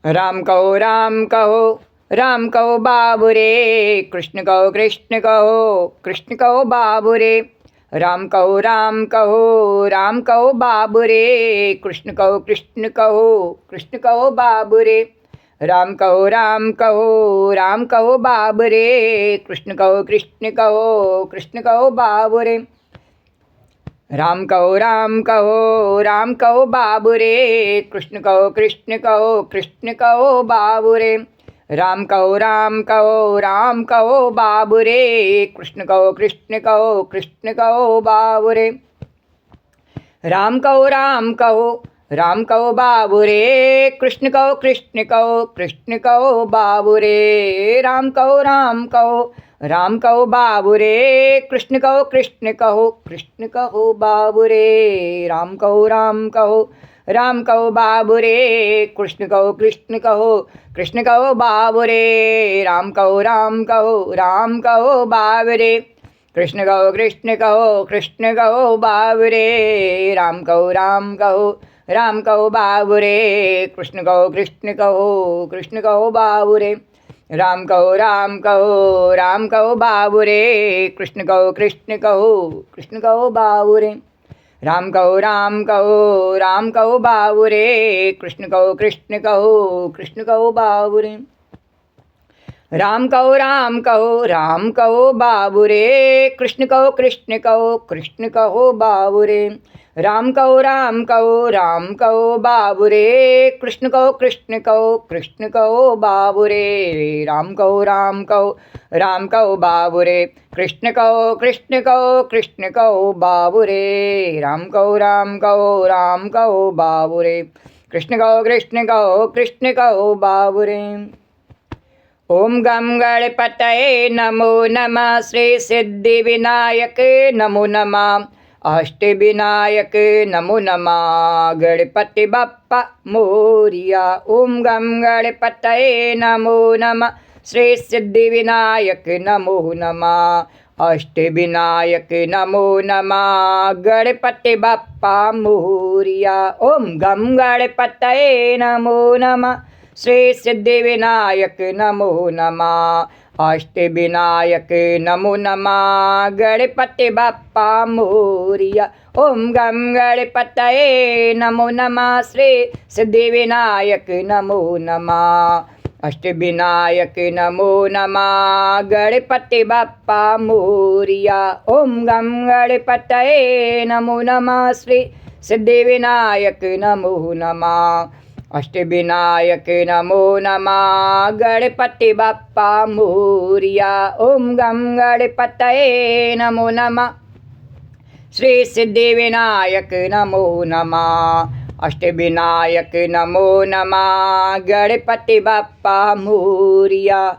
राम कहो राम कहो बाबू रे, कृष्ण कहो कृष्ण कहो बाबू रे। राम कहो राम कहो बाबू रे, कृष्ण कहो कृष्ण कहो बाबू रे। राम कहो राम कहो बाबू रे, कृष्ण कृष्ण कहो बाबू रे। राम कहो बाबू रे, कृष्ण कहो बाबू रे। राम कहो बाबू रे, कृष्ण कहो बाबू रे। राम कहो बाबू रे, कृष्ण कहो बाबू रे। राम कहो बाबू रे, कृष्ण कहो बाबू रे। राम कहो बाबू रे, कृष्ण कहो बाबू रे। राम कहो बाबू रे, कृष्ण कहो बाबू रे। राम कहो बाबू रे, कृष्ण कहो बाबू रे। राम कहो बाबू रे, कृष्ण कहो बाबू रे। राम कहो बाबू रे, कृष्ण कहो बाबू रे। राम कहो बाबू रे, कृष्ण कहो बाबू रे। राम कहो बाबू रे, कृष्ण कहो बाबू रे। राम कहो बाबू रे, कृष्ण कहो बाबू रे। राम कहो बाबू रे, कृष्ण कहो बाबू रे। ओम गम गणपतये नमो नमः, श्री सिद्धि विनायक नमो नमः, अष्टविनायक नमो नमः, गणपति बप्पा मोरिया। ओम गम गणपतये नमो नमः, श्री सिद्धि विनायक नमो नमः, अष्टविनायक नमो नमः, गणपति बप्पा मोरिया। ओम गम गणपतये नमो नमः, श्री सिद्धि विनायक नमो नमः, अष्टविनायक नमो नमः, गणपति बप्पा मोरिया। ओम गम गणपतये नमो नमः, श्री सिद्धि विनायक नमो नमः, अष्टविनायक नमो नमः, गणपति बप्पा मोरिया। ओम गम गणपतये नमो नमः, श्री सिद्धि विनायक नमो नमः, अष्टविनायक नमो नमः, गणपति बप्पा मोरिया। ओम गम गणपतये नमो नमः, श्री सिद्धि विनायक नमो नमः, अष्टविनायक नमो नमः, गणपति बप्पा मोरिया।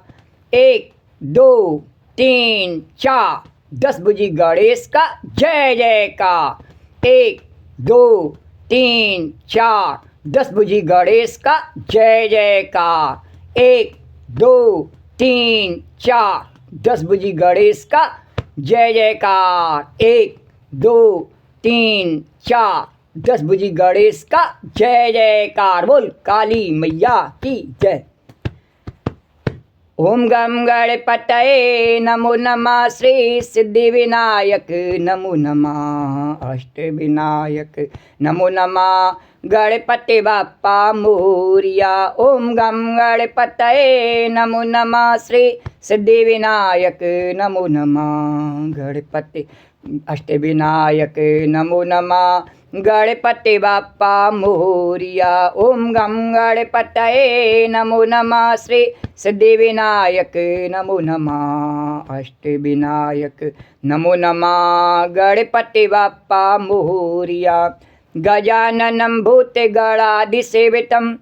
1 2 3 4 10 बुझी गणेश का जय जयकार। 1 2 3 4 10 बुझी गणेश का जय जयकार। 1 2 3 4 10 बुझी गणेश का जय जयकार। 1 2 3 4 10 बुझी गणेश का जय जयकार। बोल काली मैया की जय। ओम गम गणपतये नमो नमः, श्री सिद्धि विनायक नमो नमः, अष्टविनायक नमो नमः, गणपति बप्पा मोरिया। ओम गम गणपतये नमो नमः, श्री सिद्धि विनायक नमो नमः, गणपति अष्टविनायक नमो नमः, गणपति बप्पा मोरिया। ओम गम गणपतये नमो नमः, श्री सिद्धि विनायक नमो नमः, अष्टविनायक नमो नमः, गणपति बप्पा मोरिया। गजाननं भूतगणादिसेवितं,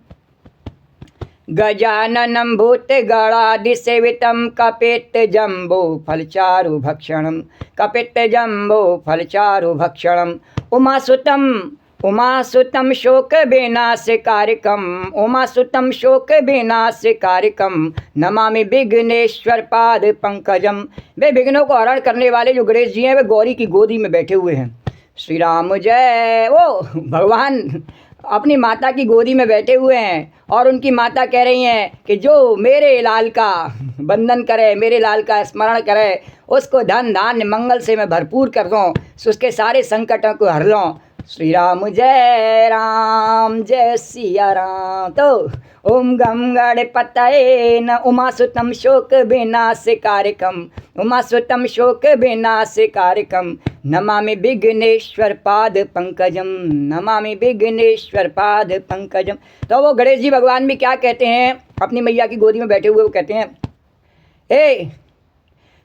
गजाननं भूतगणादिसेवितं, कपित्थजम्बो फलचारुभक्षणं, कपित्थजम्बो फलचारुभक्षणं, उमासुतं शोकविनाशकारिकं, उमासुतं शोकविनाशकारिकं, नमामि विघ्नेश्वर पाद पंकजम। वे विघ्नों को हरण करने वाले जो गणेश जी हैं वे गौरी की गोदी में बैठे हुए हैं। श्री राम जय। वो भगवान अपनी माता की गोदी में बैठे हुए हैं और उनकी माता कह रही हैं कि जो मेरे लाल का वंदन करे, मेरे लाल का स्मरण करे, उसको धन धान्य मंगल से मैं भरपूर कर दूँ, उसके सारे संकटों को हर लूँ। श्री राम जय सिया राम। तो ओम गम गणपतये न उमासुतम शोक विनाशकारकम, उमासुतम शोक विनाशकारकम, नमामि विघ्नेश्वर पाद पंकजम, नमामि विघ्नेश्वर पाद पंकजम। तो वो गणेश जी भगवान भी क्या कहते हैं, अपनी मैया की गोदी में बैठे हुए वो कहते हैं, ए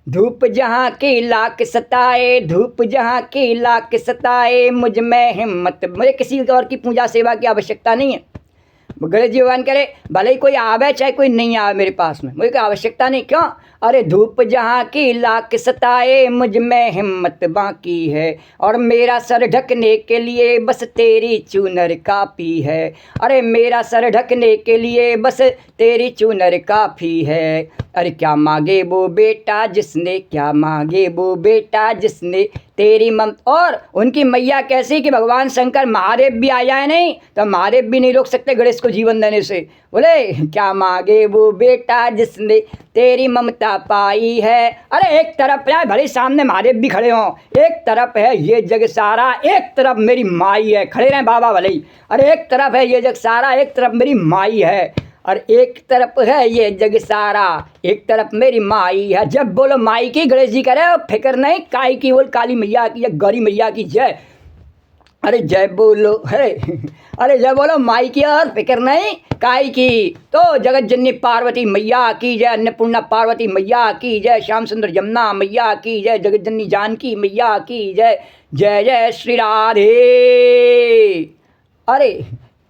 धूप जहाँ की लाख सताए, धूप जहाँ की लाख सताए, मुझ में हिम्मत, मुझे किसी और की पूजा सेवा की आवश्यकता नहीं है। गणेश जी भगवान करे भले ही कोई आवे चाहे कोई नहीं आवे मेरे पास में, मुझे कोई आवश्यकता नहीं। क्यों? अरे धूप जहाँ की लाख सताए, मुझ में हिम्मत बाकी है, और मेरा सर ढकने के लिए बस तेरी चूनर काफ़ी है। अरे मेरा सर ढकने के लिए बस तेरी चूनर काफ़ी है। अरे क्या मांगे वो बेटा जिसने, क्या मांगे वो बेटा जिसने तेरी मम। और उनकी मैया कैसी कि भगवान शंकर महादेव भी आ जाए नहीं तो महादेव भी नहीं रोक सकते गणेश को जीवन देने से। बोले क्या मांगे वो बेटा जिसने तेरी ममता पाई है। अरे एक तरफ है भले सामने महादेव भी खड़े हों, एक तरफ है ये जग सारा, एक तरफ मेरी माई है, खड़े रहें बाबा भले ही। अरे एक तरफ है ये जग सारा, एक तरफ मेरी माई है, और एक तरफ है ये जग सारा, एक तरफ मेरी माई है। जब बोलो माई की गणेश जी करे फिक्र नहीं काई की, बोल काली मैया की या गौरी मैया की जय। अरे जय बोलो है, अरे जय बोलो माई की और फिक्र नहीं काई की। तो जगत जननी पार्वती मैया की जय, अन्नपूर्णा पार्वती मैया की जय, श्याम सुंदर यमुना मैया की जय, जगत जननी जानकी मैया की जय। जय जय श्री राधे। अरे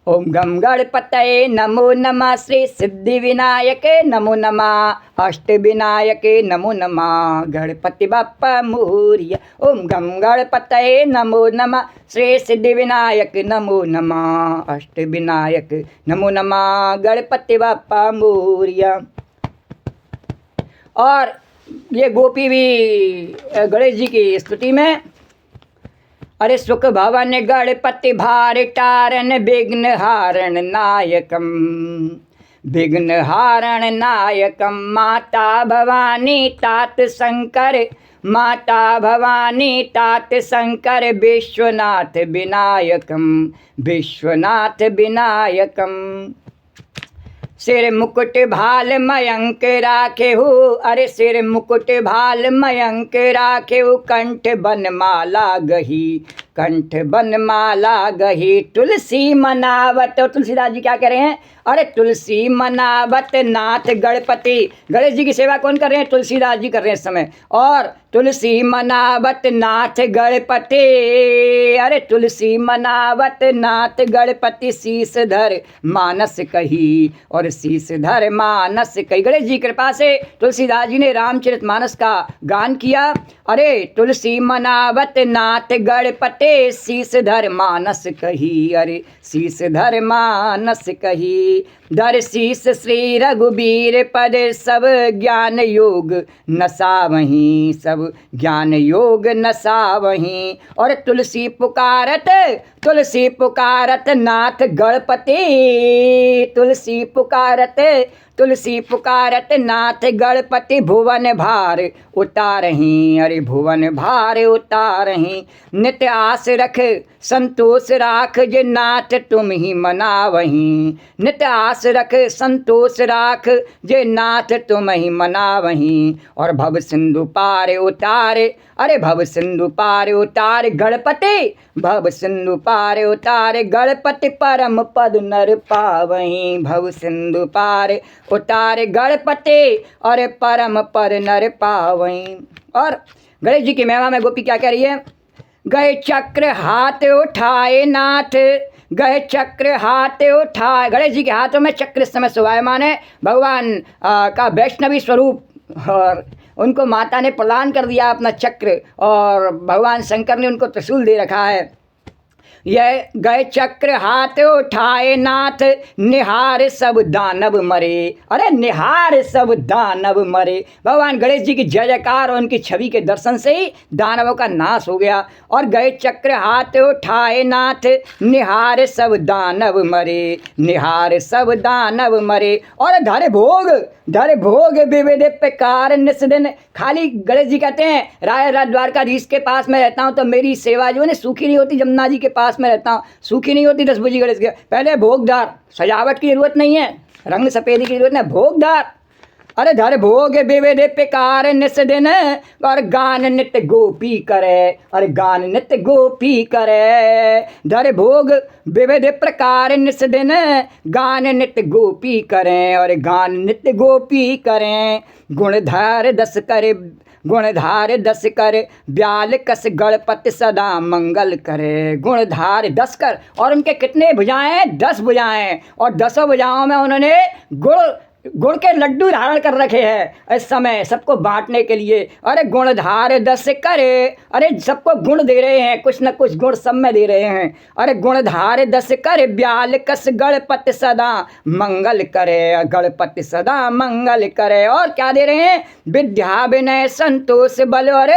ओम गम गणपतये नमो नमः, श्री सिद्धि विनायके नमो नमः, अष्ट विनायके नमो नमः, गणपति बाप्पा मोरिया। ओम गम गणपतये नमो नमः, श्री सिद्धि विनायक नमो नमः, अष्ट विनायक नमो नमः, गणपति बाप्पा मोरिया। और ये गोपी भी गणेश जी की स्तुति में, अरे सुख भवन गणपति भार तारन, विघ्न हारण नायकम, विघ्न हारण नायकम, माता भवानी तात शंकर, माता भवानी तात शंकर, विश्वनाथ विनायकम, विश्वनाथ विनायकम। सिर मुकुट भाल मयंक राखे हो, अरे सिर मुकुट भाल मयंक राखे हो, कंठ बनमाला गही, कंठ बनमाला गही, तुलसी मनावत। और तुलसीदास जी क्या कह रहे हैं, अरे तुलसी मनावत नाथ गणपति। गणेश जी की सेवा कौन कर रहे हैं, तुलसीदास जी कर रहे हैं इस समय। और तुलसी मनावत नाथ गणपति, अरे तुलसी मनावत नाथ गणपति, शीस धर मानस कही, और शीस धर मानस कही। गणेश जी की कृपा से तुलसीदास जी ने रामचरितमानस का गान किया। अरे तुलसी मनावत नाथ गणपति, शीस धर मानस कही, अरे शीस धर मानस कही। धर शीस श्री रघुबीर पद, सब ज्ञान योग नसावहीं, सब ज्ञान योग नसावहीं। और तुलसी पुकारत, तुलसी पुकारत नाथ गणपति, तुलसी पुकारत, तुलसी पुकारत नाथ गणपति, भुवन भार उतारहीं, अरे भुवन भार उतारहीं। नित्य आस रख संतोष राख, जे नाथ तुम ही मनावहीं, नित्य आस रख संतोष राख, जे नाथ तुम ही मनावहीं। और भव सिंधु पार उतारे, अरे भव सिंधु पार उतार गणपति, भव सिंधु पार उतार गणपति, परम पद नर पावहीं, भव सिंधु पार उतार गणपति, और परम पद नर पावहीं। और गणेश जी की महिमा में गोपी क्या कह रही है, गए चक्र हाथ उठाए नाथ, गए चक्र हाथ उठाए। गणेश जी के हाथों में चक्र इस समय शोभायमान है, भगवान का वैष्णवी स्वरूप। और उनको माता ने प्रदान कर दिया अपना चक्र, और भगवान शंकर ने उनको त्रिशूल दे रखा है। यह गए चक्र हाथ उठाए नाथ, निहार सब दानव मरे। अरे निहार सब दानव मरे। भगवान गणेश जी की जय जयकार और उनकी छवि के दर्शन से ही दानवों का नाश हो गया। और गए चक्र हाथ उठाए नाथ, निहार सब दानव मरे, निहार सब दानव मरे। और धरे भोग विविध प्रकार निस दिन। खाली गणेश जी कहते हैं राय द्वारकाधीश के पास में रहता हूँ तो मेरी सेवा जो है ना सूखी नहीं होती। जमुना जी के पास में रहता हूँ सूखी नहीं होती। दशभुजी गणेश के पहले भोगदार, सजावट की जरूरत नहीं है, रंग सफेदी की जरूरत नहीं, भोगदार। अरे धर भोग विविध प्रकार निस दिन, और गान नित्य गोपी करे। अरे गान नित्य गोपी करे। धर भोग विविध प्रकार निस दिन, गान नित्य गोपी करें। और गान नित्य गोपी करें। गुणधार दस करे, गुणधार दस कर, ब्याल कस गणपति सदा मंगल करे। गुणधार 10 कर, और उनके कितने भुजाएं? 10 भुजाएं। और 10 भुजाओं में उन्होंने गुड़ के लड्डू धारण कर रखे हैं इस समय सबको बांटने के लिए। अरे गुणधार 10 करे, अरे सबको गुण दे रहे हैं, कुछ न कुछ गुण सब में दे रहे हैं। अरे गुणधार 10 करे, ब्याल कस गणपति सदा मंगल करे। गणपति सदा मंगल करे। और क्या दे रहे हैं? विद्या विनय संतोष बल, और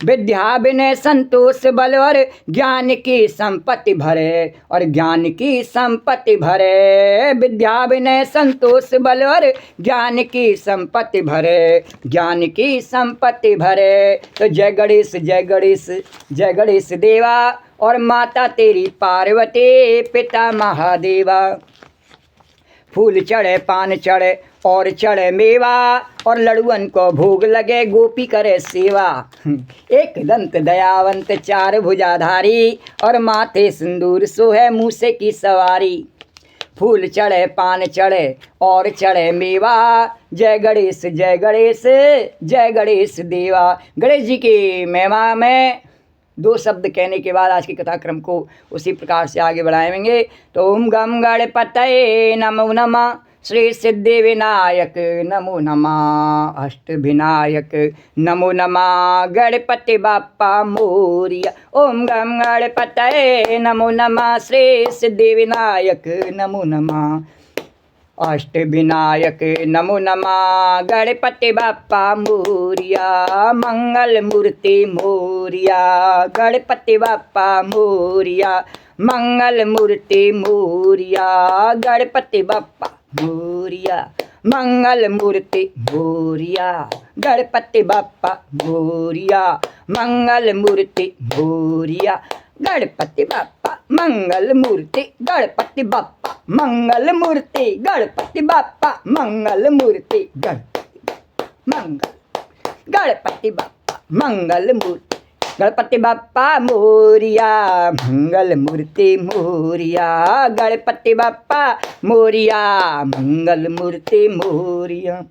विद्या विनय संतोष बल, और ज्ञान की संपत्ति भरे। और ज्ञान की संपत्ति भरे। विद्या विनय संतोष बल, और ज्ञान की संपत्ति भरे, ज्ञान की संपत्ति भरे। तो जय गणेश जय गणेश जय गणेश देवा, और माता तेरी पार्वती पिता महादेवा। फूल चढ़े पान चढ़े और चढ़े मेवा, और लड़ुअन को भोग लगे गोपी करे सेवा। एक दंत दयावंत 4 भुजाधारी, और माथे सिंदूर सोहे मूसे की सवारी। फूल चढ़े पान चढ़े और चढ़े मेवा, जय गणेश जय गणेश जय गणेश देवा। गणेश जी की महिमा में 2 शब्द कहने के बाद आज के कथाक्रम को उसी प्रकार से आगे बढ़ाएंगे। तो ओम गम गणपतये नमो नमः, श्री सिद्धि विनायक नमो नमः, अष्ट विनायक नमो नमः, गणपति बाप्पा मोरिया। ओम गम गणपतये नमो नमः, श्री सिद्धि विनायक नमो नमः, अष्ट विनायक नमो नमः, गणपति बाप्पा मोरिया। मंगल मूर्ति मोरिया, गणपति बाप्पा मोरिया। मंगल मूर्ति मोरिया, गणपति बाप्पा मोरिया। मंगल मूर्ति मोरिया, गणपति बाप्पा मोरिया। मंगल मूर्ति मोरिया, गणपति बाप्पा। मंगल मूर्ति गणपति बाप्पा, मंगल मूर्ति गणपति बाप्पा, मंगल मूर्ति गणपति बाप्पा, मंगल मूर्ति गणपति बाप्पा मोरिया। मंगल मूर्ति मोरिया, गणपति बाप्पा मोरिया। मंगल मूर्ति मोरिया।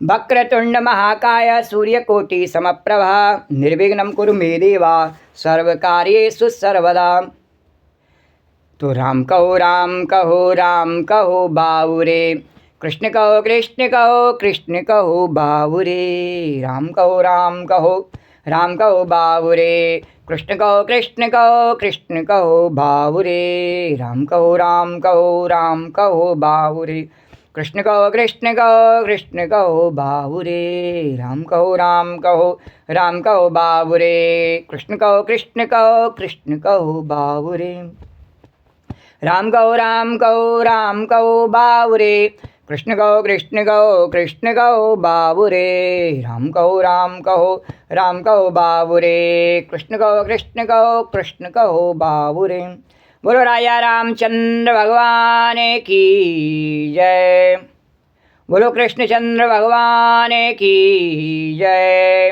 वक्रतुंड महाकाय सूर्यकोटि समप्रभा, निर्विघ्नं कुरु मे देवा, सर्वकार्येषु सर्वदा। तो राम कहो बाबूरे, कृष्ण कहो कृष्ण कहो बाबूरे। राम कहो बाबूरे, कृष्ण कहो कृष्ण कहो बाबूरे। राम कहो बाबूरे, कृष्ण कहो कृष्ण कहो बाबूरे। राम कहो बाबूरे, कृष्ण कहो कृष्ण कहो बाबूरे। राम कहो बाबूरे, कृष्ण कहो कृष्ण कहो बाबूरे। राम कहो बाबूरे, कृष्ण कहो बाबूरे। बोलो राजा रामचंद्र भगवान की जय। बोलो कृष्णचंद्र भगवान की जय।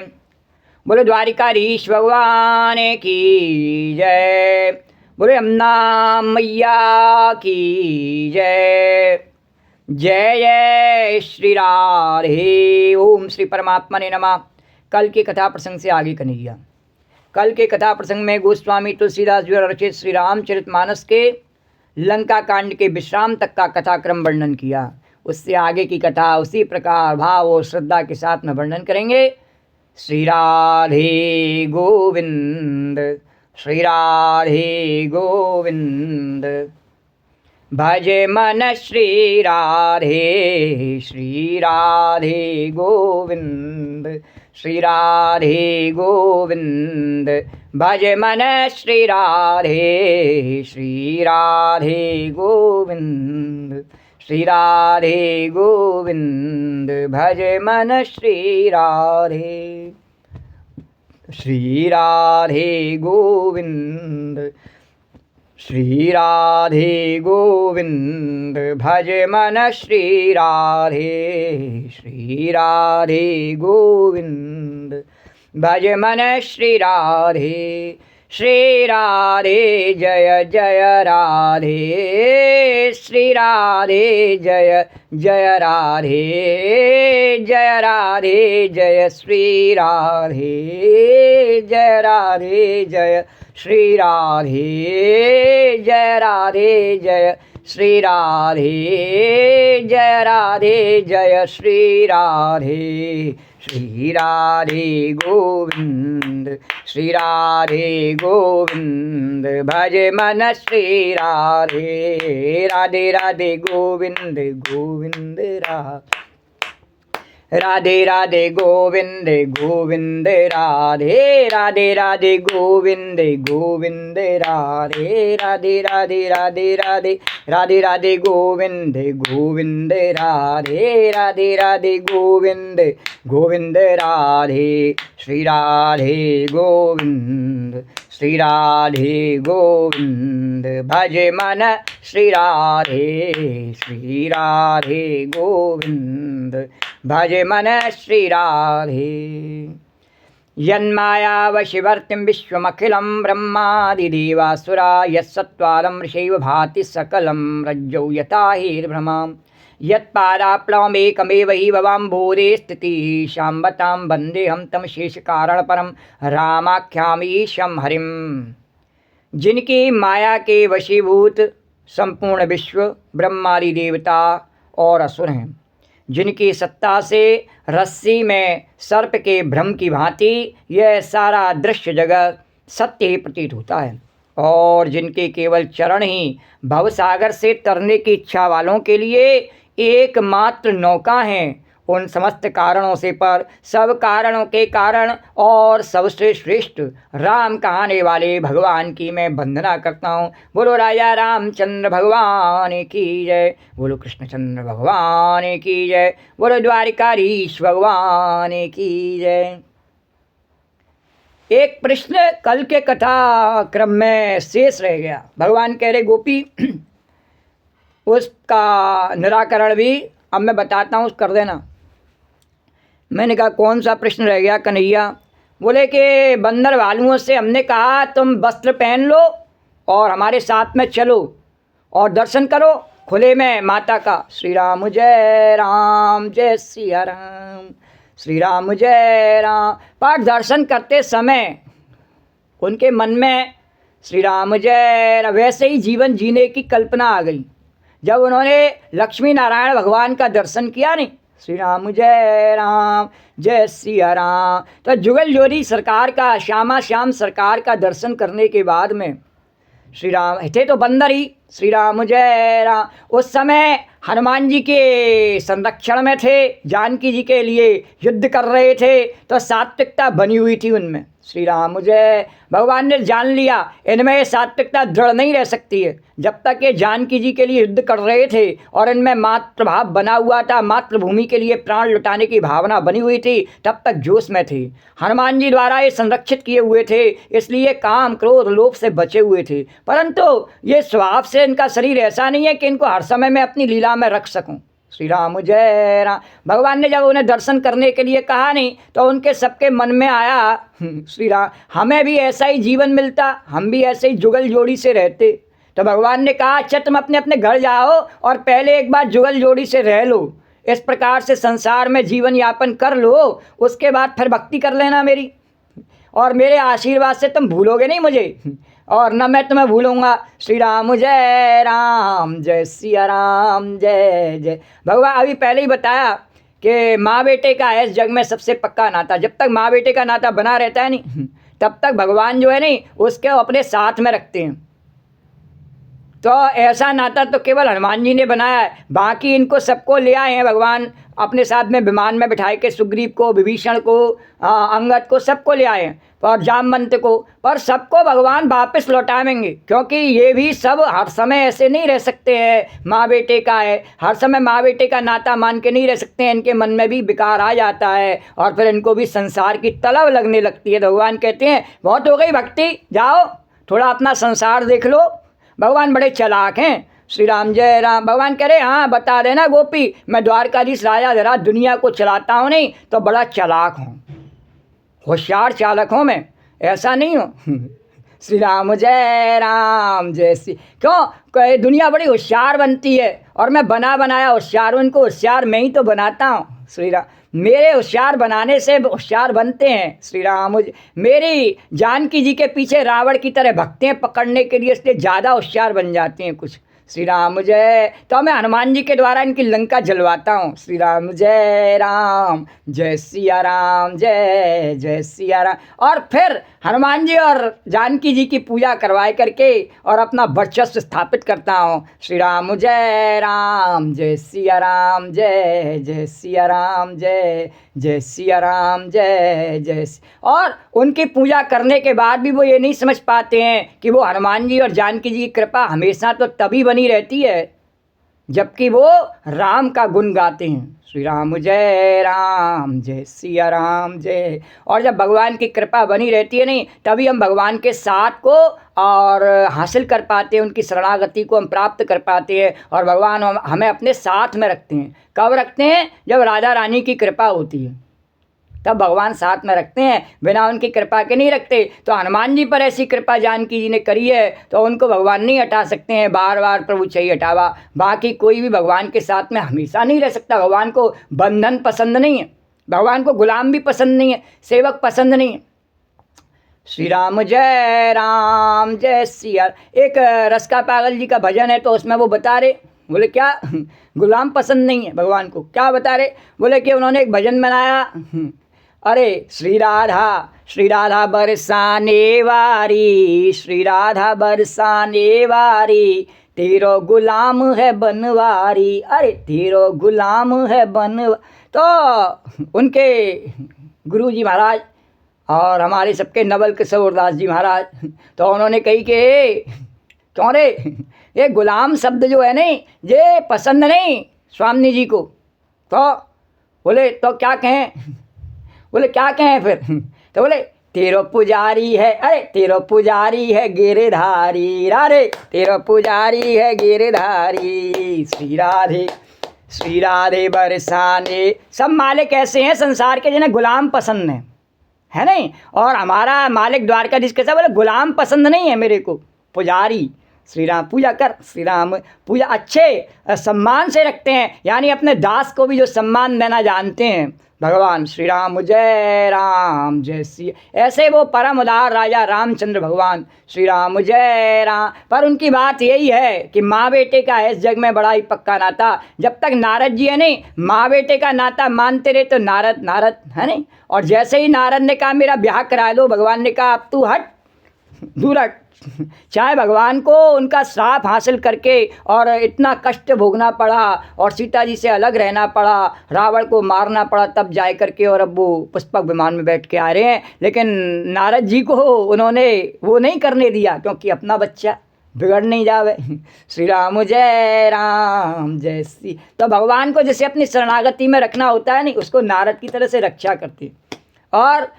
बोलो द्वारिकाधीश भगवान की जय। बोलो यमुना मैया की जय। जय जय श्री राधे। ओम श्री परमात्मा ने नमः। कल के कथा प्रसंग से आगे कन्हैया। कल के कथा प्रसंग में गोस्वामी तुलसीदास जी रचित श्री रामचरितमानस के लंका कांड के विश्राम तक का कथाक्रम वर्णन किया। उससे आगे की कथा उसी प्रकार भाव और श्रद्धा के साथ में वर्णन करेंगे। श्री राधे गोविंद श्री राधे गोविंद। भजे मन श्री राधे, श्री राधे गोविंद, श्री राधे गोविंद। भजे मन श्री राधे, श्री राधे गोविंद, श्री राधे गोविंद। भजे मन श्री राधे, श्री राधे गोविंद, श्री राधे गोविंद। भजे मन श्री राधे, श्री राधे गोविंद। भजे मन श्री राधे, श्री राधे जय जय राधे, श्री राधे जय जय राधे, जय राधे जय श्री राधे, जय राधे जय श्री राधे, जय राधे जय श्री राधे, जय राधे जय श्री राधे। श्री राधे गोविंद, श्री राधे गोविंद। भजे मन श्री राधे, राधे राधे गोविंद गोविंद राधे, राधे राधे गोविंद गोविंद राधे, राधे राधे गोविंद गोविंद राधे, राधे राधे राधे राधे, राधे राधे गोविंद गोविंद राधे, राधे राधे गोविंद गोविंद राधे। श्री राधे गोविंद, श्री राधे गोविंद। भजे मन श्री राधे, श्री राधे गोविंद। भजे मन श्री राधे। यन्माया वशिवर्तिं विश्वमखिलं ब्रह्मादिदेवासुरा यत्सत्त्वादं ऋषैव भाति सकलं रज्जौ यथा हीर्भ्रमां यत्पादाप्लवमेकमेव हि भवाम्भोरे स्थितिः शाम्बतां वन्देऽहं तं शेषकारणपरं रामाख्यामीशं हरिं। जिनकी माया के वशीभूत संपूर्ण विश्व ब्रह्मादि देवता और असुर हैं, जिनकी सत्ता से रस्सी में सर्प के भ्रम की भांति यह सारा दृश्य जगत सत्य ही प्रतीत होता है, और जिनके केवल चरण ही भवसागर से तरने की इच्छा वालों के लिए एकमात्र नौका हैं, उन समस्त कारणों से पर सब कारणों के कारण और सबसे श्रेष्ठ राम कहाने वाले भगवान की मैं वंदना करता हूँ। बोलो राजा रामचंद्र भगवान की जय, बोलो कृष्णचंद्र भगवान की जय, बोलो द्वारिकाधीश भगवान की जय। एक प्रश्न कल के कथा क्रम में शेष रह गया। भगवान कह रहे गोपी उसका निराकरण भी अब मैं बताता हूँ, कर देना। मैंने कहा कौन सा प्रश्न रह गया कन्हैया? बोले कि बंदर भालुओं से हमने कहा तुम वस्त्र पहन लो और हमारे साथ में चलो और दर्शन करो खुले में माता का। श्री राम जय सिया राम, श्री राम जय राम। पर दर्शन करते समय उनके मन में श्री राम जय राम वैसे ही जीवन जीने की कल्पना आ गई जब उन्होंने लक्ष्मी नारायण भगवान का दर्शन किया नहीं। श्री राम जय सिया राम। तो जुगल जोरी सरकार का, श्यामा श्याम सरकार का दर्शन करने के बाद में श्री राम थे तो बंदर ही, श्री राम जय राम। उस समय हनुमान जी के संरक्षण में थे, जानकी जी के लिए युद्ध कर रहे थे, तो सात्विकता बनी हुई थी उनमें। श्री राम जय। भगवान ने जान लिया इनमें सात्विकता दृढ़ नहीं रह सकती है। जब तक ये जानकी जी के लिए युद्ध कर रहे थे और इनमें मातृभाव बना हुआ था, मातृभूमि के लिए प्राण लुटाने की भावना बनी हुई थी, तब तक जोश में थे। हनुमान जी द्वारा ये संरक्षित किए हुए थे, इसलिए काम क्रोध लोभ से बचे हुए थे। परंतु ये स्वभाव से इनका शरीर ऐसा नहीं है कि इनको हर समय में अपनी लीला में रख सकूं। श्री राम जय राम। भगवान ने जब उन्हें दर्शन करने के लिए कहा नहीं तो उनके सबके मन में आया श्री राम हमें भी ऐसा ही जीवन मिलता, हम भी ऐसे ही जुगल जोड़ी से रहते। तो भगवान ने कहा अच्छा तुम अपने अपने घर जाओ और पहले एक बार जुगल जोड़ी से रह लो, इस प्रकार से संसार में जीवन यापन कर लो, उसके बाद फिर भक्ति कर लेना मेरी, और मेरे आशीर्वाद से तुम भूलोगे नहीं मुझे और न मैं तुम्हें भूलूंगा। श्री राम जय सिया राम जय जय। भगवान अभी पहले ही बताया कि माँ बेटे का इस जग में सबसे पक्का नाता, जब तक माँ बेटे का नाता बना रहता है नहीं तब तक भगवान जो है नहीं उसके अपने साथ में रखते हैं। तो ऐसा नाता तो केवल हनुमान जी ने बनाया है, बाकी इनको सबको ले आए हैं भगवान अपने साथ में विमान में बिठाए के, सुग्रीव को, विभीषण को, अंगद को, सबको ले आए हैं और जामवंत को, पर सबको भगवान वापस लौटाएंगे, क्योंकि ये भी सब हर समय ऐसे नहीं रह सकते हैं। माँ बेटे का है, हर समय माँ बेटे का नाता मान के नहीं रह सकते हैं, इनके मन में भी विकार आ जाता है और फिर इनको भी संसार की तलब लगने लगती है। भगवान कहते हैं बहुत हो गई भक्ति, जाओ थोड़ा अपना संसार देख लो। भगवान बड़े चालाक हैं। श्री राम जय राम। भगवान कह रहे हाँ बता देना गोपी, मैं द्वारकाधीश राजा जरा दुनिया को चलाता हूँ नहीं तो बड़ा चालाक हूँ, होशियार चालक हूँ मैं, ऐसा नहीं हूँ। श्री राम जय राम जय श्री। क्यों दुनिया बड़ी होशियार बनती है और मैं बना बनाया होशियार हूँ, इनको होशियार मैं ही तो बनाता हूँ। श्री राम मेरे होशियार बनाने से होशियार बनते हैं। श्री राम मेरी जानकी जी के पीछे रावण की तरह भक्तें पकड़ने के लिए इसलिए ज़्यादा होशियार बन जाते हैं कुछ। श्री राम जय। तो मैं हनुमान जी के द्वारा इनकी लंका जलवाता हूँ। श्री राम जय राम जय सिया राम जय जय सिया राम। और फिर हनुमान जी और जानकी जी की पूजा करवाए करके और अपना वर्चस्व स्थापित करता हूँ। श्री राम जय राम जय सिया राम जय जय सिया राम जय जय सिया राम जय जय। और उनकी पूजा करने के बाद भी वो ये नहीं समझ पाते हैं कि वो हनुमान जी और जानकी जी की कृपा हमेशा तो तभी बनी रहती है जबकि वो राम का गुण गाते हैं। श्री राम जय सिया राम जय। और जब भगवान की कृपा बनी रहती है नहीं तभी हम भगवान के साथ को और हासिल कर पाते हैं, उनकी शरणागति को हम प्राप्त कर पाते हैं और भगवान हमें अपने साथ में रखते हैं। कब रखते हैं? जब राजा रानी की कृपा होती है तब भगवान साथ में रखते हैं, बिना उनकी कृपा के नहीं रखते। तो हनुमान जी पर ऐसी कृपा जानकी जी ने करी है तो उनको भगवान नहीं हटा सकते हैं, बार बार प्रभु चाहिए हटावा। बाकी कोई भी भगवान के साथ में हमेशा नहीं रह सकता। भगवान को बंधन पसंद नहीं है, भगवान को गुलाम भी पसंद नहीं है, सेवक पसंद नहीं है। श्री राम जय सिया। एक रस का पागल जी का भजन है तो उसमें वो बता रहे, बोले क्या गुलाम पसंद नहीं है भगवान को? क्या बता रहे? बोले कि उन्होंने एक भजन बनाया, अरे श्री राधा बरसाने वारी, श्री राधा बरसाने वारी, तेरो गुलाम है बनवारी, अरे तेरो गुलाम है बनवा। तो उनके गुरु जी महाराज और हमारे सबके नवल किशोर दास जी महाराज तो उन्होंने कही कि क्यों रे ये गुलाम शब्द जो है नहीं ये पसंद नहीं स्वामी जी को। तो बोले तो क्या कहें? बोले क्या कहें फिर? तो बोले तेरो पुजारी है, अरे तेरो पुजारी है गिरधारी, रारे तेरो पुजारी है गिरधारी। श्री राधे बरसाने। सब मालिक ऐसे हैं संसार के जिन्हें गुलाम पसंद है नहीं, और हमारा मालिक द्वारकाधीश कैसा? बोले गुलाम पसंद नहीं है मेरे को, पुजारी। श्री राम पूजा कर, श्री राम पूजा अच्छे सम्मान से रखते हैं, यानी अपने दास को भी जो सम्मान देना जानते हैं भगवान। श्री राम जय श्री। ऐसे वो परम उदार राजा रामचंद्र भगवान। श्री राम जय राम। पर उनकी बात यही है कि माँ बेटे का है इस जग में बड़ा ही पक्का नाता। जब तक नारद जी है नहीं माँ बेटे का नाता मानते रहे तो नारद है नहीं, और जैसे ही नारद ने कहा मेरा ब्याह करा दो, भगवान ने कहा अब तू हट, दूर हट। चाहे भगवान को उनका श्राप हासिल करके और इतना कष्ट भोगना पड़ा और सीता जी से अलग रहना पड़ा, रावण को मारना पड़ा, तब जाए करके और अब वो पुष्पक विमान में बैठ के आ रहे हैं। लेकिन नारद जी को उन्होंने वो नहीं करने दिया क्योंकि अपना बच्चा बिगड़ नहीं जावे। श्री राम जय श्री। तो भगवान को जैसे अपनी शरणागति में रखना होता है नहीं, उसको नारद की तरह से रक्षा करते और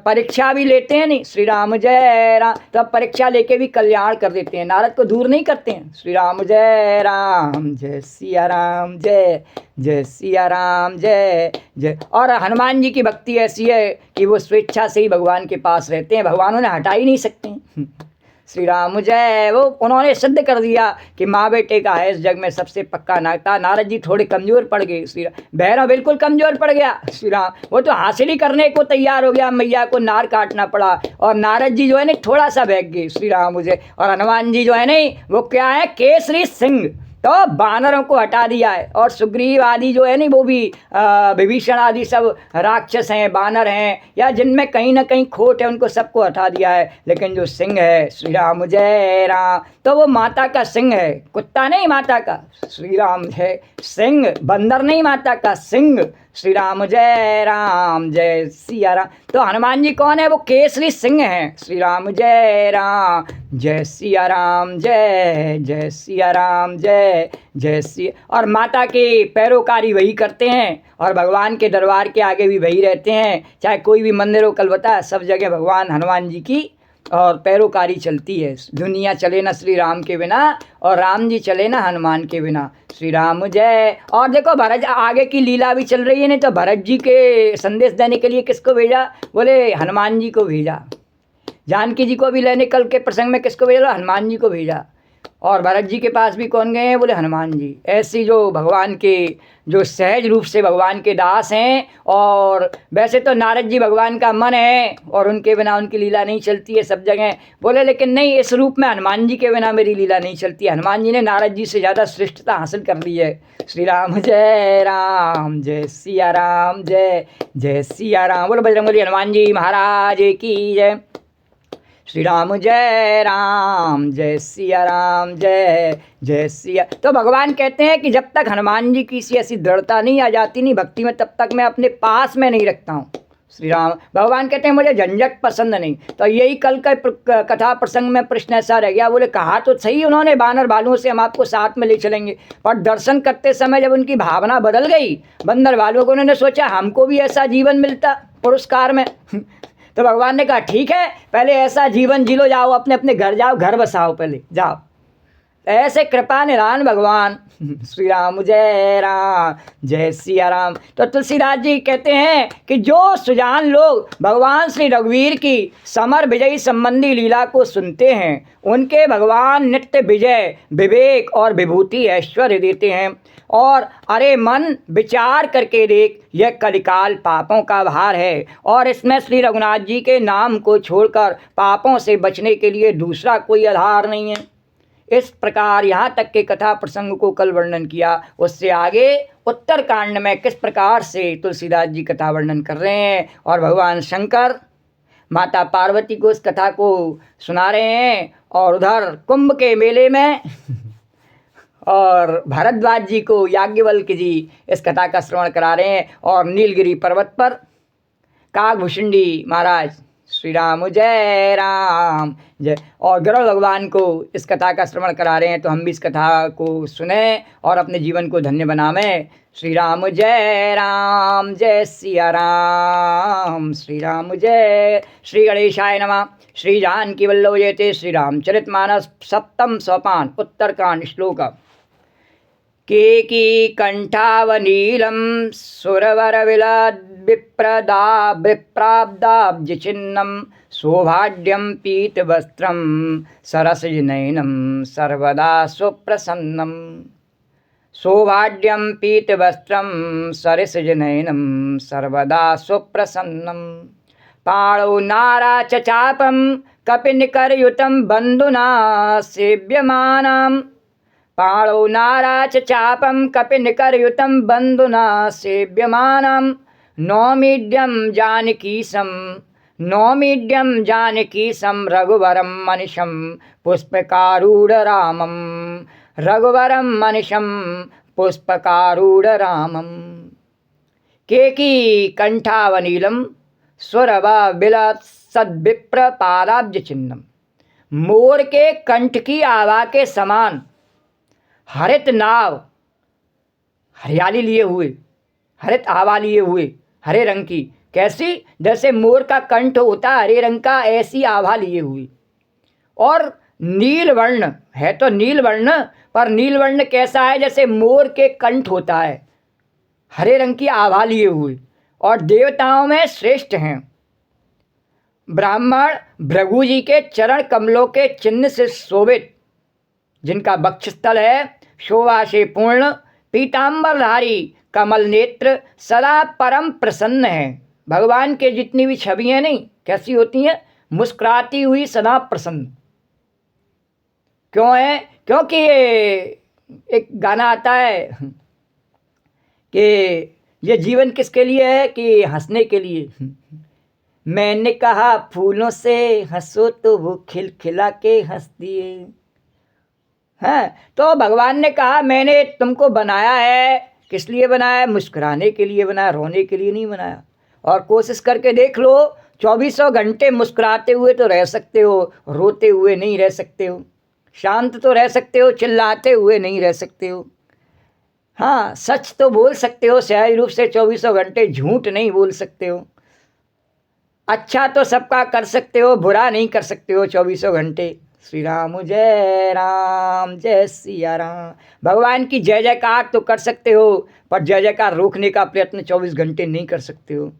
परीक्षा भी लेते हैं नहीं। श्री राम जय राम। तो परीक्षा लेके भी कल्याण कर देते हैं, नारद को दूर नहीं करते हैं। श्री राम जय सिया राम जय जय सिया राम जय जय। और हनुमान जी की भक्ति ऐसी है कि वो स्वेच्छा से ही भगवान के पास रहते हैं, भगवान उन्हें हटा ही नहीं सकते। श्री राम जय। वो उन्होंने सिद्ध कर दिया कि माँ बेटे का है इस जग में सबसे पक्का नाता। नारद जी थोड़े कमज़ोर पड़ गए, श्री राम भैरव बिल्कुल कमज़ोर पड़ गया। श्री राम वो तो हासिल ही करने को तैयार हो गया, मैया को नार काटना पड़ा, और नारद जी जो है ना थोड़ा सा बहक गए। श्री राम जय। और हनुमान जी जो है नहीं वो क्या है? केसरी सिंह। तो बानरों को हटा दिया है। और सुग्रीव आदि जो है नहीं, वो भी विभीषण आदि सब राक्षस हैं, बानर हैं, या जिनमें कहीं ना कहीं खोट है, उनको सबको हटा दिया है। लेकिन जो सिंह है, श्री राम जय राम, तो वो माता का सिंह है, कुत्ता नहीं माता का। श्री राम जय सिंह, बंदर नहीं माता का सिंह। श्री राम जय सिया राम। तो हनुमान जी कौन है? वो केसरी सिंह हैं। श्री राम जय सिया राम, जय जय सिया राम, जय जय सिया। और माता के पैरोकारी वही करते हैं, और भगवान के दरबार के आगे भी वही रहते हैं। चाहे कोई भी मंदिर हो, कल बताया, सब जगह भगवान हनुमान जी की और पैरोकारी चलती है। दुनिया चले ना श्री राम के बिना, और राम जी चले ना हनुमान के बिना। श्री राम जय। और देखो भरत आगे की लीला भी चल रही है। नहीं तो भरत जी के संदेश देने के लिए किसको भेजा? बोले हनुमान जी को भेजा। जानकी जी को भी लेने कल के प्रसंग में किसको भेजा? हनुमान जी को भेजा। और भरत जी के पास भी कौन गए हैं? बोले हनुमान जी। ऐसी जो भगवान के जो सहज रूप से भगवान के दास हैं, और वैसे तो नारद जी भगवान का मन है, और उनके बिना उनकी लीला नहीं चलती है सब जगह। बोले लेकिन नहीं, इस रूप में हनुमान जी के बिना मेरी लीला नहीं चलती है। हनुमान जी ने नारद जी से ज़्यादा श्रेष्ठता हासिल कर ली है। श्री राम जय सिया राम, जय जय सिया राम। बोलो बजरंगबली हनुमान जी महाराज की जय। श्री राम जय सिया राम, जय जय सिया। तो भगवान कहते हैं कि जब तक हनुमान जी की सी ऐसी दृढ़ता नहीं आ जाती नहीं भक्ति में, तब तक मैं अपने पास में नहीं रखता हूँ। श्री राम भगवान कहते हैं मुझे झंझट पसंद नहीं। तो यही कल का कथा प्रसंग में प्रश्न ऐसा रह गया। बोले कहा तो सही उन्होंने बानर भालुओं से हम आपको साथ में ले चलेंगे, पर दर्शन करते समय जब उनकी भावना बदल गई बंदर भालुओं को, उन्होंने सोचा हमको भी ऐसा जीवन मिलता पुरस्कार में। तो भगवान ने कहा ठीक है, पहले ऐसा जीवन जी लो, जाओ अपने अपने घर जाओ, घर बसाओ, पहले जाओ। ऐसे कृपा निधान भगवान। श्री राम जय सिया राम। तो तुलसीदास जी कहते हैं कि जो सुजान लोग भगवान श्री रघुवीर की समर विजयी संबंधी लीला को सुनते हैं, उनके भगवान नित्य विजय, विवेक और विभूति ऐश्वर्य देते हैं। और अरे मन विचार करके देख, यह कलिकाल पापों का भार है, और इसमें श्री रघुनाथ जी के नाम को छोड़कर पापों से बचने के लिए दूसरा कोई आधार नहीं है। इस प्रकार यहाँ तक के कथा प्रसंग को कल वर्णन किया। उससे आगे उत्तरकांड में किस प्रकार से तुलसीदास जी कथा वर्णन कर रहे हैं, और भगवान शंकर माता पार्वती को इस कथा को सुना रहे हैं, और उधर कुंभ के मेले में और भारद्वाज जी को याज्ञवल्क्य जी इस कथा का श्रवण करा रहे हैं, और नीलगिरी पर्वत पर काकभूषुंडी महाराज श्री राम जय, और गरुड़ भगवान को इस कथा का श्रवण करा रहे हैं। तो हम भी इस कथा को सुने और अपने जीवन को धन्य बनावें। श्री राम जय सिया राम, श्री राम जय। श्री गणेशाय नमः। श्री जानकी वल्लभ जयते। श्री रामचरितमानस सप्तम सोपान उत्तरकांड श्लोक। केकी कंठावनीलम सुरवर विप्राब्दाब्जचिन्नम सौभाग्यम पीतवस्त्रम सरसजनयनम सर्वदा सुप्रसन्नम। सौभाग्यम पीतवस्त्रम सरसजनयनम सर्वदा सुप्रसन्नम। पाणौ नारा चापम कपिनिकरयुतं बंधुना सेव्यमानाम्। पाणौ नारा चापम कपिनिकरयुतं बंधुना सेव्यमानाम्। नौमीड्यं जानकीशं रघुवरं मनिषं पुष्पकारूढ़ रामं। रघुवरं मनिषं पुष्पकारूढ़ रामं। केकी कंठावनीलम स्वरविलसद्विप्र पादाब्ज चिन्नम। मोर के कंठ की आभा के समान हरित नाव, हरियाली लिए हुए, हरित आभा लिए हुए, हरे रंग की, कैसी? जैसे मोर का कंठ होता है हरे रंग का, ऐसी आभा लिए हुई। और नील वर्ण है, तो नील वर्ण, पर नील वर्ण कैसा है? जैसे मोर के कंठ होता है, हरे रंग की आभा लिए हुए, और देवताओं में श्रेष्ठ हैं। ब्राह्मण भृगु जी के चरण कमलों के चिन्ह से शोभित, जिनका वक्षस्थल है शोभा से पूर्ण, पीताम्बरधारी, कमल नेत्र, सदा परम प्रसन्न है। भगवान के जितनी भी छवि हैं नहीं, कैसी होती हैं? मुस्कुराती हुई, सदा प्रसन्न। क्यों है? क्योंकि ये एक गाना आता है कि ये जीवन किसके लिए है, कि हंसने के लिए। मैंने कहा फूलों से हंसो तो वो खिलखिला के हंस दिए। हैं, तो भगवान ने कहा मैंने तुमको बनाया है, किस लिए बनाया है? मुस्कुराने के लिए बनाया, रोने के लिए नहीं बनाया। और कोशिश करके देख लो, 2400 घंटे मुस्कुराते हुए तो रह सकते हो, रोते हुए नहीं रह सकते हो। शांत तो रह सकते हो, चिल्लाते हुए नहीं रह सकते हो। हाँ, सच तो बोल सकते हो सही रूप से 2400 घंटे, झूठ नहीं बोल सकते हो। अच्छा तो सबका कर सकते हो, बुरा नहीं कर सकते हो 2400 घंटे। श्री राम जय सिया राम। भगवान की जय जयकार तो कर सकते हो, पर जय जयकार रोकने का प्रयत्न 24 घंटे नहीं कर सकते हो।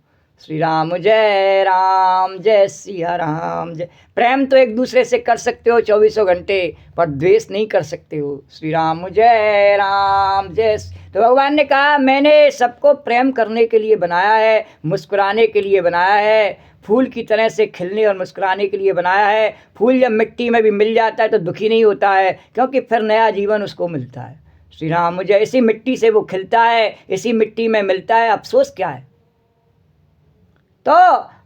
श्री राम जय सिया राम जय। प्रेम तो एक दूसरे से कर सकते हो 2400 घंटे, पर द्वेष नहीं कर सकते हो। श्री राम जय। तो भगवान ने कहा मैंने सबको प्रेम करने के लिए बनाया है, मुस्कुराने के लिए बनाया है, फूल की तरह से खिलने और मुस्कुराने के लिए बनाया है। फूल जब मिट्टी में भी मिल जाता है तो दुखी नहीं होता है, क्योंकि फिर नया जीवन उसको मिलता है। श्री राम जय। इसी मिट्टी से वो खिलता है, इसी मिट्टी में मिलता है, अफसोस क्या है? तो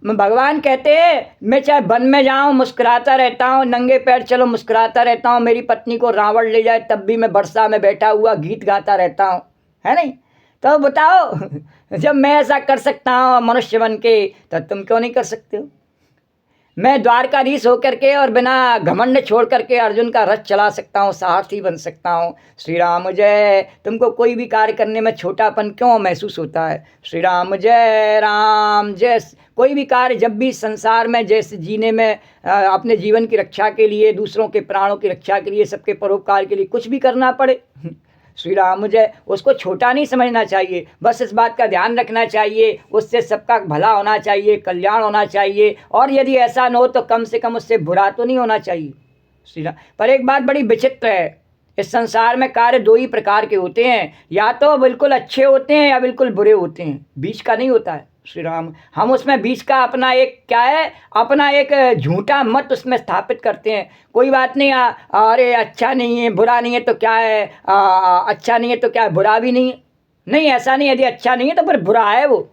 भगवान कहते हैं मैं चाहे वन में जाऊं मुस्कुराता रहता हूं, नंगे पैर चलो मुस्कुराता रहता हूं, मेरी पत्नी को रावण ले जाए तब भी मैं वर्षा में बैठा हुआ गीत गाता रहता हूं, है नहीं? तो बताओ जब मैं ऐसा कर सकता हूं मनुष्य बन के, तो तुम क्यों नहीं कर सकते हो? मैं द्वारकाधीश होकर के और बिना घमंड छोड़ करके अर्जुन का रथ चला सकता हूँ, सारथी बन सकता हूँ। श्री राम जय। तुमको कोई भी कार्य करने में छोटापन क्यों महसूस होता है? श्री राम जय। कोई भी कार्य जब भी संसार में जैसे जीने में, अपने जीवन की रक्षा के लिए, दूसरों के प्राणों की रक्षा के लिए, सबके परोपकार के लिए कुछ भी करना पड़े, श्री राम जय, उसको छोटा नहीं समझना चाहिए। बस इस बात का ध्यान रखना चाहिए उससे सबका भला होना चाहिए, कल्याण होना चाहिए, और यदि ऐसा न हो तो कम से कम उससे बुरा तो नहीं होना चाहिए। श्री राम। पर एक बात बड़ी विचित्र है, इस संसार में कार्य दो ही प्रकार के होते हैं, या तो बिल्कुल अच्छे होते हैं या बिल्कुल बुरे होते हैं, बीच का नहीं होता है। श्री राम। हम उसमें बीच का अपना एक क्या है, अपना एक झूठा मत उसमें स्थापित करते हैं। कोई बात नहीं, अरे अच्छा नहीं है बुरा नहीं है तो क्या है, अच्छा नहीं है तो क्या है, बुरा भी नहीं है। नहीं, ऐसा नहीं, यदि अच्छा नहीं है तो फिर बुरा है वो।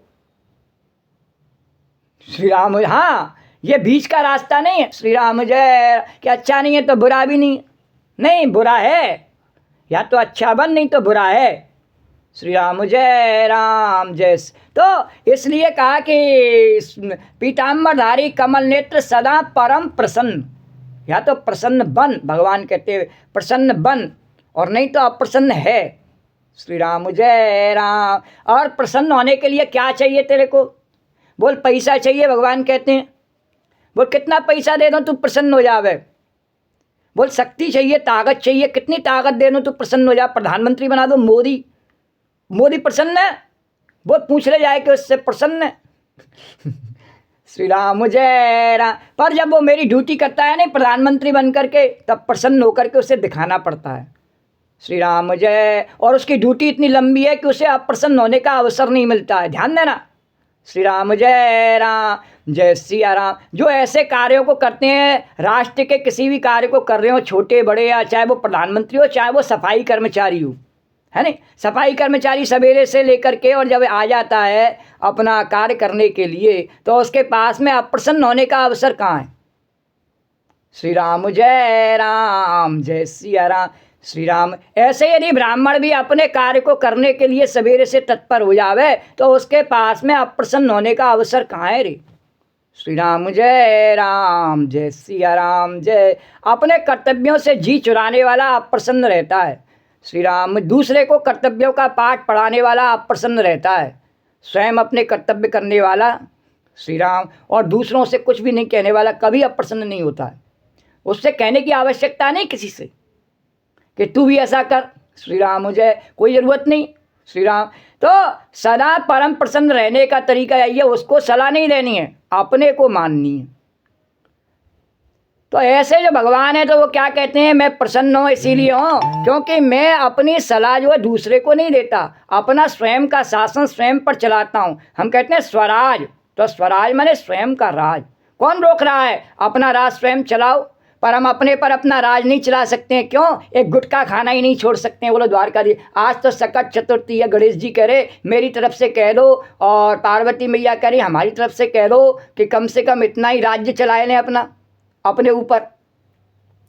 श्री राम। हाँ, ये बीच का रास्ता नहीं है। श्री राम जय। कि अच्छा नहीं है तो बुरा भी नहीं, नहीं बुरा है, या तो अच्छा बन नहीं तो बुरा है। श्री राम जय। तो इसलिए कहा कि पीताम्बरधारी कमल नेत्र सदा परम प्रसन्न, या तो प्रसन्न बन, भगवान कहते हैं प्रसन्न बन, और नहीं तो अप्रसन्न है। श्री राम जय राम। और प्रसन्न होने के लिए क्या चाहिए तेरे को? बोल पैसा चाहिए, भगवान कहते हैं। बोल कितना पैसा दे दो तू प्रसन्न हो जावे? बोल शक्ति चाहिए, ताकत चाहिए, कितनी ताकत दे दो तू प्रसन्न हो जा? प्रधानमंत्री बना दो मोदी प्रसन्न है? वो पूछ ले जाए कि उससे प्रसन्न है? श्री राम जय राम। पर जब वो मेरी ड्यूटी करता है नहीं प्रधानमंत्री बन करके, तब प्रसन्न होकर के उसे दिखाना पड़ता है। श्री राम जय। और उसकी ड्यूटी इतनी लंबी है कि उसे अप्रसन्न होने का अवसर नहीं मिलता है, ध्यान देना। श्री राम जय सिया राम। जो ऐसे कार्यों को करते हैं, राष्ट्र के किसी भी कार्य को कर रहे हो, छोटे बड़े, या चाहे वो प्रधानमंत्री हो चाहे वो सफाई कर्मचारी हो, है नहीं? सफाई कर्मचारी सवेरे से लेकर के और जब आ जाता है अपना कार्य करने के लिए, तो उसके पास में अप्रसन्न होने का अवसर कहाँ है? श्री राम जय सिया राम। श्री राम। ऐसे यदि ब्राह्मण भी अपने कार्य को करने के लिए सवेरे से तत्पर हो जावे, तो उसके पास में अप्रसन्न होने का अवसर कहाँ है रे? श्री राम जय सिया राम जय। अपने कर्तव्यों से जी चुराने वाला अप्रसन्न रहता है। श्री राम। दूसरे को कर्तव्यों का पाठ पढ़ाने वाला अप्रसन्न रहता है, स्वयं अपने कर्तव्य करने वाला, श्री राम, और दूसरों से कुछ भी नहीं कहने वाला कभी अप्रसन्न नहीं होता है। उससे कहने की आवश्यकता नहीं किसी से कि तू भी ऐसा कर, श्री राम मुझे कोई ज़रूरत नहीं। श्री राम। तो सदा परम प्रसन्न रहने का तरीका यही है, उसको सलाह नहीं देनी है, अपने को माननी है। तो ऐसे जो भगवान है, तो वो क्या कहते हैं, मैं प्रसन्न हूँ इसीलिए हूँ क्योंकि मैं अपनी सलाह जो है दूसरे को नहीं देता, अपना स्वयं का शासन स्वयं पर चलाता हूँ। हम कहते हैं स्वराज, तो स्वराज माने स्वयं का राज। कौन रोक रहा है? अपना राज स्वयं चलाओ। पर हम अपने पर अपना राज नहीं चला सकते हैं। क्यों? एक गुटखा खाना ही नहीं छोड़ सकते हैं। बोलो द्वारकाधीश, आज तो सकट चतुर्थी है, गणेश जी कह रहे मेरी तरफ से कह दो, और पार्वती मैया कह रही हमारी तरफ से कह दो कि कम से कम इतना ही राज्य चलाए लें अपना अपने ऊपर।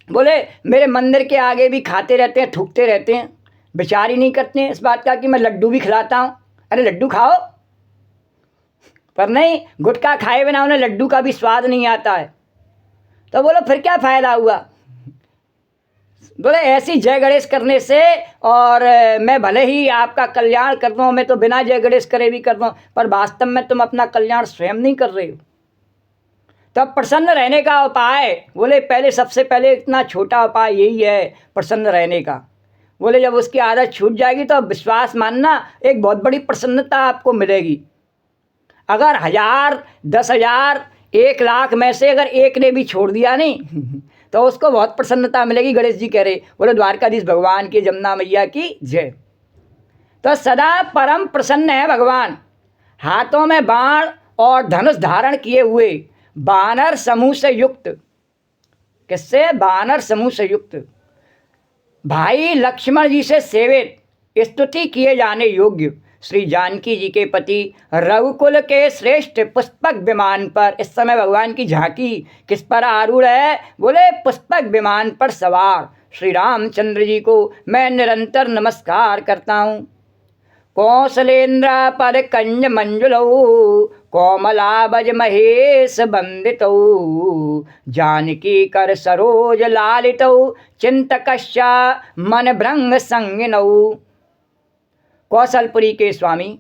बोले मेरे मंदिर के आगे भी खाते रहते हैं, थूकते रहते हैं, विचार ही नहीं करते हैं इस बात का कि मैं लड्डू भी खिलाता हूँ। अरे लड्डू खाओ, पर नहीं, गुटखा खाए बिना उन्हें लड्डू का भी स्वाद नहीं आता है। तो बोलो फिर क्या फ़ायदा हुआ? बोले ऐसी जय गणेश करने से, और मैं भले ही आपका कल्याण कर दूँ, मैं तो बिना जय गणेश करे भी कर दूँ, पर वास्तव में तुम अपना कल्याण स्वयं नहीं कर रहे हो। तब प्रसन्न रहने का उपाय, बोले पहले सबसे पहले इतना छोटा उपाय यही है प्रसन्न रहने का। बोले जब उसकी आदत छूट जाएगी तो विश्वास मानना, एक बहुत बड़ी प्रसन्नता आपको मिलेगी। अगर 1000, 10,000, 1,00,000 में से अगर एक ने भी छोड़ दिया नहीं तो उसको बहुत प्रसन्नता मिलेगी। गणेश जी कह रहे, बोले द्वारकाधीश भगवान की, जमुना मैया की जय। तो सदा परम प्रसन्न है भगवान, हाथों में बाण और धनुष धारण किए हुए, वानर समूह से युक्त। किससे? वानर समूह से युक्त, भाई लक्ष्मण जी से सेवित, स्तुति किए जाने योग्य श्री जानकी जी के पति, रघुकुल के श्रेष्ठ पुष्पक विमान पर इस समय भगवान की झांकी किस पर आरूढ़ है? बोले पुष्पक विमान पर सवार श्री रामचंद्र जी को मैं निरंतर नमस्कार करता हूँ। कौशलेन्द्र पर कंज मंजुलौ, कोमलाबज महेश बंदितौ, जानकी कर सरोज लालितौ, चिंतकश्चा मन भृंग संगिनौ। कौशलपुरी के स्वामी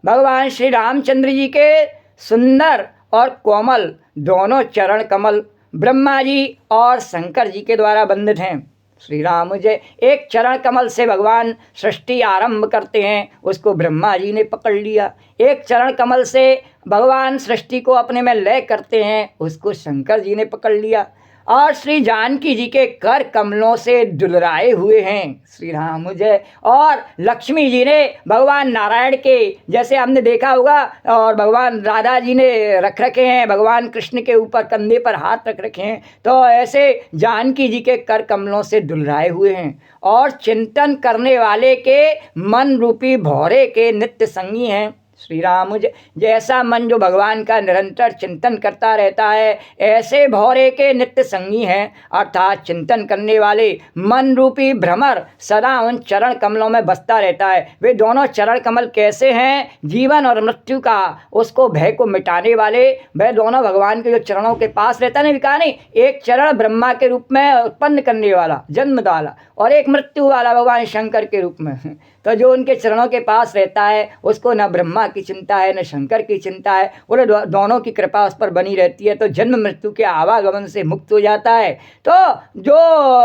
भगवान श्री रामचंद्र जी के सुंदर और कोमल दोनों चरण कमल ब्रह्मा जी और शंकर जी के द्वारा बंधित हैं। श्री राम जय। एक चरण कमल से भगवान सृष्टि आरंभ करते हैं, उसको ब्रह्मा जी ने पकड़ लिया। एक चरण कमल से भगवान सृष्टि को अपने में लय करते हैं, उसको शंकर जी ने पकड़ लिया। और श्री जानकी जी के कर कमलों से दुलराए हुए हैं श्री राम जय। और लक्ष्मी जी ने भगवान नारायण के, जैसे हमने देखा होगा, और भगवान राधा जी ने रख रखे हैं भगवान कृष्ण के ऊपर, कंधे पर हाथ रख रखे हैं। तो ऐसे जानकी जी के कर कमलों से दुलराए हुए हैं, और चिंतन करने वाले के मन रूपी भौरे के नित्य संगी हैं श्री राम। जैसा मन जो भगवान का निरंतर चिंतन करता रहता है, ऐसे भौरे के नित्य संगी हैं, अर्थात चिंतन करने वाले मन रूपी भ्रमर सदा उन चरण कमलों में बसता रहता है। वे दोनों चरण कमल कैसे हैं? जीवन और मृत्यु का, उसको भय को मिटाने वाले, वह दोनों भगवान के जो चरणों के पास रहता है। कहा नहीं, एक चरण ब्रह्मा के रूप में उत्पन्न करने वाला, जन्म वाला, और एक मृत्यु वाला भगवान शंकर के रूप में। तो जो उनके चरणों के पास रहता है, उसको न ब्रह्मा की चिंता है न शंकर की चिंता है, बोले दोनों की कृपा उस पर बनी रहती है, तो जन्म मृत्यु के आवागमन से मुक्त हो जाता है। तो जो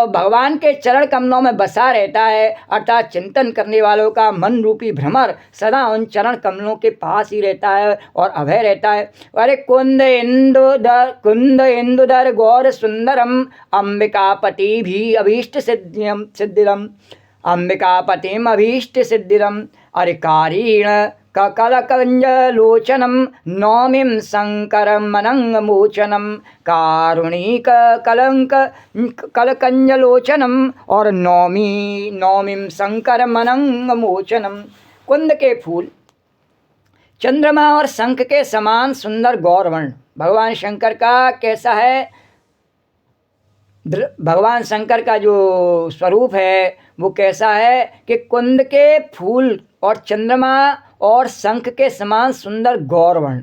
भगवान के चरण कमलों में बसा रहता है, अर्थात चिंतन करने वालों का मन रूपी भ्रमर सदा उन चरण कमलों के पास ही रहता है और अभय रहता है। अरे कुंद इंदुधर गौर सुंदरम, अंबिकापति भी अभीष्ट सिद्धिरम, अंबिकापतिम अभीष्ट सिद्धिरम, अरे कारीण ककलकंजलोचनम, नौमिं शंकरम अनंगमोचनम, कारुणिक कलंक कलकंजलोचनम, और नौमिं शंकरम अनंगमोचनम। कुंद के फूल, चंद्रमा और शंख के समान सुंदर गौरवर्ण भगवान शंकर का कैसा है? भगवान शंकर का जो स्वरूप है वो कैसा है कि कुंद के फूल और चंद्रमा और शंख के समान सुंदर गौरवर्ण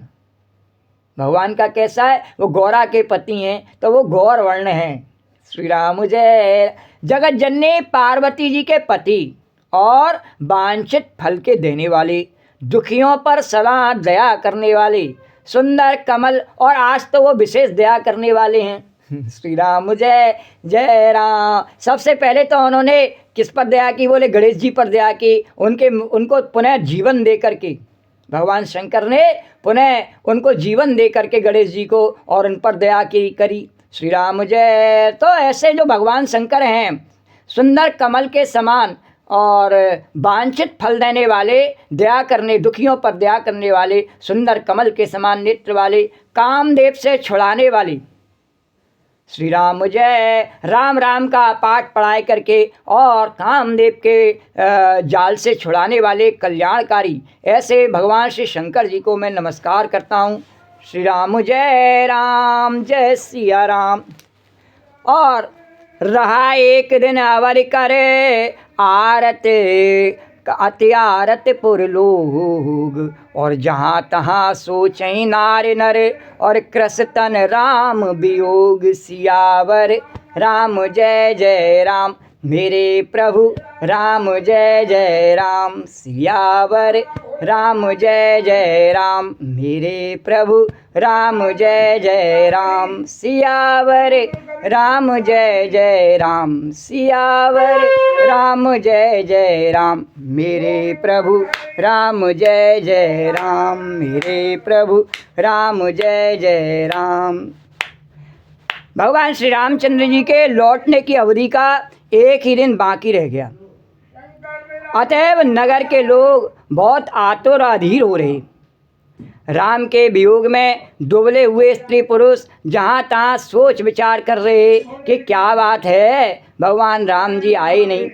भगवान का कैसा है? वो गौरा के पति हैं, तो वो गौरवर्ण हैं श्री राम जय। जगत जननी पार्वती जी के पति और वांछित फल के देने वाले, दुखियों पर सदा दया करने वाले, सुंदर कमल, और आज तो वो विशेष दया करने वाले हैं श्री राम जय। जय राम। सबसे पहले तो उन्होंने किस पर दया की? बोले गणेश जी पर दया की। उनको पुनः जीवन दे करके, भगवान शंकर ने पुनः उनको जीवन दे करके गणेश जी को, और उन पर दया की करी श्री राम जय। तो ऐसे जो भगवान शंकर हैं, सुंदर कमल के समान और वांछित फल देने वाले, दया करने, दुखियों पर दया करने वाले, सुंदर कमल के समान नेत्र वाले, कामदेव से छुड़ाने वाले, श्री राम जय। राम राम का पाठ पढ़ाई करके और कामदेव के जाल से छुड़ाने वाले कल्याणकारी ऐसे भगवान श्री शंकर जी को मैं नमस्कार करता हूँ। श्री राम जय सिया राम। और रहा एक दिन अवर करे आरत अति आरत पुर लोग, और जहाँ तहाँ सोचई नार नर, और कृस तन राम वियोग सियावर। राम जय राम मेरे प्रभु, राम जय राम सियावर। राम जय राम मेरे प्रभु, राम जय राम सियावर। राम जय राम सियावर। राम जय राम मेरे प्रभु, राम जय राम मेरे प्रभु, राम जय राम। भगवान श्री रामचंद्र जी के लौटने की अवधि का एक ही दिन बाकी रह गया। अतएव नगर के लोग बहुत आतुर अधीर हो रहे। राम के वियोग में दुबले हुए स्त्री पुरुष जहाँ तहाँ सोच विचार कर रहे कि क्या बात है, भगवान राम जी आए नहीं।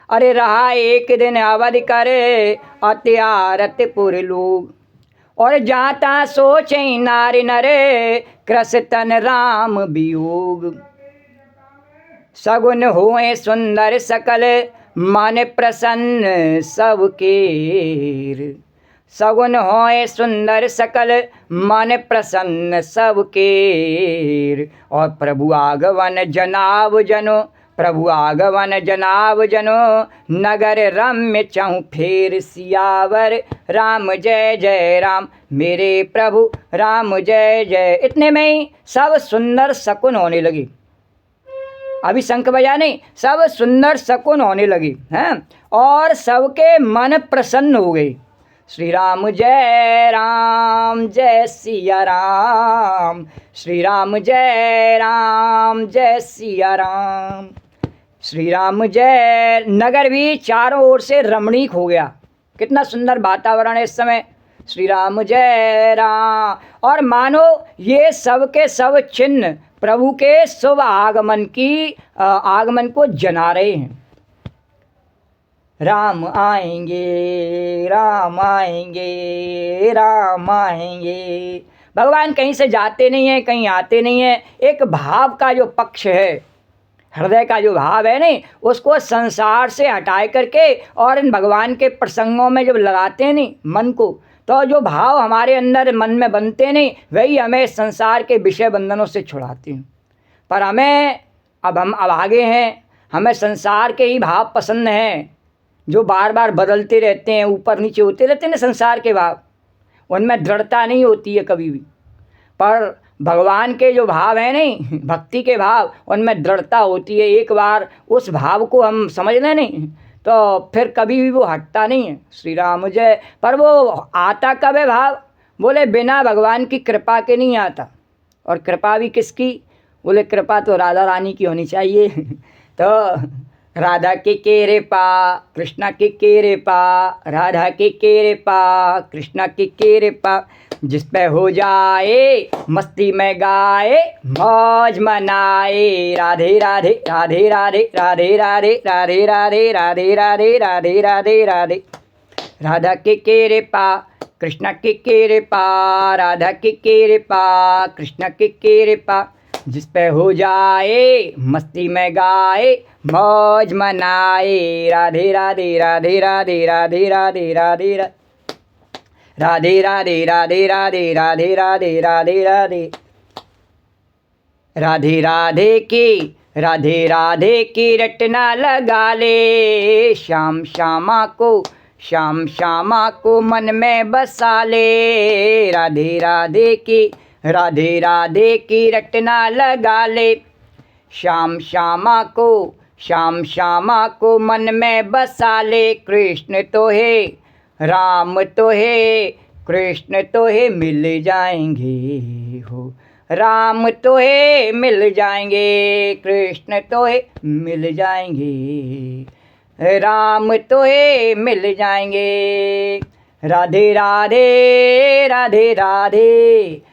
अरे रहा एक दिन अवधि करे अति आरत पुर लोग, और जहाँ तहाँ सोचें नारी नरे, कृस तन राम वियोग। सगुन होए सुंदर सकल मन प्रसन्न सबके, सगुन होए सुंदर सकल मन प्रसन्न सबके। और प्रभु आगवन जनाव जनो, प्रभु आगवन जनाव जनो, नगर रम्य चहु फेर सियावर। राम जय राम मेरे प्रभु, राम जय। इतने में ही सब सुंदर शकुन होने लगी। अभी शंख बजा नहीं, सब सुंदर शकुन होने लगी हैं, और सबके मन प्रसन्न हो गए। श्री राम जय सिया राम, श्री राम जय सिया राम, श्री राम जय। नगर भी चारों ओर से रमणीक हो गया। कितना सुंदर वातावरण है इस समय। श्री राम जय राम। और मानो ये सब के सब चिन्ह प्रभु के शुभ आगमन को जना रहे हैं। राम आएंगे, राम आएंगे, राम आएंगे। भगवान कहीं से जाते नहीं हैं, कहीं आते नहीं हैं। एक भाव का जो पक्ष है, हृदय का जो भाव है नहीं, उसको संसार से हटाए करके और इन भगवान के प्रसंगों में जब लगाते हैं नहीं मन को, तो जो भाव हमारे अंदर मन में बनते नहीं, वही हमें संसार के विषय बंधनों से छुड़ाते हैं। पर हमें हम आगे हैं, हमें संसार के ही भाव पसंद हैं, जो बार बार बदलते रहते हैं, ऊपर नीचे होते रहते हैं संसार के भाव, उनमें दृढ़ता नहीं होती है कभी भी। पर भगवान के जो भाव हैं नहीं, भक्ति के भाव, उनमें दृढ़ता होती है। एक बार उस भाव को हम समझ लें नहीं, तो फिर कभी भी वो हटता नहीं है। श्री राम जय। पर वो आता कब है भाव? बोले बिना भगवान की कृपा के नहीं आता। और कृपा भी किसकी? बोले कृपा तो राधा रानी की होनी चाहिए। तो राधा के केरे पा, कृष्णा के केरे पा, राधा के केरे पा, कृष्णा के केरे पा, जिस पे हो जाए मस्ती में गाए, मौज मनाए। राधे राधे राधे राधे राधे राधे राधे राधे राधे राधे राधे राधे राधे। राधा के केरे पा, कृष्णा के केरे पा, राधा के केरे पा, कृष्णा के केरे पा, जिस पे हो जाए मस्ती में गाए, मौज मनाए। राधे राधे राधे राधे राधे राधे राधे राधे राधे राधे राधे राधे राधे राधे राधे राधे राधे राधे की रटना लगा ले, श्याम श्यामा को मन में बसा ले। राधे राधे की रटना लगा ले, श्याम श्यामा को मन में बसा ले। कृष्ण तो है, राम तो है, कृष्ण तो है, मिल जाएंगे हो। राम तो है, मिल जाएंगे, कृष्ण तो है, मिल जाएंगे, राम तो है, मिल जाएंगे। राधे राधे राधे राधे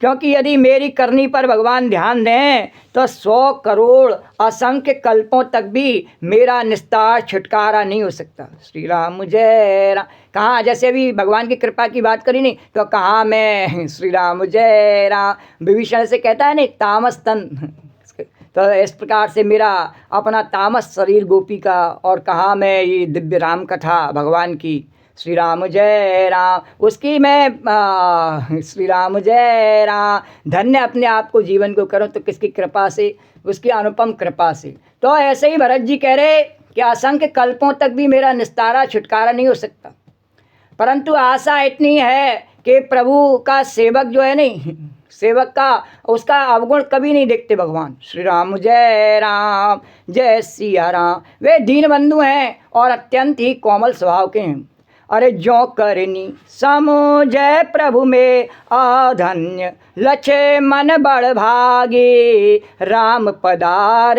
क्योंकि यदि मेरी करनी पर भगवान ध्यान दें तो 100 करोड़ असंख्य कल्पों तक भी मेरा निस्तार छुटकारा नहीं हो सकता। श्री राम जय राम। कहाँ जैसे अभी भगवान की कृपा की बात करी नहीं तो कहाँ मैं श्री राम जय राम विभीषण से कहता है नहीं तामस तन, तो इस प्रकार से मेरा अपना तामस शरीर गोपी का और कहाँ मैं ये दिव्य राम कथा भगवान की श्री राम जय राम उसकी मैं श्री राम जय राम धन्य अपने आप को जीवन को करूं तो किसकी कृपा से, उसकी अनुपम कृपा से। तो ऐसे ही भरत जी कह रहे कि असंख्य कल्पों तक भी मेरा निस्तारा छुटकारा नहीं हो सकता, परंतु आशा इतनी है कि प्रभु का सेवक जो है नहीं, सेवक का उसका अवगुण कभी नहीं देखते भगवान। श्री राम जय सिया राम। वे दीन बंधु हैं और अत्यंत ही कोमल स्वभाव के हैं। अरे जो करनी समझे प्रभु में आधन्य लछे मन बड़ भागी राम पदार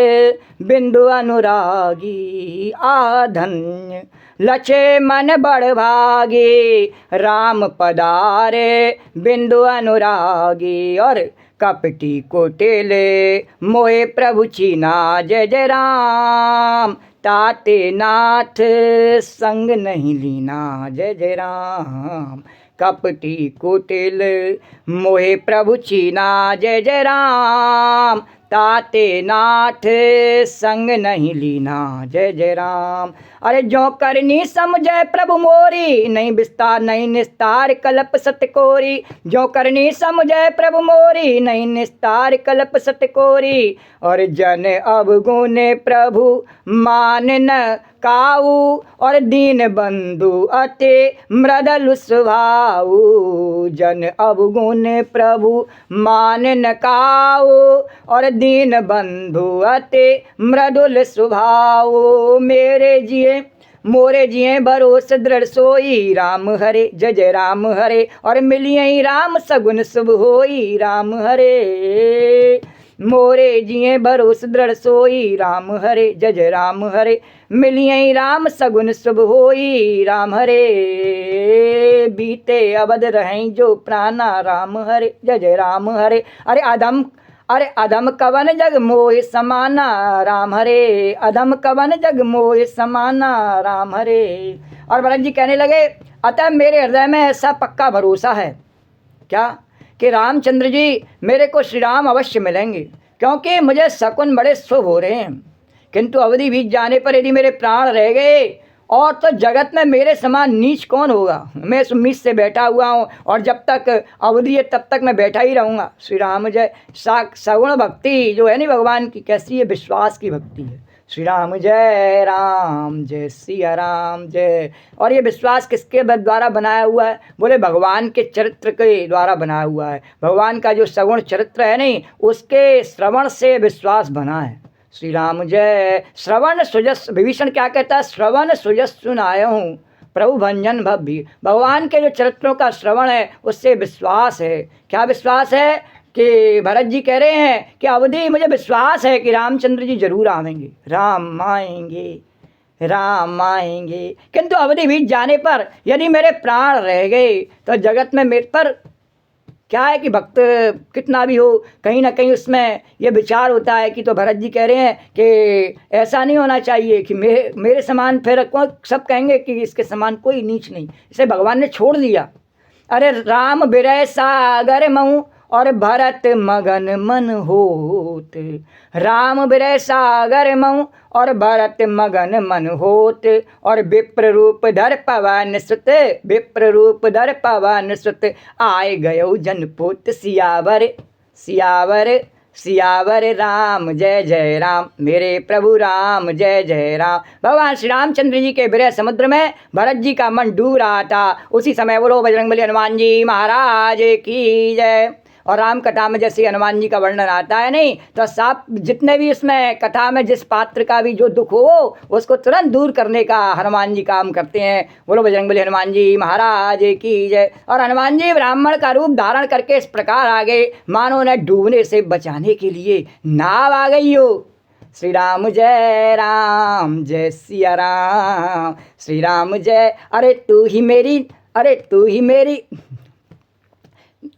बिंदु अनुरागी आधन्य लछे मन बड़ भागी राम पदारे बिंदु अनुरागी। और कपटी कोटेले मोए प्रभु चीना जय जय राम ताते नाथ संग नहीं लीना जय जय राम। कपटी कोटिल मोहे प्रभु चीना जय जय राम ताते नाथ संग नहीं लीना जय जय राम। अरे जो करनी समझे प्रभु मोरी नहीं विस्तार नहीं निस्तार कल्प सतकोरी। जो करनी समझे प्रभु मोरी नहीं निस्तार कल्प सतकोरी। और जन अवगुण प्रभु मान न काऊ और दीन बंधु अति मृदल स्वभाऊ। जन अवगुण प्रभु मान न काऊ और दीन बंधु अति मृदुल स्वभाऊ। मेरे जिए मोरे जिए भरोस दृढ़ सोई राम हरे जय जय राम हरे। और मिलिए राम सगुन शुभ होई राम हरे। मोरे जिए भरोस दृढ़ सोई राम हरे जय जय राम हरे। मिलिए राम सगुन शुभ होई राम हरे। बीते अवध रहें जो प्राणा राम हरे जय जय राम हरे। अरे अधम कवन जग मोह समाना राम हरे। अधम कवन जग मोह समाना राम हरे। और भरत जी कहने लगे अतः मेरे हृदय में ऐसा पक्का भरोसा है क्या कि रामचंद्र जी मेरे को श्री राम अवश्य मिलेंगे, क्योंकि मुझे शकुन बड़े शुभ हो रहे हैं। किंतु अवधि बीत जाने पर यदि मेरे प्राण रह गए और तो जगत में मेरे समान नीच कौन होगा। मैं इस उम्मीद से बैठा हुआ हूँ और जब तक अवधि है तब तक मैं बैठा ही रहूँगा। श्री राम जय। सगुण भक्ति जो है नहीं भगवान की कैसी है, विश्वास की भक्ति है। श्री राम जय सिया राम जय। और ये विश्वास किसके द्वारा बनाया हुआ है, बोले भगवान के चरित्र के द्वारा बनाया हुआ है। भगवान का जो सगुण चरित्र है नहीं उसके श्रवण से विश्वास बना है। श्री राम जय। श्रवण सुजस विभीषण क्या कहता है, श्रवण सुजस सुनाया हूँ प्रभु भंजन भव्य। भगवान के जो चरित्रों का श्रवण है उससे विश्वास है। क्या विश्वास है कि भरत जी कह रहे हैं कि अवधि मुझे विश्वास है कि रामचंद्र जी जरूर आवेंगे, राम आएंगे। किंतु अवधि बीत जाने पर यदि मेरे प्राण रह गए तो जगत में मेरे पर क्या है कि भक्त कितना भी हो कहीं ना कहीं उसमें ये विचार होता है कि तो भरत जी कह रहे हैं कि ऐसा नहीं होना चाहिए कि मेरे समान फिर सब कहेंगे कि इसके समान कोई नीच नहीं, इसे भगवान ने छोड़ दिया। अरे राम बिरह सागर महू और भरत मगन मन होत। राम बिरह सागर महू और भरत मगन मन होत। और विप्र रूप धर पवन सुत, विप्र रूप धर पवन सुत। आए गयो जनपुत सियावर राम जय जय राम। मेरे प्रभु राम जय जय राम। भगवान श्री रामचंद्र जी के विरह समुद्र में भरत जी का मन डूब रहा था। उसी समय बोलो बजरंगबली हनुमान जी महाराज की जय। और राम कथा में जैसे हनुमान जी का वर्णन आता है नहीं तो साफ जितने भी उसमें कथा में जिस पात्र का भी जो दुख हो उसको तुरंत दूर करने का हनुमान जी काम करते हैं। बोलो बजरंगबली हनुमान जी महाराज की जय। और हनुमान जी ब्राह्मण का रूप धारण करके इस प्रकार आ गए मानो उन्हें डूबने से बचाने के लिए नाव आ गई हो। श्री राम जय सिया राम। श्री राम जय। अरे तू ही मेरी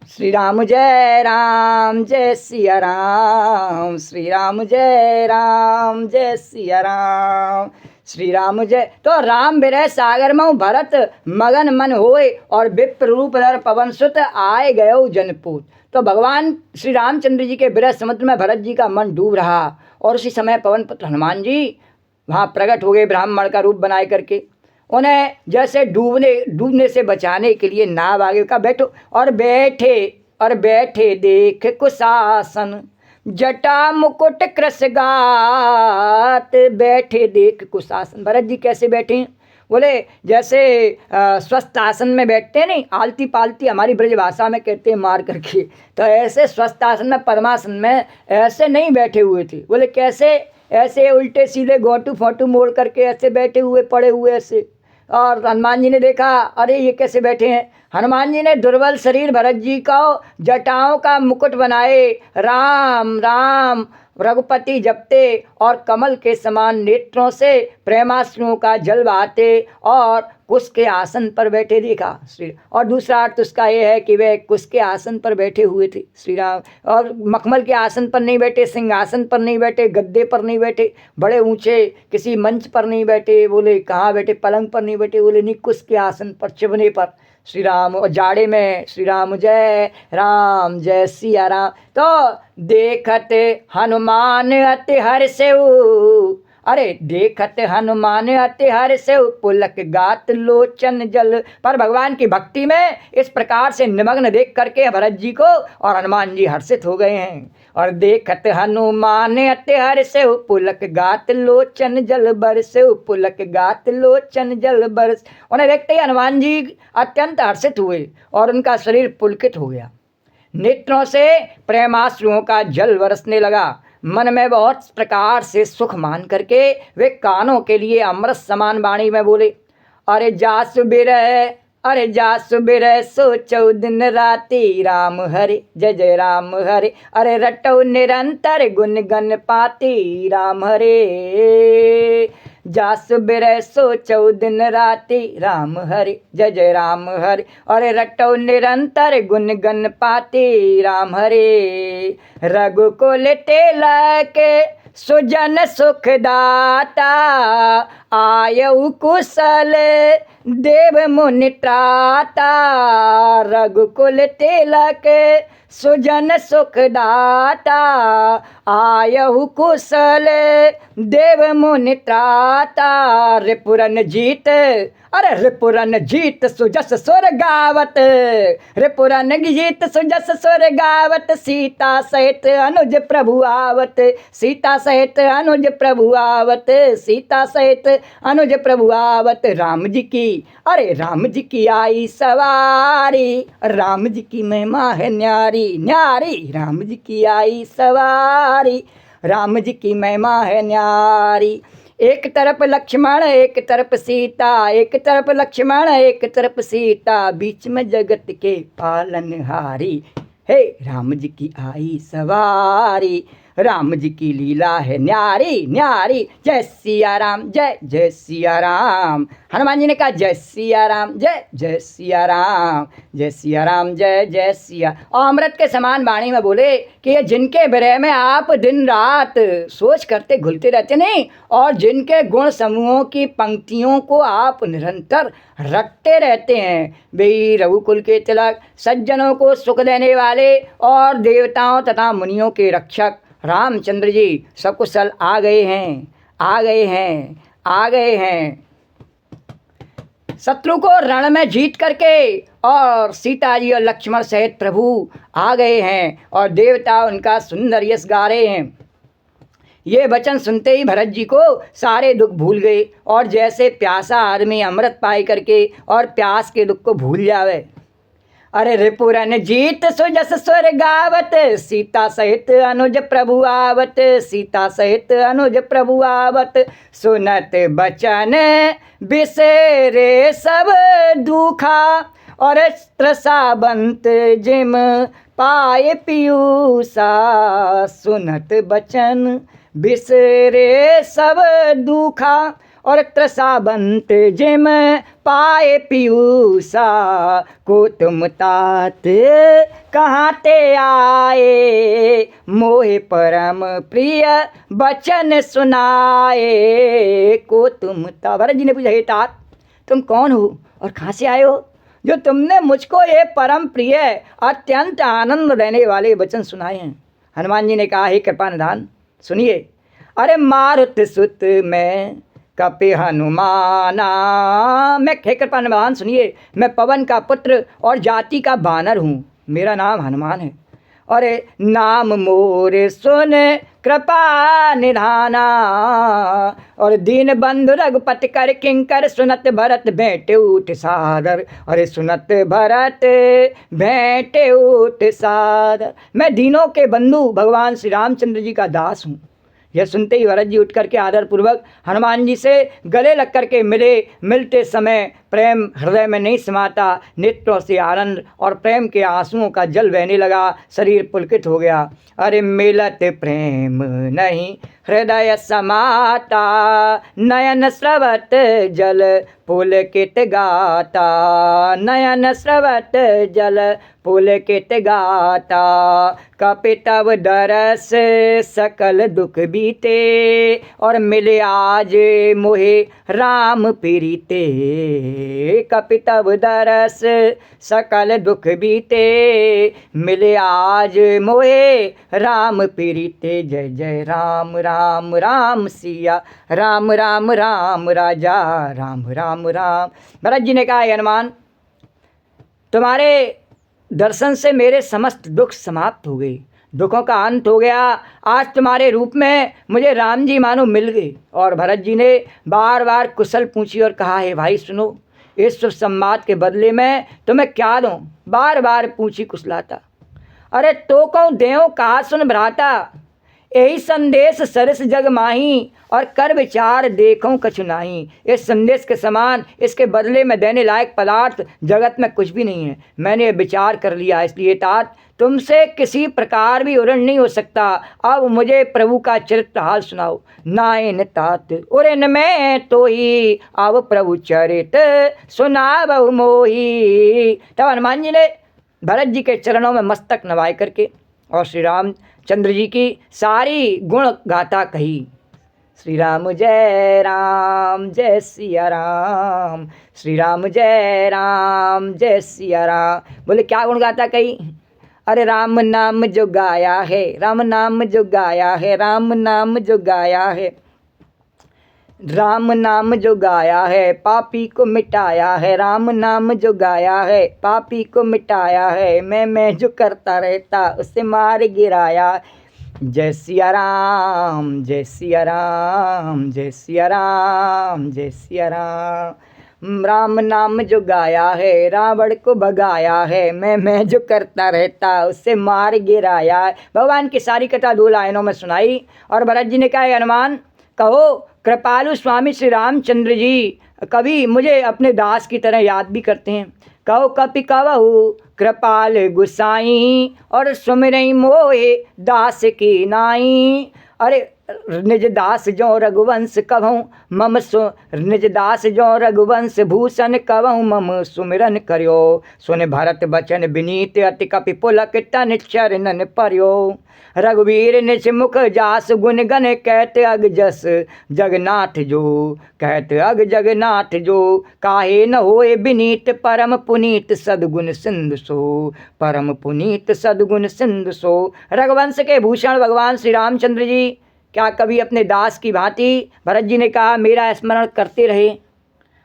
श्री राम जय सिया राम, श्री राम जय सिया राम, श्री राम जय। तो राम विरह सागर में भरत मगन मन होए, और विप्र रूप धर पवन सुत आए गयो जनपूत। तो भगवान श्री रामचंद्र जी के विरह समुद्र में भरत जी का मन डूब रहा, और उसी समय पवन पुत्र हनुमान जी वहाँ प्रकट हो गए ब्राह्मण का रूप बनाए करके। उन्हें जैसे डूबने से बचाने के लिए नाव आगे का बैठो, और बैठे देख कुशासन, जटा मुकुट कृष गात, बैठे देख कुशासन। भरत जी कैसे बैठे हैं? बोले जैसे स्वस्थ आसन में बैठते हैं, नहीं आलती पालती हमारी ब्रज भाषा में कहते हैं मार करके, तो ऐसे स्वस्थ आसन में पद्मासन में ऐसे नहीं बैठे हुए थे। बोले कैसे? ऐसे उल्टे सीधे गोटू फोटू मोड़ करके ऐसे बैठे हुए पड़े हुए ऐसे। और हनुमान जी ने देखा, अरे ये कैसे बैठे हैं? हनुमान जी ने दुर्बल शरीर भरत जी का जटाओं का मुकुट बनाए, राम राम रघुपति जपते, और कमल के समान नेत्रों से प्रेमाश्रुओं का जल बहाते, और कुश के आसन पर बैठे देखा श्री। और दूसरा अर्थ उसका ये है कि वे कुश के आसन पर बैठे हुए थे श्री राम, और मखमल के आसन पर नहीं बैठे, सिंहासन पर नहीं बैठे, गद्दे पर नहीं बैठे, बड़े ऊंचे किसी मंच पर नहीं बैठे। बोले कहाँ बैठे? पलंग पर नहीं बैठे, बोले नहीं कुश के आसन पर, चिबने पर श्री राम। और जाड़े में श्री राम जय सिया राम। तो देखत हनुमान अति हर्षउ, अरे देखत हनुमान अति हर्षउ, पुलक गात लोचन जल। पर भगवान की भक्ति में इस प्रकार से निमग्न देख करके भरत जी को और हनुमान जी हर्षित हो गए हैं। और देखत हनुमान अति हर्षउ, पुलक गात लोचन जल बरसउ, पुलक गात लोचन जल बरस। उन्हें देखते ही हनुमान जी अत्यंत हर्षित हुए और उनका शरीर पुलकित हो गया, नेत्रों से प्रेमाश्रुओं का जल बरसने लगा। मन में बहुत प्रकार से सुख मान करके वे कानों के लिए अमृत समान वाणी में बोले, अरे जा सुबिरह सोचौ दिन राति, राम हरे जय राम हरे, अरे रटौ निरंतर गुण गण पाति, राम हरे। जा सुबिरह सोचौ दिन राति, राम हरे जय राम हरे, अरे रटौ निरंतर गुण गण पाति, राम हरे। रघुकुल तिलक सुजन सुखदाता, आयु कुशल देव मुनि त्राता, रघुकुल तिलक सुजन सुखदाता, आयु कुशल देव मुनि त्राता। रिपुरन जीत, अरे रिपुरन जीत सुजस सुर गावत, रिपुरन जीत सुजस सुर गावत, सीता सहित अनुज प्रभु आवत, सीता सहित अनुज प्रभु आवत, सीता सहित अनुज प्रभु आवत। राम जी की, अरे राम जी की आई सवारी, राम जी की महिमा है न्यारी न्यारी, राम जी की आई सवारी, राम जी की महिमा है न्यारी। एक तरफ लक्ष्मण एक तरफ सीता, एक तरफ लक्ष्मण एक तरफ सीता, बीच में जगत के पालनहारी, हे राम जी की आई सवारी, राम जी की लीला है न्यारी न्यारी। जय सिया राम जय सिया राम। हनुमान जी ने कहा जय सिया राम जय सिया राम, जय सिया राम जय सिया। और अमृत के समान वाणी में बोले कि ये जिनके विरह में आप दिन रात सोच करते घुलते रहते नहीं, और जिनके गुण समूहों की पंक्तियों को आप निरंतर रटते रहते हैं, वे रघुकुल के तिलक, सज्जनों को सुख देने वाले और देवताओं तथा मुनियों के रक्षक रामचंद्र जी सकुशल आ गए हैं। शत्रु को रण में जीत करके और सीता जी और लक्ष्मण सहित प्रभु आ गए हैं, और देवता उनका सुंदर यश गा रहे हैं। ये वचन सुनते ही भरत जी को सारे दुख भूल गए, और जैसे प्यासा आदमी अमृत पाई करके और प्यास के दुख को भूल जावे। अरे रिपुरन जीत सुजस स्वर गावत, सीता सहित अनुज प्रभु आवत, सीता सहित अनुज प्रभु आवत। सुनत बचन बिसरे सब दुखा, और त्रसाबंत जिम पाए पीयूषा। सुनत बचन बिसरे सब दुखा, और त्रसाबंत जिम पाए पीयूषा को तुम तात कहाँ ते आए मोहे परम प्रिय बचन सुनाए को तुम ता। भरत जी ने पूछा, हे तात तुम कौन हो और कहाँ से आए हो जो तुमने मुझको ये परम प्रिय अत्यंत आनंद देने वाले वचन सुनाए हैं। हनुमान जी ने कहा, हे कृपा निधान सुनिए। अरे मारुत सुत मैं कपि हनुमाना, मैं हे कृपा निधान सुनिए, मैं पवन का पुत्र और जाति का बानर हूँ, मेरा नाम हनुमान है। और नाम मोर सुन कृपा निधाना, और दीन बंधु रघुपति कर किंकर सुनत भरत भेंट उठ सादर। अरे सुनत भरत भेंट उठ सादर, मैं दीनों के बंधु भगवान श्री रामचंद्र जी का दास हूँ। यह सुनते ही भरत जी उठ करके आदरपूर्वक हनुमान जी से गले लग करके मिले। मिलते समय प्रेम हृदय में नहीं समाता, नेत्रों से आनंद और प्रेम के आंसुओं का जल बहने लगा, शरीर पुलकित हो गया। अरे मिलत प्रेम नहीं हृदय समाता, नयन स्रवत जल पुलकित गाता, नयन स्रवत जल पुलकित गाता। कपि तव दरस सकल दुख बीते, और मिले आज मोहे राम प्रीते। कपि तव दरस सकल दुख बीते, मिले आज मोहे राम प्रीते। जय जय राम राम राम सिया राम राम राम राजा राम राम राम। भरत जी ने कहा, हनुमान तुम्हारे दर्शन से मेरे समस्त दुख समाप्त हो गए, दुखों का अंत हो गया। आज तुम्हारे रूप में मुझे राम जी मानो मिल गए। और भरत जी ने बार बार कुशल पूछी और कहा, हे भाई सुनो, इस शुभ संवाद के बदले में तुम्हें क्या दूँ? बार बार पूछी कुशलाता। अरे तो कहूँ देव कहा सुन भ्राता, यही संदेश सरस जग माही, और कर विचार देखूं कछु नाही। इस संदेश के समान इसके बदले में देने लायक पदार्थ जगत में कुछ भी नहीं है। मैंने विचार कर लिया, इसलिए तात तुमसे किसी प्रकार भी उरण नहीं हो सकता। अब मुझे प्रभु का चरित्र हाल सुनाओ। नाइन तात उरण में तो ही, अब प्रभु चरित सुनावो मोही। तब हनुमान जी ने भरत जी के चरणों में मस्तक नवाए करके और श्री रामचंद्र जी की सारी गुण गाथा कही। श्री राम जय सिया राम, श्री राम जय सिया राम। बोले क्या गुण गाथा कही? अरे राम नाम जो गाया है, राम नाम जो गाया है, राम नाम जो गाया है, राम नाम जो गाया है पापी को मिटाया है, राम नाम जो गाया है पापी को मिटाया है। मैं जो करता रहता उसे मार गिराया। जय सिया राम जय सिया राम जय सिया राम जय सिया राम। राम नाम जो गाया है रावण को भगाया है, मैं जो करता रहता उससे मार गिराया है। भगवान की सारी कथा 2 लाइनों में सुनाई। और भरत जी ने कहा, हनुमान कहो कृपालु स्वामी श्री रामचंद्र जी कभी मुझे अपने दास की तरह याद भी करते हैं। कहो कपि कवहु कृपाल गुसाई, और सुमिरई मोहे दास की नाई। अरे निज दास जो रघुवंश कभूँ मम निज दास जो रघुवंश भूषण कभूँ मम सुमिरन करियो। सुन भरत बचन विनीत अति कपि पुलक तन चरणन पर्यो। रघुवीर निज मुख जास गुण गण कहत अग जस जगन्नाथ जो, कहत अग जगन्नाथ जो। काहे न होए विनीत परम पुनीत सद्गुण सिंधु सो, परम पुनीत सद्गुण सिंधु सो। रघुवंश के भूषण भगवान श्री रामचंद्र जी क्या कभी अपने दास की भांति? भरत जी ने कहा मेरा स्मरण करते रहे।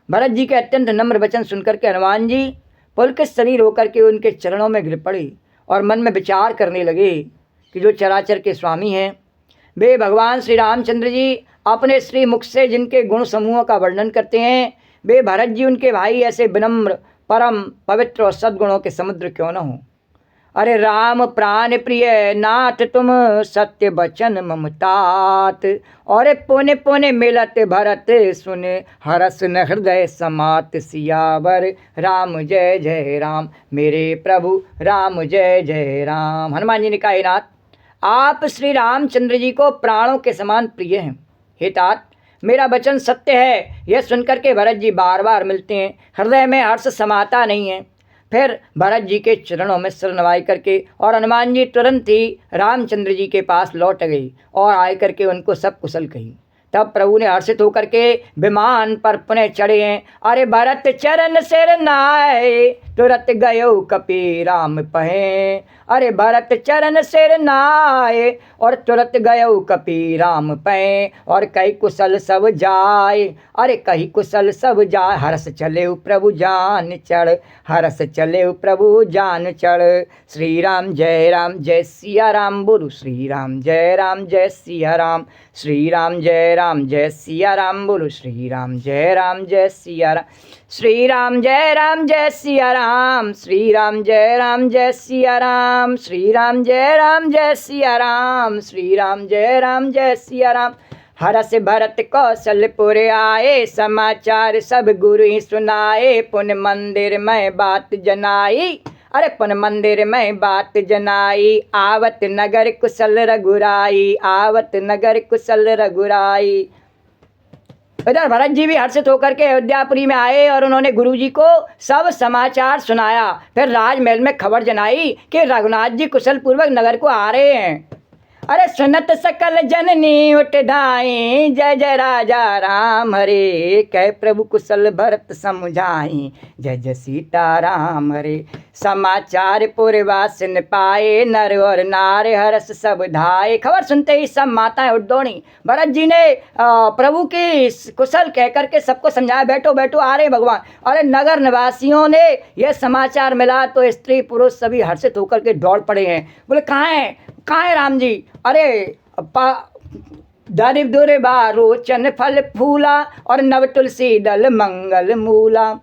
भरत जी के अत्यंत नम्र वचन सुनकर के हनुमान जी पुलकित शरीर होकर के उनके चरणों में गिर पड़े और मन में विचार करने लगे कि जो चराचर के स्वामी हैं वे भगवान श्री रामचंद्र जी अपने श्री मुख से जिनके गुण समूहों का वर्णन करते हैं, वे भरत जी उनके भाई ऐसे विनम्र परम पवित्र और सद्गुणों के समुद्र क्यों न हों। अरे राम प्राण प्रिय नाथ तुम सत्य बचन ममतात, और पुण्य पुण्य मिलत भरत सुन हरस न हृदय समात। सियावर राम जय राम, मेरे प्रभु राम जय राम। हनुमान जी ने कहा, नाथ आप श्री रामचंद्र जी को प्राणों के समान प्रिय हैं। हे तात मेरा वचन सत्य है। यह सुनकर के भरत जी बार बार मिलते हैं, हृदय में हर्ष समाता नहीं है। फिर भरत जी के चरणों में सिर नवाई करके और हनुमान जी तुरंत ही रामचंद्र जी के पास लौट गई और आए करके उनको सब कुशल कही। तब प्रभु ने हर्षित होकर के विमान पर पुनः चढ़े हैं। अरे भरत चरण सिर नाए, तुरंत गयो कपि राम पहे। अरे भरत चरण सिर नाए, और तुरंत गयो कपि राम पहे। और कही कुशल सब जाए, अरे कही कुशल सब जाए। हर्ष चले प्रभु जान चढ़, हर्ष चले प्रभु जान चढ़। श्री राम जय सिया राम, बोलो श्री राम जय सिया राम। श्री राम जय सिया राम, बोलो श्री राम जय सिया राम। श्री राम जय सिया राम, श्री राम जय सिया राम। श्री राम जय सिया राम, श्री राम जय सिया राम। हरस भरत कौशलपुर आए, समाचार सब गुरु ही सुनाए। पुन मंदिर में बात जनाई, अरे पुन मंदिर में बात जनाई। आवत नगर कुशल रघुराई, आवत नगर कुशल रघुराई। इधर भरत जी भी हर्षित होकर के अयोध्यापुरी में आए और उन्होंने गुरुजी को सब समाचार सुनाया। फिर राजमहल में खबर जनाई कि रघुनाथ जी कुशल पूर्वक नगर को आ रहे हैं। अरे सुनत सकल जननी उठ धाई, जय जय राजा राम हरे। कह प्रभु कुशल भरत समझाई, जय जय सीता राम हरे। समाचार पुरवासिन पाए, नर और नार हर्ष सब धाए। खबर सुनते ही सब माताएं उठ दौड़ी। भरत जी ने प्रभु की कुशल कह करके सबको समझाया, बैठो बैठो आ रहे भगवान। अरे नगर निवासियों ने यह समाचार मिला तो स्त्री पुरुष सभी हर्षित होकर के दौड़ पड़े हैं। बोले कहाँ है राम जी? अरे दारिब दुरे बारो चन फल फूला, और नव तुलसी दल मंगल मूला।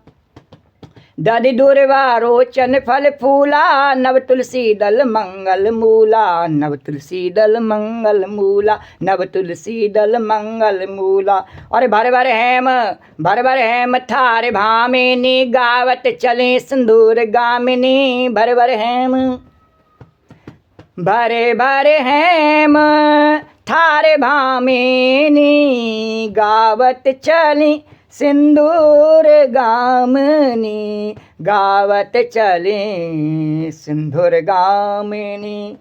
दादी दुरे बारो चन फल फूला, नव तुलसी दल मंगल मूला। नव तुलसी दल मंगल मूला, नव तुलसी दल मंगल मूला। अरे भरे भरे हेम थारे भामिनी, गावत चले सिंदूर गामिनी। भरे भरे हेम, भरे भरे हेम थारे भामिनी, गावत चली सिंदूर गामिनी। गावत चले सिंदूर गामिनी।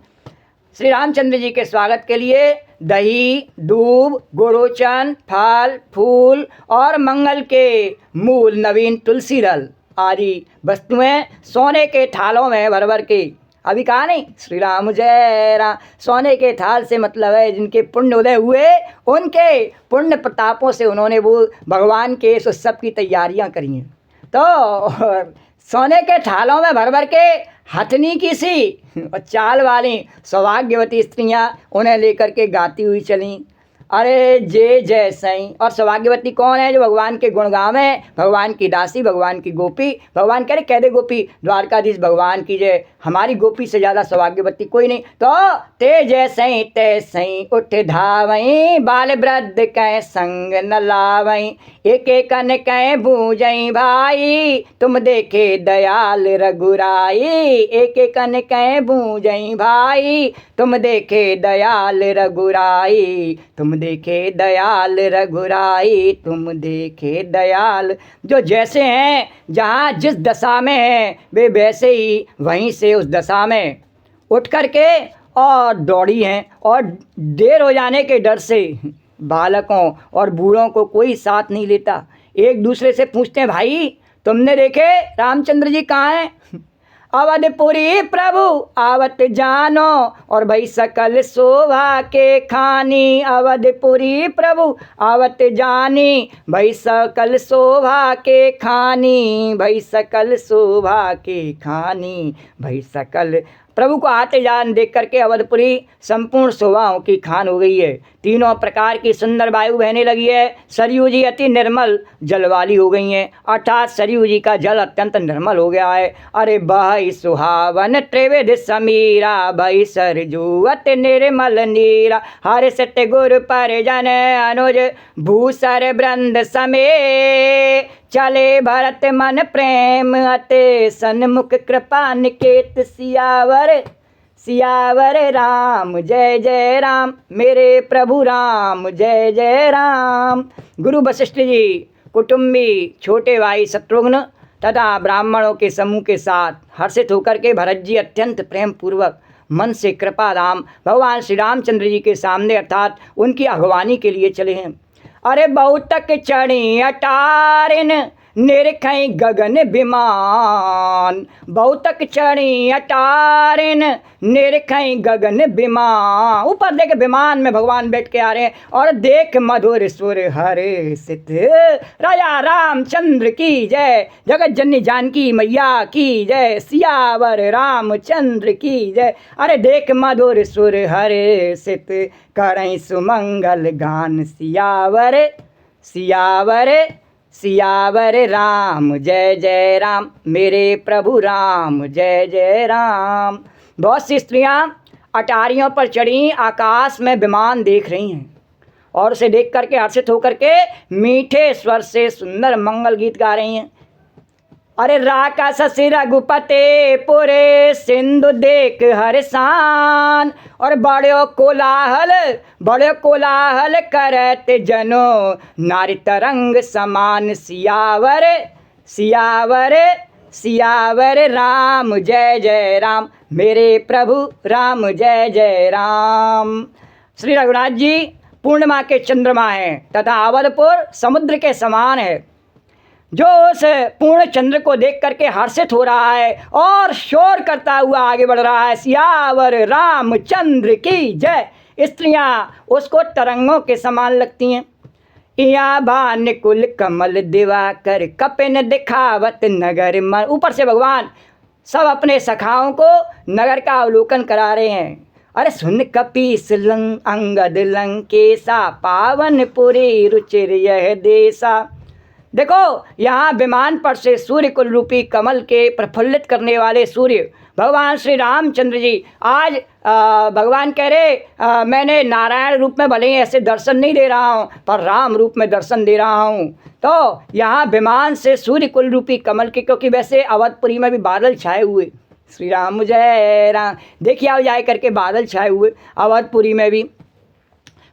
श्री रामचंद्र जी के स्वागत के लिए दही, दूब, गोरोचन, फल फूल और मंगल के मूल नवीन तुलसी दल आदि वस्तुएं सोने के थालों में भर भर के, अभी कहा नहीं श्री राम जय राम। सोने के थाल से मतलब है जिनके पुण्य उदय हुए, उनके पुण्य प्रतापों से उन्होंने वो भगवान के इस उत्सव की तैयारियां करी हैं। तो सोने के थालों में भर भर के हथनी की सी और चाल वाली सौभाग्यवती स्त्रियां उन्हें लेकर के गाती हुई चलीं। अरे जय जय सई। और सौभाग्यवती कौन है? जो भगवान के गुण गावे, भगवान की दासी, भगवान की गोपी। भगवान कह दे गोपी, द्वारकाधीश भगवान की जय। हमारी गोपी से ज़्यादा सौभाग्यवती कोई नहीं। तो ते जय सई ते सई उठ धावई, बाल वृद्ध कै संग न लावई। एक एक कन कै बूझई भाई, तुम देखे दयाल रघुराई। एक एक कन कै बूझई भाई, तुम देखे दयाल रघुराई। तुम देखे दयाल रघुराई, तुम देखे दयाल। जो जैसे हैं, जहाँ जिस दशा में हैं, वे वैसे ही वहीं से उस दशा में उठ करके और दौड़ी हैं। और देर हो जाने के डर से बालकों और बूढ़ों को कोई साथ नहीं लेता। एक दूसरे से पूछते हैं, भाई तुमने देखे रामचंद्र जी कहाँ हैं? अवधपुरी प्रभु आवत जानो, और भाई सकल शोभा के खानी। अवधपुरी प्रभु आवत जानी, भाई सकल शोभा के खानी। भाई सकल शोभा के खानी, भाई सकल। प्रभु को आते जान देख करके अवधपुरी संपूर्ण शोभाओं की खान हो गई है। तीनों प्रकार की सुंदर वायु बहने लगी है। सरयू जी अति निर्मल जल वाली हो गई हैं, अर्थात सरयू जी का जल अत्यंत निर्मल हो गया है। अरे बहई सुहावन त्रिविध समीरा, भई सरजू अति निर्मल नीरा। हर सत गुरु परिजन अनुज, भूसर वृंद समे। चले भरत मन प्रेम अते, सन्मुख कृपा निकेत सियावर। सियावर राम जय जय राम, मेरे प्रभु राम जय जय राम। गुरु वशिष्ठ जी कुटुंबी छोटे भाई शत्रुघ्न तथा ब्राह्मणों के समूह के साथ हर्षित होकर के भरत जी अत्यंत प्रेम पूर्वक मन से कृपा धाम भगवान श्री रामचंद्र जी के सामने अर्थात उनकी अगवानी के लिए चले हैं। अरे बहुतक चढ़ी अटारिन निरखई गगन विमान, बहुतक चढ़ी अटारिन निरखई गगन विमान। ऊपर देख विमान में भगवान बैठ के आ रहे हैं और देख मधुर सुर हरे सित, राजा रामचंद्र की जय, जगत जननी जानकी मैया की जय, सियावर रामचंद्र की जय। अरे देख मधुर सुर हरे सित, करई सुमंगल गान, सियावर सियावर सियावर राम जय जय राम, मेरे प्रभु राम जय जय राम। बहुत सी स्त्रियां अटारियों पर चढ़ी आकाश में विमान देख रही हैं और उसे देख करके हर्षित होकर के मीठे स्वर से सुंदर मंगल गीत गा रही हैं। अरे राका शशि रघुपते पुरे सिंधु देख हरसान, और बड़े कोलाहल करत जनो नारी तरंग समान, सियावर सियावर सियावर राम जय जय राम, मेरे प्रभु राम जय जय राम। श्री रघुनाथ जी पूर्णिमा के चंद्रमा हैं तथा अवधपुर समुद्र के समान है, जो उस पूर्ण चंद्र को देख करके हर्षित हो रहा है और शोर करता हुआ आगे बढ़ रहा है, सियावर रामचंद्र की जय। स्त्रियां उसको तरंगों के समान लगती हैं। इया भान कुल कमल दिवाकर, कपिन दिखावत नगर मन। ऊपर से भगवान सब अपने सखाओं को नगर का अवलोकन करा रहे हैं। अरे सुन कपीस लंग अंगद लंकेसा, पावनपुरी रुचिर यह देसा। देखो यहाँ विमान पर से सूर्य कुल रूपी कमल के प्रफुल्लित करने वाले सूर्य भगवान श्री रामचंद्र जी आज भगवान कह रहे मैंने नारायण रूप में भले ही ऐसे दर्शन नहीं दे रहा हूँ पर राम रूप में दर्शन दे रहा हूँ। तो यहाँ विमान से सूर्य कुल रूपी कमल के, क्योंकि वैसे अवधपुरी में भी बादल छाए हुए, श्री राम जय राम, देखिए आओ जाए करके बादल छाए हुए अवधपुरी में भी,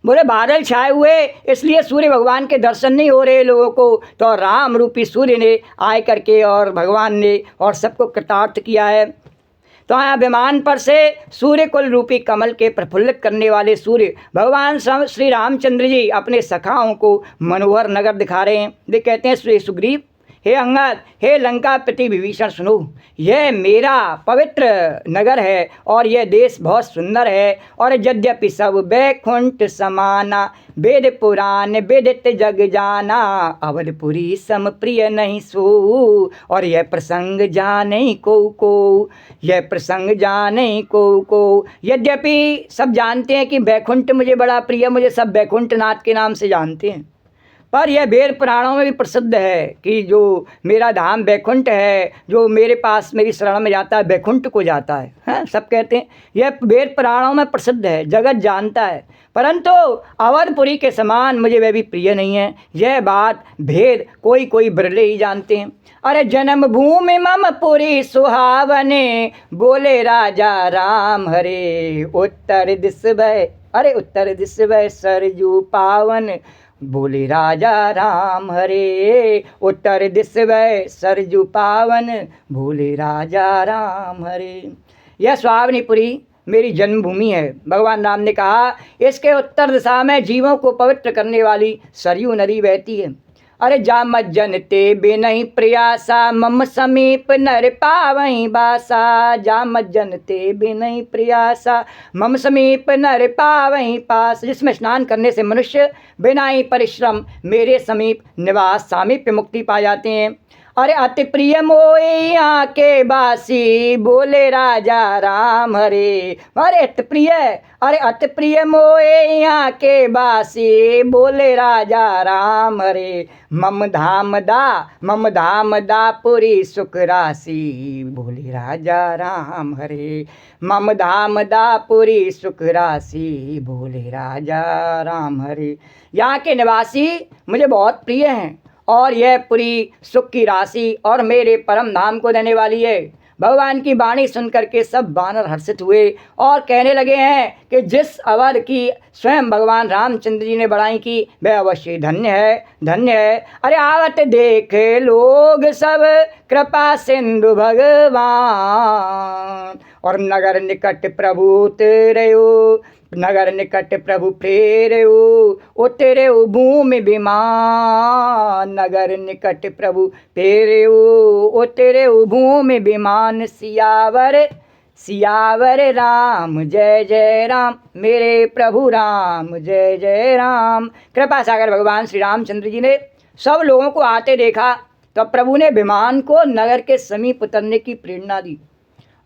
बोले बादल छाए हुए इसलिए सूर्य भगवान के दर्शन नहीं हो रहे लोगों को। तो राम रूपी सूर्य ने आए करके और भगवान ने और सबको कृतार्थ किया है। तो यहाँ विमान पर से सूर्य कुल रूपी कमल के प्रफुल्लित करने वाले सूर्य भगवान श्री रामचंद्र जी अपने सखाओं को मनोहर नगर दिखा रहे हैं। वे कहते हैं श्री सुग्रीव, हे अंगद, हे लंका पति विभीषण, सुनो, यह मेरा पवित्र नगर है और यह देश बहुत सुंदर है। और यद्यपि सब बैकुंठ समाना, वेद पुराण विदित जग जाना, अवधपुरी सम प्रिय नहीं सो। और यह प्रसंग जाने को, यह प्रसंग जाने को। यद्यपि सब जानते हैं कि बैकुंठ मुझे बड़ा प्रिय, मुझे सब बैकुंठ नाथ के नाम से जानते हैं, पर यह वेद पुराणों में भी प्रसिद्ध है कि जो मेरा धाम बैकुंठ है, जो मेरे पास मेरी शरण में जाता है बैकुंठ को जाता है, हैं? सब कहते हैं यह वेद पुराणों में प्रसिद्ध है, जगत जानता है, परंतु अवधपुरी के समान मुझे वह भी प्रिय नहीं है। यह बात भेद कोई कोई बिरले ही जानते हैं। अरे जन्म भूमि मम पुरी सुहावने, बोले राजा राम हरे, उत्तर दिस भय, अरे उत्तर दिस भय सरजू पावन, बोले राजा राम हरे, उत्तर दिस भय सरजू पावन, बोले राजा राम हरे। यह सुहावनीपुरी मेरी जन्मभूमि है। भगवान राम ने कहा इसके उत्तर दिशा में जीवों को पवित्र करने वाली सरयू नदी बहती है। अरे जामत जनते बेनहि प्रयासा, मम समीप नर पावहीं बासा, जामत जनते बेनहि प्रयासा, मम समीप नर पावहीं पास। जिसमें स्नान करने से मनुष्य बिना ही परिश्रम मेरे समीप निवास सामीप्य मुक्ति पा जाते हैं। अरे अति प्रिय मोई आके बासी, बोले राजा राम हरे, अरे अति प्रिय, अरे अति प्रिय मोए आके बासी, बोले राजा राम हरे, मम धाम दा पुरी सुख राशि, बोले राजा राम हरे, मम धाम दा पुरी सुख राशि, बोले राजा राम हरे। यहाँ के निवासी मुझे बहुत प्रिय हैं और यह पूरी सुख की राशि और मेरे परम धाम को देने वाली है। भगवान की वाणी सुन करके सब वानर हर्षित हुए और कहने लगे हैं कि जिस अवध की स्वयं भगवान रामचंद्र जी ने बड़ाई की वह अवश्य धन्य है, धन्य है। अरे आवत देखे लोग सब कृपा सिंधु भगवान, और नगर निकट प्रभु तेरे हो, नगर निकट प्रभु फेरे ओ तेरे ओ भूमि विमान, नगर निकट प्रभु फेरे ओ तेरे ओ भूमि विमान। सियावर सियावर राम जय जय राम, मेरे प्रभु राम जय जय राम। कृपा सागर भगवान श्री रामचंद्र जी ने सब लोगों को आते देखा तो प्रभु ने विमान को नगर के समीप उतरने की प्रेरणा दी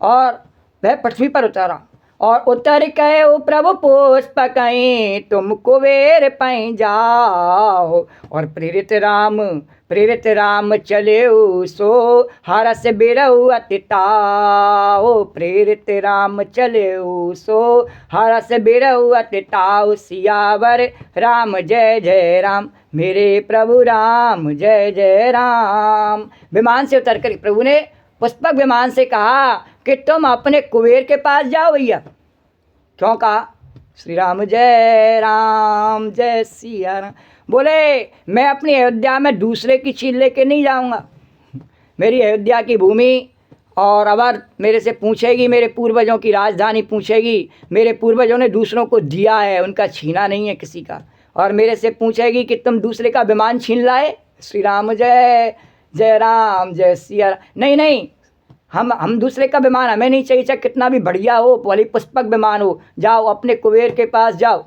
और वह पृथ्वी पर उतरा और उतर के ओ प्रभु पुष्प कहीं तुम कुबेर पै जाओ, और प्रेरित राम चले सो हरस बिरऊ अतिताओ, प्रेरित राम चले सो हरस बिरऊ अतिताओ। सियावर राम जय जय राम, मेरे प्रभु राम जय जय राम। विमान से उतर कर प्रभु ने पुष्पक विमान से कहा कि तुम अपने कुबेर के पास जाओ भैया। क्यों कहा? श्री राम जय सिया राम। बोले मैं अपनी अयोध्या में दूसरे की चीज लेके नहीं जाऊंगा। मेरी अयोध्या की भूमि और अवर मेरे से पूछेगी, मेरे पूर्वजों की राजधानी पूछेगी, मेरे पूर्वजों ने दूसरों को दिया है, उनका छीना नहीं है किसी का, और मेरे से पूछेगी कि तुम दूसरे का विमान छीन लाए। श्री राम जय जय राम जय सिया राम। नहीं नहीं, हम दूसरे का विमान हमें नहीं चाहिए, चाहे कितना भी बढ़िया हो, भले पुष्पक विमान हो, जाओ अपने कुबेर के पास जाओ।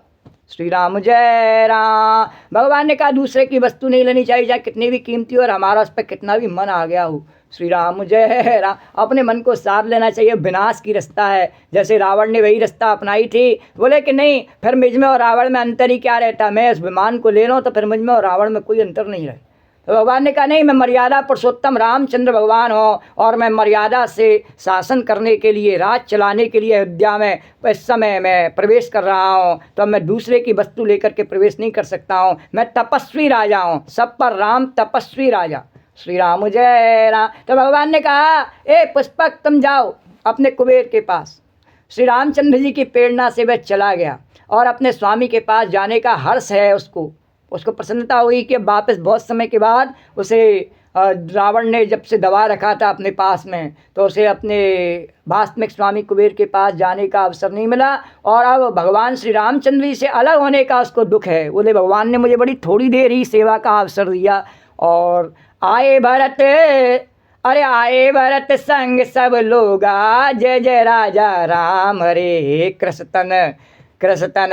श्री राम जय राम। भगवान ने कहा दूसरे की वस्तु नहीं लेनी चाहिए, चाहे कितनी भी कीमती हो और हमारा उस पर कितना भी मन आ गया हो। श्री राम जय राम। अपने मन को साध लेना चाहिए, विनाश की रास्ता है, जैसे रावण ने वही रास्ता अपनाई थी। बोले कि नहीं, फिर मुझ में और रावण में अंतर ही क्या रहता, मैं इस विमान को ले लूँ तो फिर मुझ में और रावण में कोई अंतर नहीं रहे। तो भगवान ने कहा नहीं, मैं मर्यादा पुरुषोत्तम रामचंद्र भगवान हूँ और मैं मर्यादा से शासन करने के लिए, राज चलाने के लिए अयोध्या में इस समय मैं प्रवेश कर रहा हूँ, तो मैं दूसरे की वस्तु लेकर के प्रवेश नहीं कर सकता हूँ। मैं तपस्वी राजा हूँ, सब पर राम तपस्वी राजा। श्री राम जय राम। तो भगवान ने कहा ए पुष्पक तुम जाओ अपने कुबेर के पास। श्री रामचंद्र जी की प्रेरणा से वह चला गया और अपने स्वामी के पास जाने का हर्ष है उसको प्रसन्नता हुई कि वापस बहुत समय के बाद उसे रावण ने जब से दबा रखा था अपने पास में, तो उसे अपने वास्तविक स्वामी कुबेर के पास जाने का अवसर नहीं मिला और अब भगवान श्री रामचंद्र जी से अलग होने का उसको दुख है। बोले भगवान ने मुझे बड़ी थोड़ी देर ही सेवा का अवसर दिया और आए भरत, अरे आए भरत संग सब लोगा, जय जय राजा राम हरे कृष्ण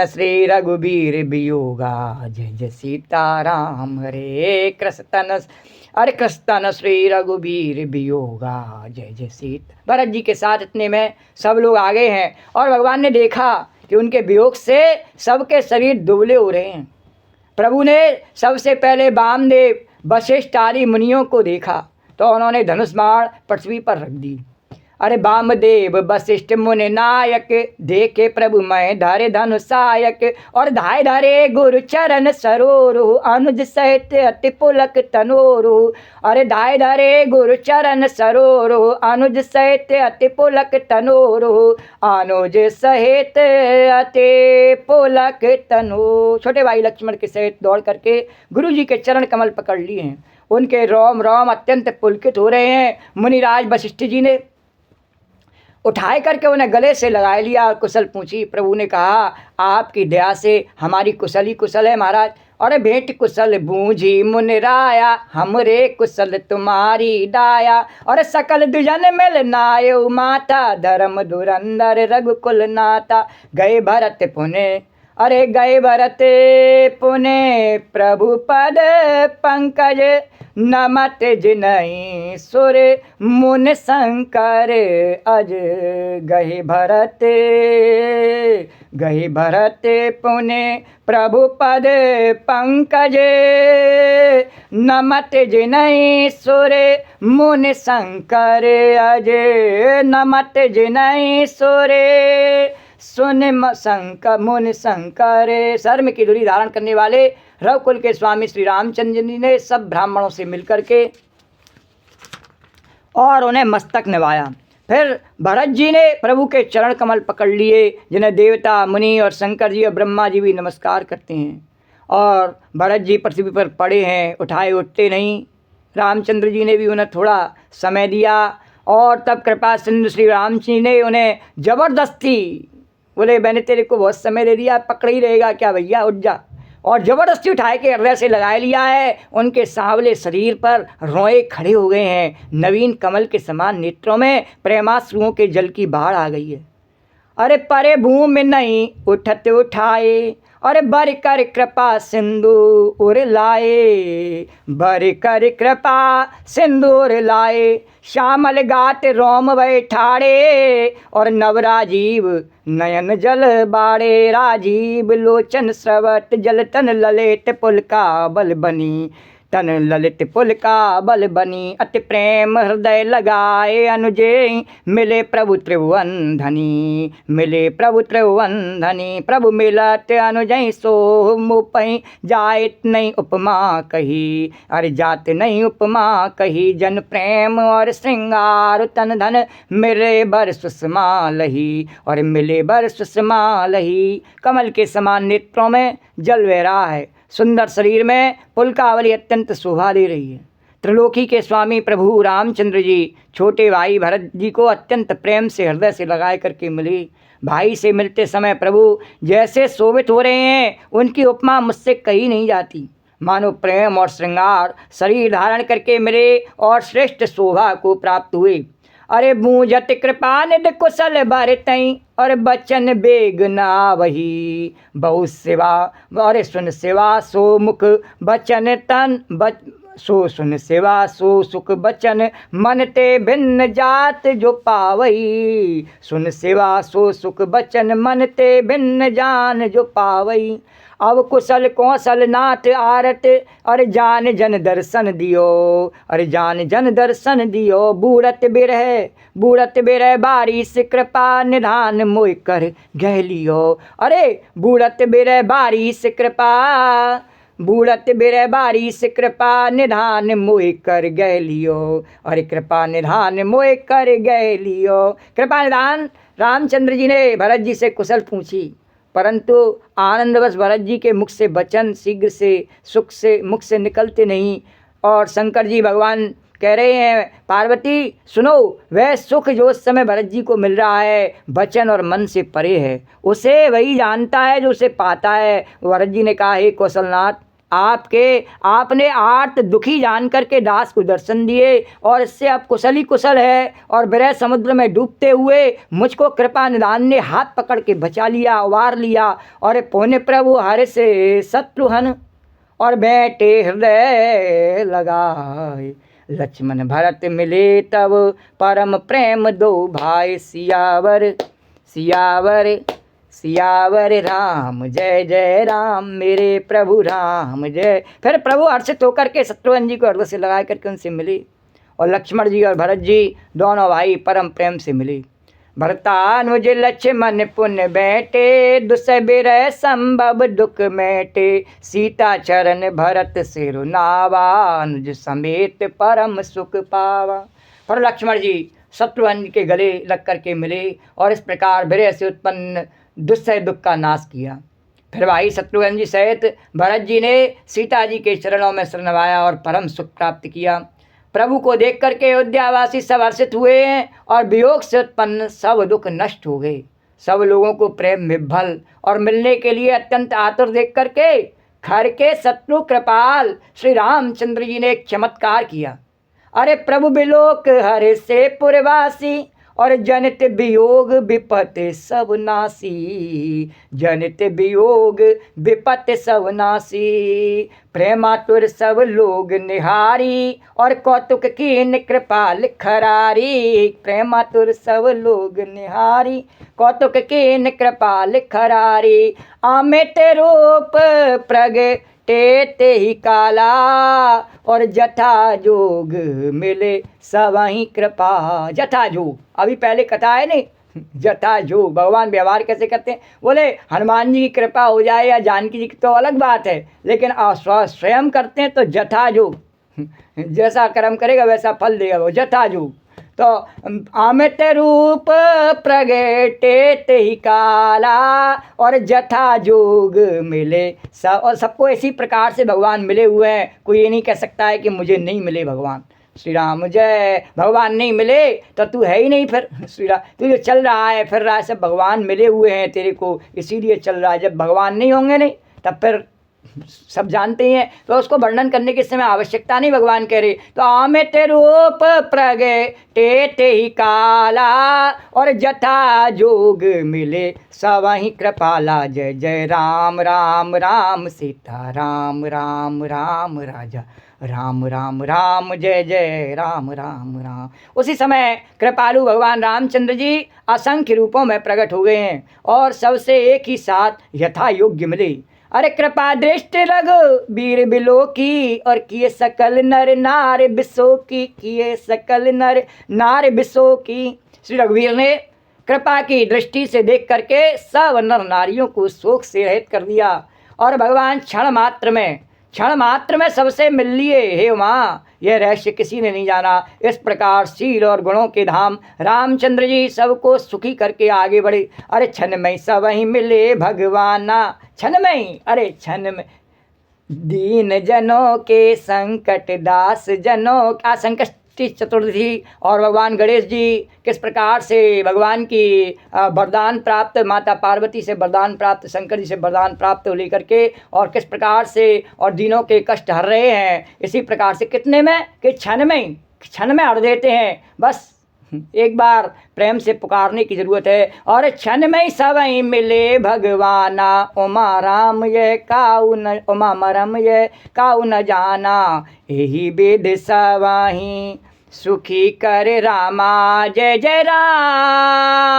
श्री रघुबीर वियोगा, जय जय सीताराम हरे कृष्ण श्री रघुबीर वियोगा, जय जय सीता। भरत जी के साथ इतने में सब लोग आ गए हैं और भगवान ने देखा कि उनके वियोग से सबके शरीर दुबले हो रहे हैं। प्रभु ने सबसे पहले वामदेव वशिष्ठ आदि मुनियों को देखा तो उन्होंने धनुष बाण पृथ्वी पर रख दी। अरे वामदेव वशिष्ठ मुनि नायक, देखे प्रभु मैं धरे धनुषायक, और धाय धरे गुरु चरण सरोरु, अनुज सहित अति पुलक तनोरु। अरे धाय धरे गुरु चरण सरोरु, अनुज सहित अति पुलक तनोरु, अनुज सहित अति पुलक तनो। छोटे भाई लक्ष्मण के सहित दौड़ करके गुरु जी के चरण कमल पकड़ लिए हैं। उनके रोम रोम अत्यंत पुलकित हो रहे हैं। मुनिराज वशिष्ठ जी ने उठाए करके उन्हें गले से लगा लिया और कुशल पूछी। प्रभु ने कहा आपकी दया से हमारी कुशल ही कुशल है महाराज। और भेंट कुशल बूझी मुनिराया, हमरे कुशल तुम्हारी दाया। और सकल दुजन मिल नायो माता, धर्म धुरंधर रघुकुल नाता। गए भरत पुने, अरे गए भरत पुने, प्रभु पद पंकज, नमत जिनहि सुर मुन शंकर अज। गहे भरत पुने, प्रभु पद पंकज, नमत जिनहि सुर मुन शंकर अज। नमत जिनहि सुर सुन शंकर मुन शंकर। शर्म की धुरी धारण करने वाले रघुकुल के स्वामी श्री रामचंद्र जी ने सब ब्राह्मणों से मिलकर के और उन्हें मस्तक निभाया। फिर भरत जी ने प्रभु के चरण कमल पकड़ लिए, जिन्हें देवता, मुनि और शंकर जी और ब्रह्मा जी भी नमस्कार करते हैं। और भरत जी पृथ्वी पर पड़े हैं, उठाए उठते नहीं। रामचंद्र जी ने भी उन्हें थोड़ा समय दिया, और तब कृपा सिंधु श्री राम जी ने उन्हें जबरदस्ती बोले, मैंने तेरे को बहुत समय दे दिया, पकड़ ही रहेगा क्या भैया, उठ जा। और ज़बरदस्ती उठाए के हृदय से लगा लिया है। उनके सांवले शरीर पर रोए खड़े हो गए हैं। नवीन कमल के समान नेत्रों में प्रेमाश्रुओं के जल की बाढ़ आ गई है। अरे परे भूमि नहीं उठत उठाए, अरे बर कर कृपा सिंदूर उर लाए, बर कर कृपा सिंदूर लाए, श्यामल गात रोम बैठाड़े, और नवराजीव नयन जल बाड़े, राजीव लोचन स्रवत जल तन ललित पुलका बल बनी, तन ललित पुलका बल बनी, अति प्रेम हृदय लगाए अनुजे, मिले प्रभु त्रिभुवन धनी, मिले प्रभु त्रिभुवन धनी, प्रभु मिलत अनुजय सो मुपई, जात नहीं उपमा कही, अरे जात नहीं उपमा कही, जन प्रेम और श्रृंगार तन धन, मिले बर सुषमा लही, और मिले बर सुषमा लही। कमल के समान नेत्रों में जल बह रहा है, सुंदर शरीर में पुलकावली अत्यंत शोभा दे रही है। त्रिलोकी के स्वामी प्रभु रामचंद्र जी छोटे भाई भरत जी को अत्यंत प्रेम से हृदय से लगाए करके मिले। भाई से मिलते समय प्रभु जैसे शोभित हो रहे हैं, उनकी उपमा मुझसे कही नहीं जाती। मानो प्रेम और श्रृंगार शरीर धारण करके मिले और श्रेष्ठ शोभा को प्राप्त हुए। अरे बूझत कृपा निध कुशल बरतई, और बचन बेग ना वही, बहुत सेवा, अरे सुन सेवा सो मुख बचन तन सो सुन सेवा सो सुख बचन, मन ते भिन्न जात जो पावई, सुन सेवा सो सुख बचन, मन ते भिन्न जान जो पावई। अब कुशल कौशल नाथ आरत, अरे जान जन दर्शन दियो, अरे जान जन दर्शन दियो, बूढ़त बिरह बारिश कृपा निधान मोय कर गहलियो, अरे बूढ़त बिरह बारिश कृपा, बूढ़त बिरह बारिश कृपा निधान मोय कर गहलियो, अरे कृपा निधान मोय कर गहलियो। कृपा निधान रामचंद्र जी ने भरत जी से कुशल पूछी, परंतु आनंदवश भरत जी के मुख से वचन शीघ्र से सुख से मुख से निकलते नहीं। और शंकर जी भगवान कह रहे हैं, पार्वती सुनो, वह सुख जो उस समय भरत जी को मिल रहा है वचन और मन से परे है, उसे वही जानता है जो उसे पाता है। भरत जी ने कहा, हे कौशलनाथ, आपने आर्त दुखी जान करके दास को दर्शन दिए, और इससे अब कुशल ही कुशल है, और विरह समुद्र में डूबते हुए मुझको कृपा निधान ने हाथ पकड़ के बचा लिया, उबार लिया, और पौने प्रभु हर से शत्रुहन, और बैठे हृदय लगाए, लक्ष्मण भरत मिले तब परम प्रेम दो भाई, सियावर सियावर सियावर राम जय जय राम, मेरे प्रभु राम जय। फिर प्रभु हर्षित होकर के शत्रुघ्न जी को हृदय से लगा करके उनसे मिले, और लक्ष्मण जी और भरत जी दोनों भाई परम प्रेम से मिले। भरतानुज लक्ष्मण पुण्य बैठे, दुसह बिरह संभव दुख मेटे, सीता चरण भरत सिरु नावा, अनुज समेत परम सुख पावा। पर लक्ष्मण जी शत्रुघ्न के गले लग करके मिले, और इस प्रकार बिरह से उत्पन्न दुस्सह दुख का नाश किया। फिर भाई शत्रुघ्न जी सहित भरत जी ने सीता जी के चरणों में सिर नवाया और परम सुख प्राप्त किया। प्रभु को देख करके अयोध्यावासी सब हर्षित हुए हैं, और वियोग से उत्पन्न सब दुख नष्ट हो गए। सब लोगों को प्रेम विभ्वल और मिलने के लिए अत्यंत आतुर देख करके खर के शत्रु कृपाल श्री रामचंद्र जी ने एक चमत्कार किया। अरे प्रभु बिलोक हरे से पुरवासी, और जनित वियोग विपत सब नासी, जनित वियोग विपत सब नासी, प्रेमातुर सब लोग निहारी, और कौतुक कीन कृपाल खरारी, प्रेमातुर सब लोग निहारी, कौतुक कीन कृपाल खरारी, आमित रूप प्रग ते ही काला, और जथा जोग मिले सवही कृपा। जथा जोग, अभी पहले कथा है नहीं, जथा जोग भगवान व्यवहार कैसे करते हैं। बोले हनुमान जी की कृपा हो जाए या जानकी जी की तो अलग बात है, लेकिन स्वयं करते हैं तो जथा जोग, जैसा कर्म करेगा वैसा फल देगा वो, जथा जोग। तो अमित रूप प्रगटे ते ही काला और जथा जोग मिले सब, और सबको इसी प्रकार से भगवान मिले हुए हैं। कोई ये नहीं कह सकता है कि मुझे नहीं मिले भगवान। श्री राम जय। भगवान नहीं मिले तो तू है ही नहीं फिर। श्री राम, तू जो चल रहा है फिर रहा है, सब भगवान मिले हुए हैं तेरे को, इसीलिए चल रहा है। जब भगवान नहीं होंगे नहीं तब फिर सब जानते हैं, तो उसको वर्णन करने की समय आवश्यकता नहीं। भगवान कह रहे तो अमित रूप प्रगटे ते ही काला और जथा जोग मिले सवहि कृपाला। जय जय राम राम राम सीता राम राम राम राजा राम राम राम जय जय राम राम राम। उसी समय कृपालु भगवान रामचंद्र जी असंख्य रूपों में प्रकट हो गए हैं और सबसे एक ही साथ यथा योग्य मिले। अरे कृपा दृष्टि रघु वीर बिलो की और किए सकल नर नार बिसो की, किए सकल नर नार बिसो की। श्री रघुवीर ने कृपा की दृष्टि से देख करके सब नर नारियों को शोक से रहित कर दिया और भगवान क्षण मात्र में सबसे मिल लिए। हे उमा, यह रहस्य किसी ने नहीं जाना। इस प्रकार शील और गुणों के धाम रामचंद्र जी सबको सुखी करके आगे बढ़े। अरे क्षण में सब ही मिले भगवाना, क्षण में ही, अरे क्षण में दीन जनों के संकट दास जनों का संकष्टी चतुर्थी। और भगवान गणेश जी किस प्रकार से भगवान की वरदान प्राप्त, माता पार्वती से वरदान प्राप्त, शंकर जी से वरदान प्राप्त लेकर के और किस प्रकार से और दीनों के कष्ट हर रहे हैं। इसी प्रकार से कितने में कि क्षण में हर देते हैं। बस एक बार प्रेम से पुकारने की जरूरत है। और क्षण में सब ही मिले भगवाना, उमा राम ये काऊ न, उमा मरम ये काऊ न जाना, यही वेद सवाही सुखी कर रामा। जय जय राम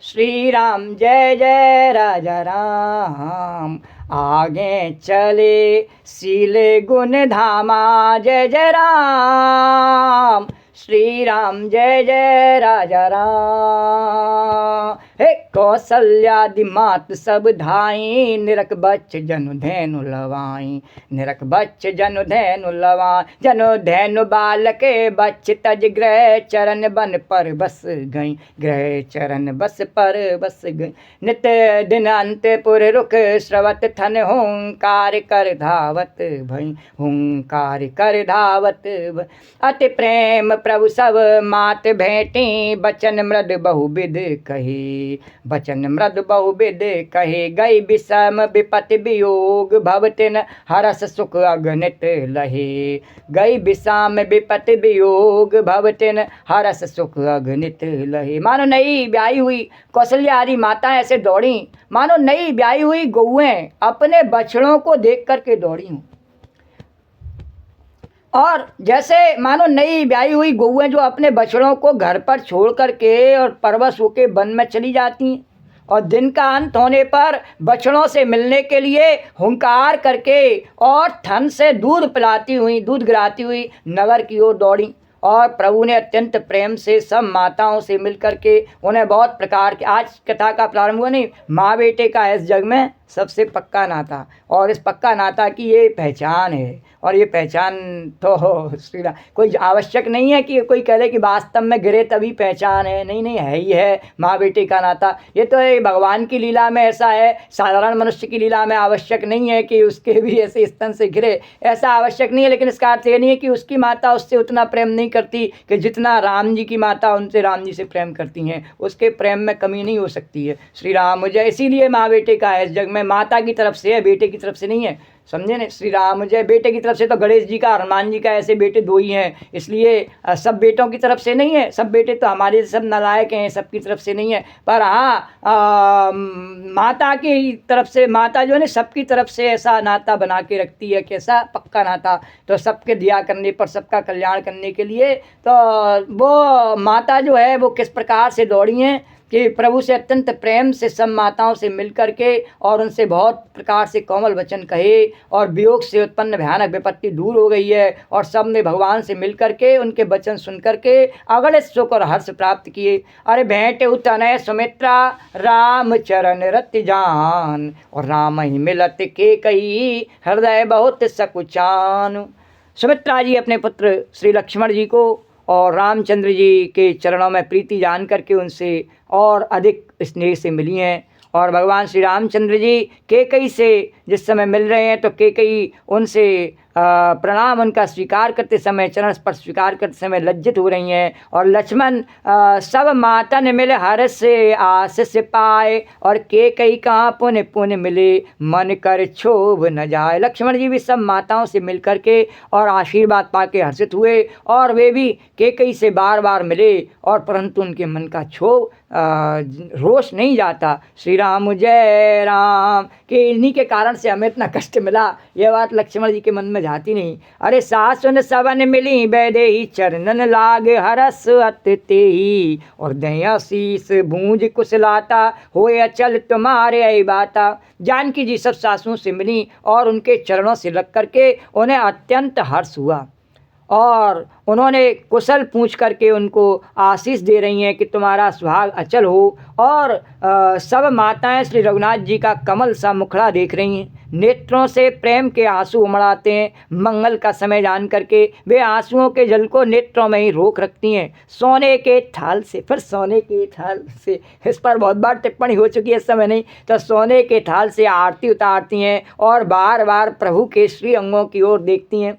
श्री राम जय जय राजा राम। आगे चले शील गुण धामा। जय जय राम श्री राम जय जय राजा राम। हे कौशल्यादि मात सब धाई, निरख बच्च जनु धैनु लवाई, निरख बच्च जनु धैनु लवाई, जनु धैनु बालक बच्च तज ग्रह चरण बन पर बस गई, ग्रह चरण बस पर बस गई। नित दिन अंतपुर रुख श्रवत थन हुंकार कर धावत भई, हुंकार कर धावत भई। अति प्रेम प्रभु सब मात भेटी, बचन मृद बहुविध कहे, बचन मृद बहुविध कहे। गई विषम विपति वियोग, भवतिन हरस सुख अगणित लहे, गई विषम विपति वियोग, भवतिन हरस सुख अगणित लहे। मानो नई ब्याही हुई कौशल्या आदि माता ऐसे दौड़ी, मानो नई ब्याही हुई गौएं अपने बछड़ों को देख करके दौड़ी हूँ। और जैसे मानो नई ब्याही हुई गौएं जो अपने बछड़ों को घर पर छोड़ करके और परवश होके वन में चली जाती हैं और दिन का अंत होने पर बछड़ों से मिलने के लिए हुंकार करके और थन से दूध पिलाती हुई, दूध गिराती हुई नगर की ओर दौड़ी। और प्रभु ने अत्यंत प्रेम से सब माताओं से मिल करके उन्हें बहुत प्रकार के, आज कथा का प्रारंभ हुआ नहीं, माँ बेटे का इस जग में सबसे पक्का नाता, और इस पक्का नाता की ये पहचान है। और ये पहचान तो श्री राम, कोई आवश्यक नहीं है कि कोई कह दे कि वास्तव में गिरे तभी पहचान है, नहीं नहीं, है ही है माँ बेटे का नाता। ये तो भगवान की लीला में ऐसा है, साधारण मनुष्य की लीला में आवश्यक नहीं है कि उसके भी ऐसे स्तन से गिरे, ऐसा आवश्यक नहीं है। लेकिन इसका अर्थ ये नहीं है कि उसकी माता उससे उतना प्रेम नहीं करती कि जितना राम जी की माता उनसे राम जी से प्रेम करती हैं, उसके प्रेम में कमी नहीं हो सकती है। श्री राम जय। इसीलिए माँ बेटे का है इस जग में, माता की तरफ से है, बेटे की तरफ से नहीं है, समझे ना। श्री राम जय। बेटे की तरफ से तो गणेश जी का, हनुमान जी का, ऐसे बेटे दो ही हैं, इसलिए सब बेटों की तरफ से नहीं है। सब बेटे तो हमारे सब नालायक हैं, सबकी तरफ से नहीं है। पर हाँ, माता की तरफ से, माता जो है ना सबकी तरफ से ऐसा नाता बना के रखती है, कैसा पक्का नाता, तो सबके दिया करने पर, सबका कल्याण करने के लिए। तो वो माता जो है वो किस प्रकार से दौड़ी हैं कि प्रभु से अत्यंत प्रेम से सब माताओं से मिल करके और उनसे बहुत प्रकार से कोमल वचन कहे, और वियोग से उत्पन्न भयानक विपत्ति दूर हो गई है, और सब ने भगवान से मिल करके उनके वचन सुन करके अगणित सुख और हर्ष प्राप्त किए। अरे भेंट उतनय सुमित्रा राम चरण रति जान, और राम ही मिलत के कई हृदय बहुत सकुचान। सुमित्रा जी अपने पुत्र श्री लक्ष्मण जी को और रामचंद्र जी के चरणों में प्रीति जान करके उनसे और अधिक स्नेह से मिली हैं। और भगवान श्री रामचंद्र जी कैकई से जिस समय मिल रहे हैं तो कैकई उनसे प्रणाम उनका स्वीकार करते समय, चरण स्पर्श स्वीकार करते समय लज्जित हो रही हैं। और लक्ष्मण सब मातन मिले हर्ष से आशीष पाए, और कैकई कहाँ पुण्य पुण्य मिले मन कर क्षोभ न जाए। लक्ष्मण जी भी सब माताओं से मिल करके और आशीर्वाद पाके हर्षित हुए, और वे भी कैकई से बार बार मिले, और परंतु उनके मन का क्षोभ रोष नहीं जाता। श्री राम जय राम कि इन्हीं के कारण से हमें इतना कष्ट मिला, यह बात लक्ष्मण जी के मन में जाती नहीं। अरे सासुन सबन मिली वैदेही चरणन लाग हरस अति ही, और दया शीस भूंज कुशलाता होए अचल तुम्हारे आई बाता। जानकी जी सब सासुओं से मिली और उनके चरणों से लग करके उन्हें अत्यंत हर्ष हुआ, और उन्होंने कुशल पूछ करके उनको आशीष दे रही हैं कि तुम्हारा सुहाग अचल हो। और सब माताएं श्री रघुनाथ जी का कमल सा मुखड़ा देख रही हैं, नेत्रों से प्रेम के आंसू उमड़ाते हैं। मंगल का समय जान करके वे आंसुओं के जल को नेत्रों में ही रोक रखती हैं। सोने के थाल से, फिर सोने के थाल से, इस पर बहुत बार टिप्पणी हो चुकी है, इस समय नहीं, तो सोने के थाल से आरती उतारती हैं और बार बार प्रभु के श्री अंगों की ओर देखती हैं।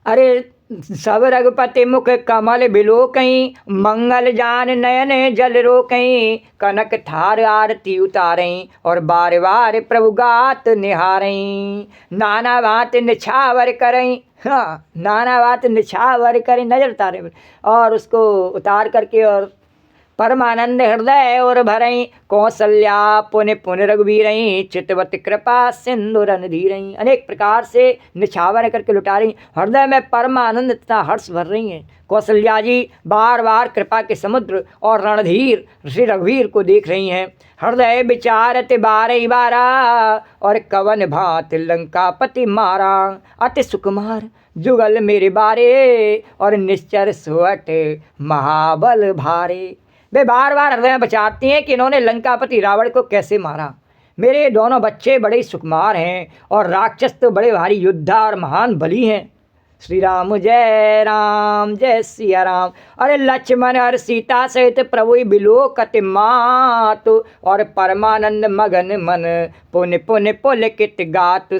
अरे सब रघुपति मुख कमल बिलो कहीं, मंगल जान नयन जल रो कहीं। कनक थार आरती उतारें और बार बार प्रभु गात निहारें। नाना बात निछावर करें, हाँ नाना बात निछावर करें, नजर उतारे और उसको उतार करके और परमानंद हृदय और भरई। कौशल्या पुण्य पुण्य रघुवीरई, चितवत कृपा सिंधु रणधीरई। अनेक प्रकार से निछावर करके लुटा रही, हृदय में परमानंद तथा हर्ष भर रही हैं। कौशल्या जी बार बार कृपा के समुद्र और रणधीर श्री रघुवीर को देख रही हैं। हृदय विचारत बारह बारा, और कवन भात लंकापति मारा। अति सुकुमार जुगल मेरे बारे, और निश्चर सुहट महाबल भारे। वे बार बार हृदय में बचाती हैं कि इन्होंने लंकापति रावण को कैसे मारा। मेरे दोनों बच्चे बड़े सुकुमार हैं, और राक्षस तो बड़े भारी योद्धा और महान बली हैं। श्री राम जय सिया राम। अरे लक्ष्मण और सीता सहित प्रभु बिलोकत मात, और परमानंद मगन मन पुण्य पुण्य पुलकित गात।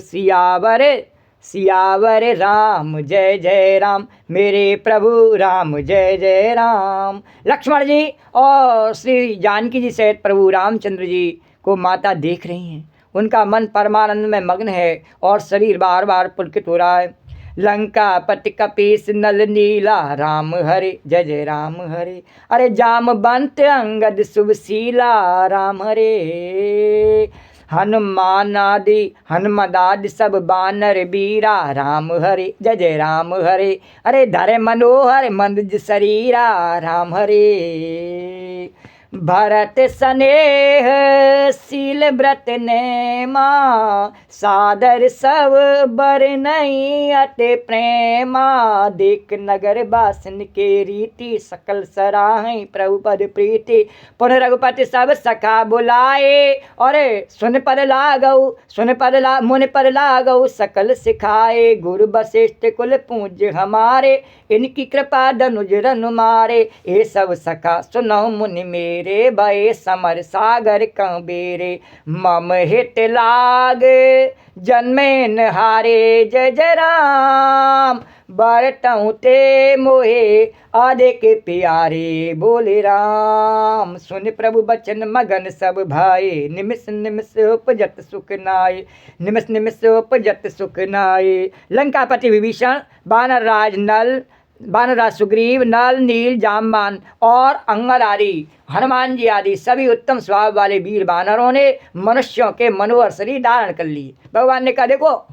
सियावर राम जय राम, मेरे प्रभु राम जय राम। लक्ष्मण जी और श्री जानकी जी सहित प्रभु रामचंद्र जी को माता देख रही हैं। उनका मन परमानंद में मग्न है और शरीर बार बार पुलकित हो रहा है। लंका पति कपीस नल नीला, राम हरे जय राम हरे। अरे जामवंत अंगद शुभशीला, राम हरे। हनुमदादि सब बानर बीरा, राम हरे जय राम हरे। अरे धरे मनोहर मंद शरीरा, राम हरे। भरत स्नेह शील व्रत नेमा, सादर सब बर नहीं अति प्रेमा। देख नगर बासन के रीति, सकल सराहें प्रभु पद प्रीति। पुनः रघुपति सब सखा बुलाए, और सुन पद लागऊ सकल सिखाए। गुरु वशिष्ठ कुल पूज्य हमारे, इनकी कृपा धनुज रनु मारे। ये सब सखा सुनो मुनि मेरे, भय समर सागर कं बेरे। मम हित लाग जन्मे नहारे, जय राम। बरतऊँ ते मोहे अधिक प्यारे, बोले राम। सुन प्रभु बचन मगन सब भाए, निमिष निमिष उपजत सुख नाय। निमिष निमिष उपजत सुख नाय। लंकापति विभीषण, वानरराज सुग्रीव, नल नील जामवान और अंगद आदि, हनुमान जी आदि सभी उत्तम स्वभाव वाले वीर वानरों ने मनुष्यों के मनोहर शरीर धारण कर लिए। भगवान ने कहा देखो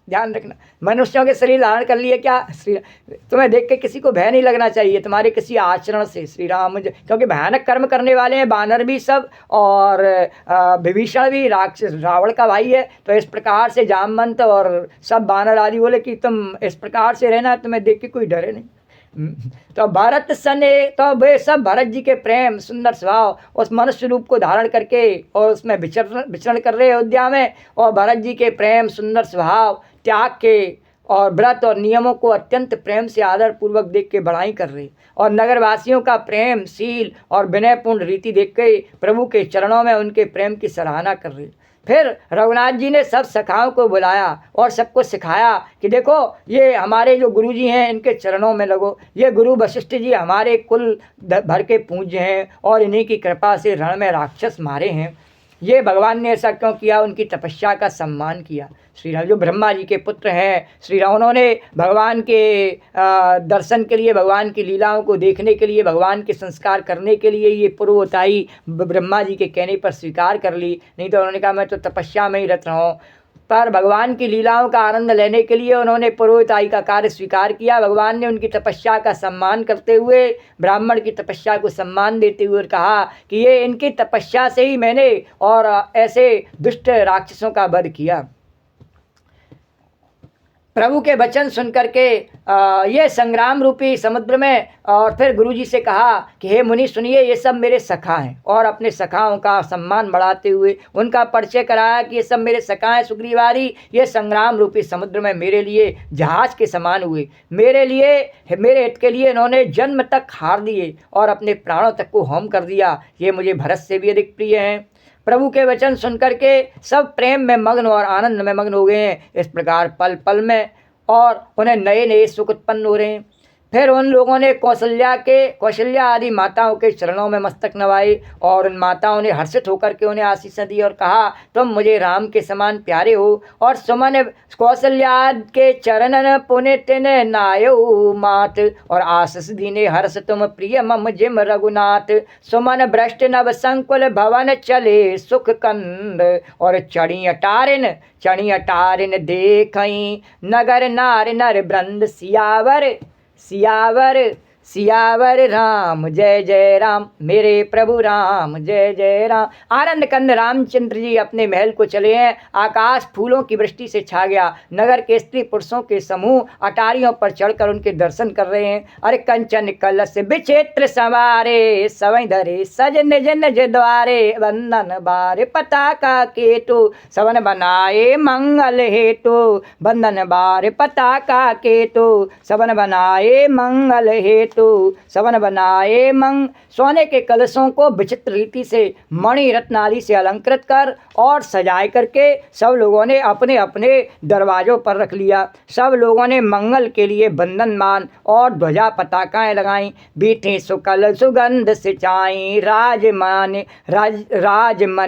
ध्यान रखना, मनुष्यों के शरीर धारण कर लिए क्या, तुम्हें देख के किसी को भय नहीं लगना चाहिए तुम्हारे किसी आचरण से। श्री राम, क्योंकि भयानक कर्म करने वाले हैं वानर भी सब, और विभीषण भी राक्षस रावण का भाई है। तो इस प्रकार से जामवंत और सब वानर आदि बोले कि तुम इस प्रकार से रहना, तुम्हें देख के कोई डरे नहीं। तो भरत सने, तो वे सब भरत जी के प्रेम सुंदर स्वभाव उस मनुष्य रूप को धारण करके और उसमें विचरण कर रहे अयोध्या में, और भरत जी के प्रेम सुंदर स्वभाव त्याग के और व्रत और नियमों को अत्यंत प्रेम से आदर पूर्वक देख के बड़ाई कर रहे, और नगरवासियों का प्रेम, शील और विनयपूर्ण रीति देख के प्रभु के चरणों में उनके प्रेम की सराहना कर रहे। फिर रघुनाथ जी ने सब सखाओं को बुलाया और सबको सिखाया कि देखो, ये हमारे जो गुरु जी हैं इनके चरणों में लगो। ये गुरु वशिष्ठ जी हमारे कुल भर के पूज्य हैं और इन्हीं की कृपा से रण में राक्षस मारे हैं। ये भगवान ने ऐसा क्यों किया? उनकी तपस्या का सम्मान किया। श्री राम जो ब्रह्मा जी के पुत्र हैं, श्री राम, उन्होंने भगवान के दर्शन के लिए, भगवान की लीलाओं को देखने के लिए, भगवान के संस्कार करने के लिए ये पूर्वोताई ब्रह्मा जी के कहने पर स्वीकार कर ली। नहीं तो उन्होंने कहा मैं तो तपस्या में ही रत रहा हूँ। पर भगवान की लीलाओं का आनंद लेने के लिए उन्होंने पुरोहिताई का कार्य स्वीकार किया। भगवान ने उनकी तपस्या का सम्मान करते हुए, ब्राह्मण की तपस्या को सम्मान देते हुए कहा कि ये इनकी तपस्या से ही मैंने और ऐसे दुष्ट राक्षसों का वध किया। प्रभु के वचन सुन करके ये संग्राम रूपी समुद्र में, और फिर गुरु जी से कहा कि हे मुनि सुनिए, ये सब मेरे सखा हैं, और अपने सखाओं का सम्मान बढ़ाते हुए उनका परिचय कराया कि ये सब मेरे सखा हैं। सुग्रीवादी ये संग्राम रूपी समुद्र में मेरे लिए जहाज के समान हुए, मेरे लिए, मेरे हित के लिए इन्होंने जन्म तक हार दिए और अपने प्राणों तक को होम कर दिया। ये मुझे भरत से भी अधिक प्रिय हैं। प्रभु के वचन सुनकर के सब प्रेम में मग्न और आनंद में मग्न हो गए हैं। इस प्रकार पल पल में और उन्हें नए नए सुख उत्पन्न हो रहे हैं। फिर उन लोगों ने कौशल्या आदि माताओं के चरणों में मस्तक नवाए, और उन माताओं ने हर्षित होकर के उन्हें आशीषें दी और कहा तुम मुझे राम के समान प्यारे हो। और सुमन कौशल्या के चरणन पुनित ने नायो मात, और आशीष दीने हर्ष तुम प्रिय मम जिम रघुनाथ। सुमन भ्रष्ट नव संकुल भवन चले सुख कंद, और चढ़ी अटारिन देखई नगर नार नर वृंद। सियावर राम जय जय राम, मेरे प्रभु राम जय जय राम। आनंद कंद रामचंद्र जी अपने महल को चले हैं। आकाश फूलों की वृष्टि से छा गया। नगर के स्त्री पुरुषों के समूह अटारियों पर चढ़कर उनके दर्शन कर रहे हैं। अरे कंचन कलश विचित्र सवारे, सवै धरे सज निज निज द्वारे। वंदन बारे पताका केतु, सवन बनाए मंगल हेतु। वंदन बारे पताका केतु, सवन बनाए मंगल हेतु। सवन बनाए सोने के कलशों को विचित्र रीति से मणि रत्न आदि से अलंकृत कर और सजाए करके सब लोगों ने अपने अपने दरवाजों पर रख लिया। सब लोगों ने मंगल के लिए बंधनमान और ध्वजा पताकाएं लगाई। बीठे सुकल सुगंध सिंचाई, राजमन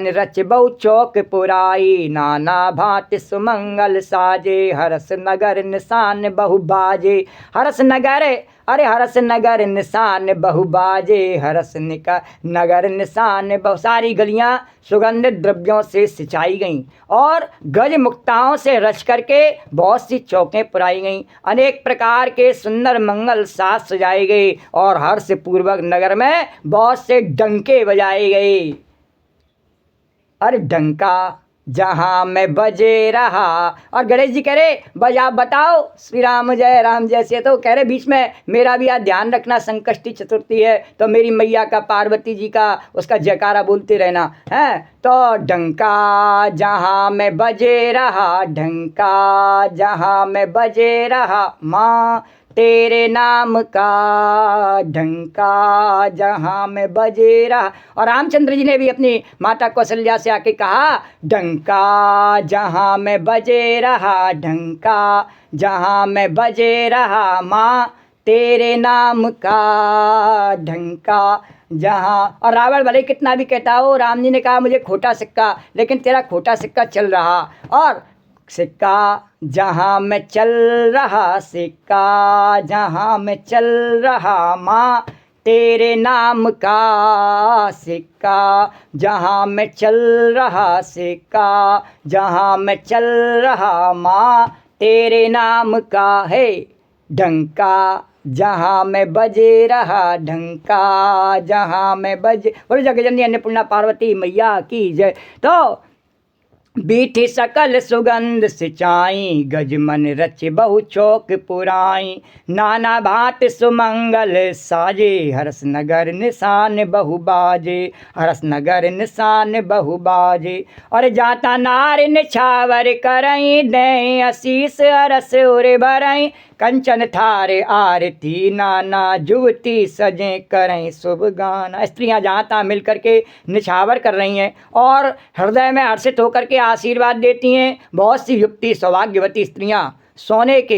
रच बहु चौक पुराई। नाना भांति सुमंगल साजे, हरस नगर निशान बहु बाजे। हरस नगर निशान बहु बाजे, हरस नगर निशान बहु। सारी गलियां सुगंधित द्रव्यों से सिंचाई गईं और गज मुक्ताओं से रच करके बहुत सी चौकें पुराई गईं। अनेक प्रकार के सुंदर मंगल साज सजाए गए और हर्ष पूर्वक नगर में बहुत से डंके बजाए गए। अरे डंका जहाँ मैं बजे रहा, और गणेश जी कह रहे बजा बताओ श्री राम जय राम जैसे। तो कह रहे बीच में मेरा भी याद ध्यान रखना, संकष्टी चतुर्थी है तो मेरी मैया का, पार्वती जी का, उसका जयकारा बोलते रहना है। तो डंका जहाँ मैं बजे रहा, डंका जहाँ मैं बजे रहा, माँ तेरे नाम का डंका जहाँ में बजे रहा। और रामचंद्र जी ने भी अपनी माता कौशल्या से आके कहा डंका जहाँ में बजे रहा, डंका जहाँ में बजे रहा, माँ तेरे नाम का डंका जहाँ। और रावण भले कितना भी कहता हो, राम जी ने कहा मुझे खोटा सिक्का, लेकिन तेरा खोटा सिक्का चल रहा। और सिक्का जहाँ मैं चल रहा, सिक्का जहाँ मैं चल रहा, माँ तेरे नाम का सिक्का जहाँ मैं चल रहा, सिक्का जहाँ मैं चल रहा, माँ तेरे नाम का है डंका जहाँ मैं बजे रहा, डंका जहाँ मैं बजे। बोलो जगजननी अन्नपूर्णा पार्वती मैया की जय। तो बीठी सकल सुगंध सिंचाई, गज मन रच बहु चौक पुराई। नाना भांति सुमंगल साजे, हरस नगर निशान बहु बाजे, हरस नगर निशान बहु बाजे। और जाता नार निछावर करई, दें आशीष अरस उर भरई। कंचन थारे आरती नाना, जुवती सजे करें शुभ गाना। स्त्रियां जहाँ तहाँ मिल करके निछावर कर रही हैं और हृदय में हर्षित होकर के आशीर्वाद देती हैं। बहुत सी युक्ति सौभाग्यवती स्त्रियां सोने के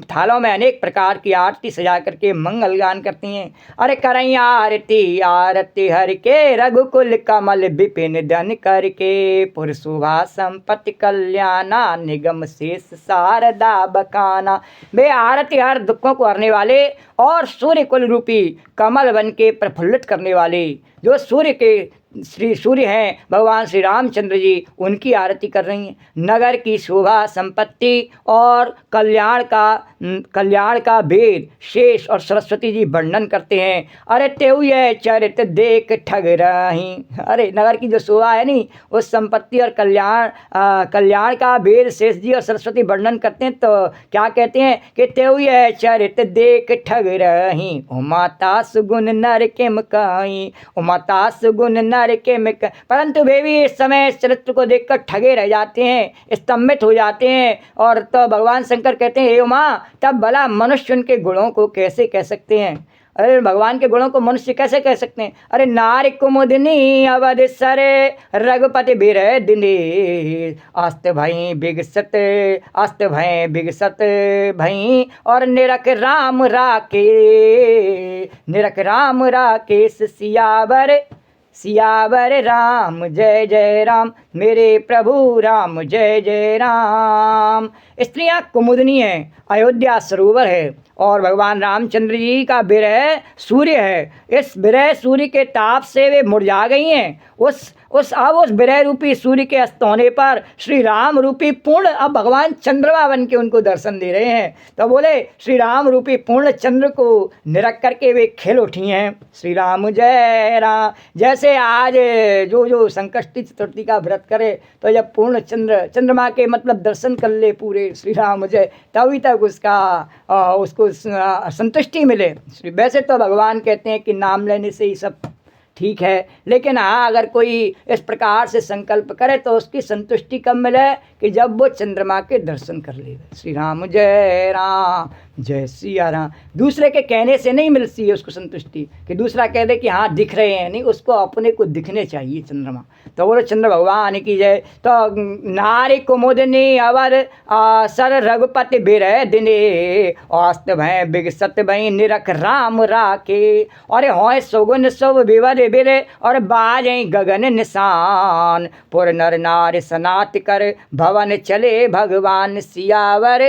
थालों में अनेक प्रकार की आरती सजा करके मंगल गान करती हैं। अरे करई आरती आरती हर के, रघुकुल कमल विपिन धन करके। पुर शोभा संपत्ति कल्याणा, निगम शेष शारदा बकाना। वे आरती हर दुखों को हरने वाले और सूर्य कुल रूपी कमल बन के प्रफुल्लित करने वाले, जो सूर्य के श्री सूर्य हैं भगवान श्री रामचंद्र जी, उनकी आरती कर रही हैं। नगर की शोभा संपत्ति और कल्याण का वेद शेष और सरस्वती जी वर्णन करते हैं। अरे तेऊ ये चरित देख ठग रही। अरे नगर की जो शोभा है नी, उस संपत्ति और कल्याण का वेद शेष जी और सरस्वती वर्णन करते हैं। तो क्या कहते हैं कि तेऊ ये चरित देख ठग रही, उमाता सुगुण नर के मकाई, उमाता सुगुण नर के मिक। परंतु वे भी इस समय इस चरित्र को देखकर ठगे रह जाते हैं, स्तंभित हो जाते हैं। और तो भगवान शंकर कहते हैं, हे उमा, तब भला मनुष्य उनके गुणों को कैसे कह सकते हैं? अरे भगवान के गुणों को मनुष्य कैसे कह सकते हैं? अरे नारी कुमुदिनी अवध सरे, रघुपति बिरह दिने, अस्त भई बिगसत, अस्त भय बिगसत भई। और निरख राम राके, निरख राम राकेश सियावर, सियावर राम जय जय राम, मेरे प्रभु राम जय जय राम। स्त्रियां कुमुदनी है, अयोध्या सरोवर है और भगवान रामचंद्र जी का विरह सूर्य है। इस विरह सूर्य के ताप से वे मुरझा गई हैं। अब उस विरह रूपी सूर्य के अस्त होने पर श्री राम रूपी पूर्ण अब भगवान चंद्रमा बन के उनको दर्शन दे रहे हैं। तो बोले श्री राम रूपी पूर्ण चंद्र को निरख करके वे खेल उठी हैं। श्री राम जय राम। जैसे आज जो संकष्टी चतुर्थी का व्रत करे तो जब पूर्ण चंद्रमा के मतलब दर्शन कर ले पूरे श्री राम जय, तभी तक उसको संतुष्टि मिले। वैसे तो भगवान कहते हैं कि नाम लेने से ही सब ठीक है, लेकिन हाँ अगर कोई इस प्रकार से संकल्प करे तो उसकी संतुष्टि कब मिले कि जब वो चंद्रमा के दर्शन कर ले। श्री राम जय राम जय सिया राम। दूसरे के कहने से नहीं मिलती है उसको संतुष्टि कि दूसरा कह दे कि हाँ दिख रहे हैं, नहीं, उसको अपने को दिखने चाहिए चंद्रमा। तो बोलो चंद्र भगवान की जय। तो नारी कुमुदनी अवर सर रघुपति बिरह दिने, अस्त भय बिगसत भई निरख राम राके। और होय सुगुन शुभ विवर बिरे, और बाजई गगन निशान, पुर नर नार सनात कर भवन चले भगवान सियावर,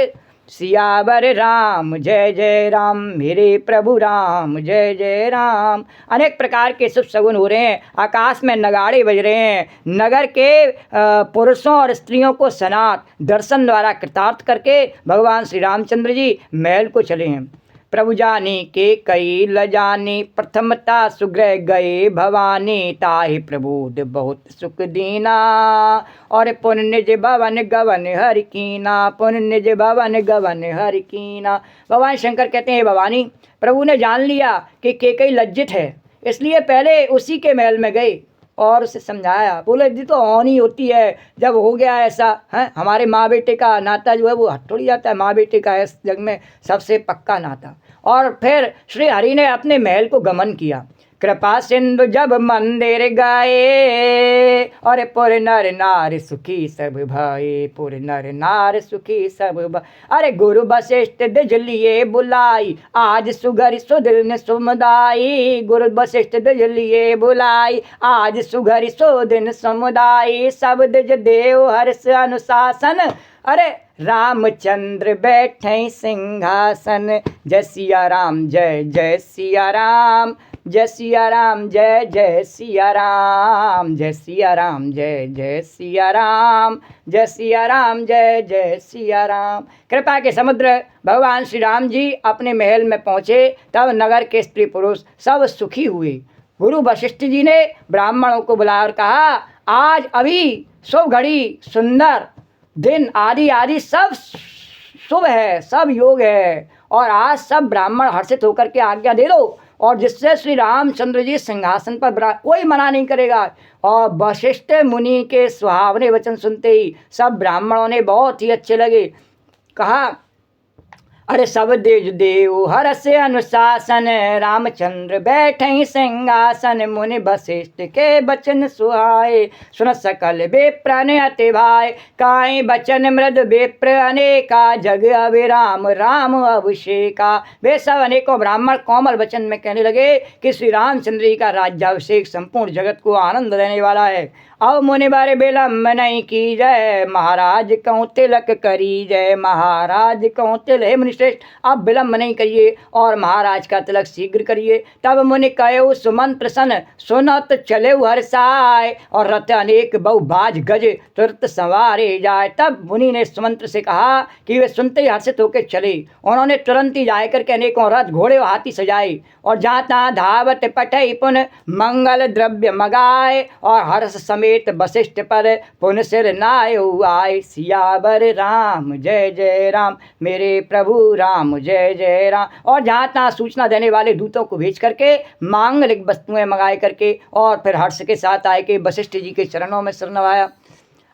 सियावर राम जय जय राम, मेरे प्रभु राम जय जय राम। अनेक प्रकार के शुभ सगुन हो रहे हैं, आकाश में नगाड़े बज रहे हैं। नगर के पुरुषों और स्त्रियों को सनात दर्शन द्वारा कृतार्थ करके भगवान श्री रामचंद्र जी महल को चले हैं। प्रभु जानी के कई लजानी, प्रथमता सुग्रह गए भवानी, ताहि प्रबोध बहुत सुख दीना, और पुन निज भवन गवन हरि कीना, पुन निज भवन गवन हरि कीना। भगवान शंकर कहते हैं भवानी, प्रभु ने जान लिया कि केकई लज्जित है, इसलिए पहले उसी के महल में गए और उसे समझाया। बोले जी तो होनी होती है, जब हो गया ऐसा है, हमारे माँ बेटे का नाता जो है वो हट थोड़ी जाता है, माँ बेटे का इस जग में सबसे पक्का नाता। और फिर श्री हरि ने अपने महल को गमन किया। कृपा सिंधु जब मंदिर गए, और पुर नर नार सुखी सब भाई, पुर नर नार सुखी सब भाई। अरे गुरु वशिष्ठ दिज लिए बुलाई, आज सुघर सुदिन समुदाई, गुरु वशिष्ठ दिज लिए बुलाई, आज सुघर सुदिन समुदाई। सब दिज देव हर्ष अनुशासन, अरे रामचंद्र बैठे सिंहासन। जय सिया राम जय जय सिया राम, जय सिया राम जय जय सिया राम, जय सिया राम जय जय सिया राम, जय सिया राम जय जय सिया राम। कृपा के समुद्र भगवान श्री राम जी अपने महल में पहुँचे, तब नगर के स्त्री पुरुष सब सुखी हुए। गुरु वशिष्ठ जी ने ब्राह्मणों को बुलाया और कहा, आज अभी शुभ घड़ी, सुंदर दिन आदि आदि सब शुभ है, सब योग है। और आज सब ब्राह्मण हर्षित होकर के आज्ञा दे दो, और जिससे श्री रामचंद्र जी सिंहासन पर कोई मना नहीं करेगा। और वशिष्ठ मुनि के सुहावने वचन सुनते ही सब ब्राह्मणों ने बहुत ही अच्छे लगे। कहा, अरे सब देव देव हर्ष से अनुशासन, रामचंद्र बैठे सिंहासन, मुनि वशिष्ठ के बचन सुहाए, सुन सकल विप्र अति भाई, काई बचन मृद विप्र अनेका, जग अविराम राम अभिषेका। वे सब अनेकों ब्राह्मण कोमल वचन में कहने लगे कि श्री रामचंद्र जी का राज्याभिषेक संपूर्ण जगत को आनंद देने वाला है। अब मुनि बारे विलम्ब नहीं की जय, महाराज कहूँ तिलक करी जय, महाराज कहूँ तिलक। हे मुनिश्रेष्ठ, आप विलम्ब नहीं करिए और महाराज का तिलक शीघ्र करिए। तब मुनि कहो सुमंत्र सन, सुनत चले हर्षाय, और रथ अनेक बहु बाज गज तुरंत सवारे जाए। तब मुनि ने सुमंत्र से कहा कि वे सुनते ही हर्षित होकर चले। उन्होंने तुरंत ही जाकर के अनेकों रथ घोड़े और हाथी सजाए, और जहाँ तहाँ धावत पठई पुन मंगल द्रव्य मगाए, और हर्ष समेत वशिष्ठ पर पुन सिर नाय आए। सियावर राम जय जय राम, मेरे प्रभु राम जय जय राम। और जहाँ तहाँ सूचना देने वाले दूतों को भेज करके मांगलिक वस्तुएं मंगाए करके और फिर हर्ष के साथ आए के वशिष्ठ जी के चरणों में सिर नवाया।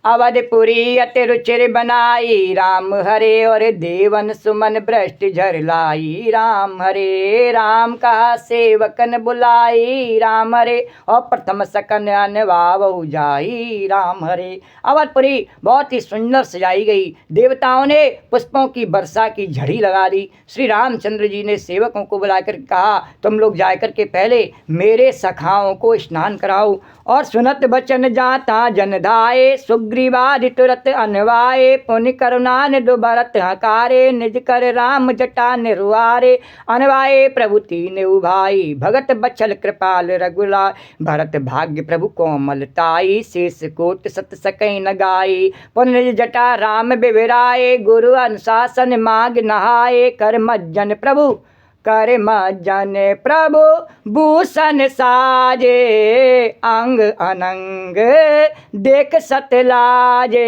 अवधपुरी अति रुचिर बनाई, राम हरे और देवन सुमन भ्रष्ट झर लाई, राम हरे राम कहा सेवकन बुलाई, राम हरे और प्रथम सकन अनवाव जाई, राम हरे। अवधपुरी बहुत ही सुंदर सजाई गई। देवताओं ने पुष्पों की वर्षा की झड़ी लगा दी। श्री रामचंद्र जी ने सेवकों को बुलाकर कहा, तुम लोग जाकर के पहले मेरे सखाओं को स्नान कराओ। और सुनत बचन जाता जन धाये, सुग्रीवादि तुरत अनवाये, पुनि करुणान दुबरत हकारे, निज कर राम जटा निर्वारे, अनवाये प्रभु तीन उभाई, भगत बचल कृपाल रघुला, भरत भाग्य प्रभु कोमलताई, शेष कोट सत सकई न गाई, पुनि निज जटा राम बिबिराए, गुरु अनुशासन माग नहाए, कर मज्जन प्रभु कर मज्जन प्रभु भूषण साजे, अंग अनंग देख सतलाजे,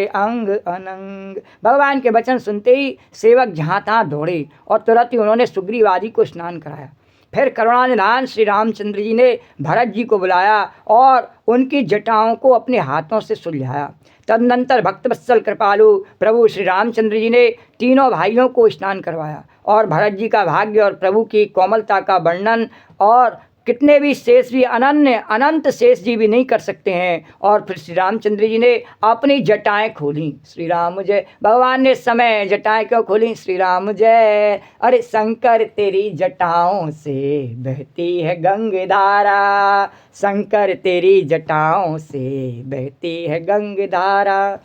अंग अनंग। भगवान के वचन सुनते ही सेवक जहाँ तहाँ दौड़े और तुरंत ही उन्होंने सुग्रीवादि को स्नान कराया। फिर करुणानिधान श्री रामचंद्र जी ने भरत जी को बुलाया और उनकी जटाओं को अपने हाथों से सुलझाया। तदनंतर भक्तवत्सल कृपालु प्रभु श्री रामचंद्र जी ने तीनों भाइयों को स्नान करवाया और भरत जी का भाग्य और प्रभु की कोमलता का वर्णन और कितने भी शेष भी अनंत शेष जी भी नहीं कर सकते हैं। और फिर श्री रामचंद्र जी ने अपनी जटाएं खोली। श्री राम जय। भगवान ने समय जटाएं क्यों खोली? श्री राम जय। अरे शंकर तेरी जटाओं से बहती है गंगधारा, शंकर तेरी जटाओं से बहती है गंगधारा।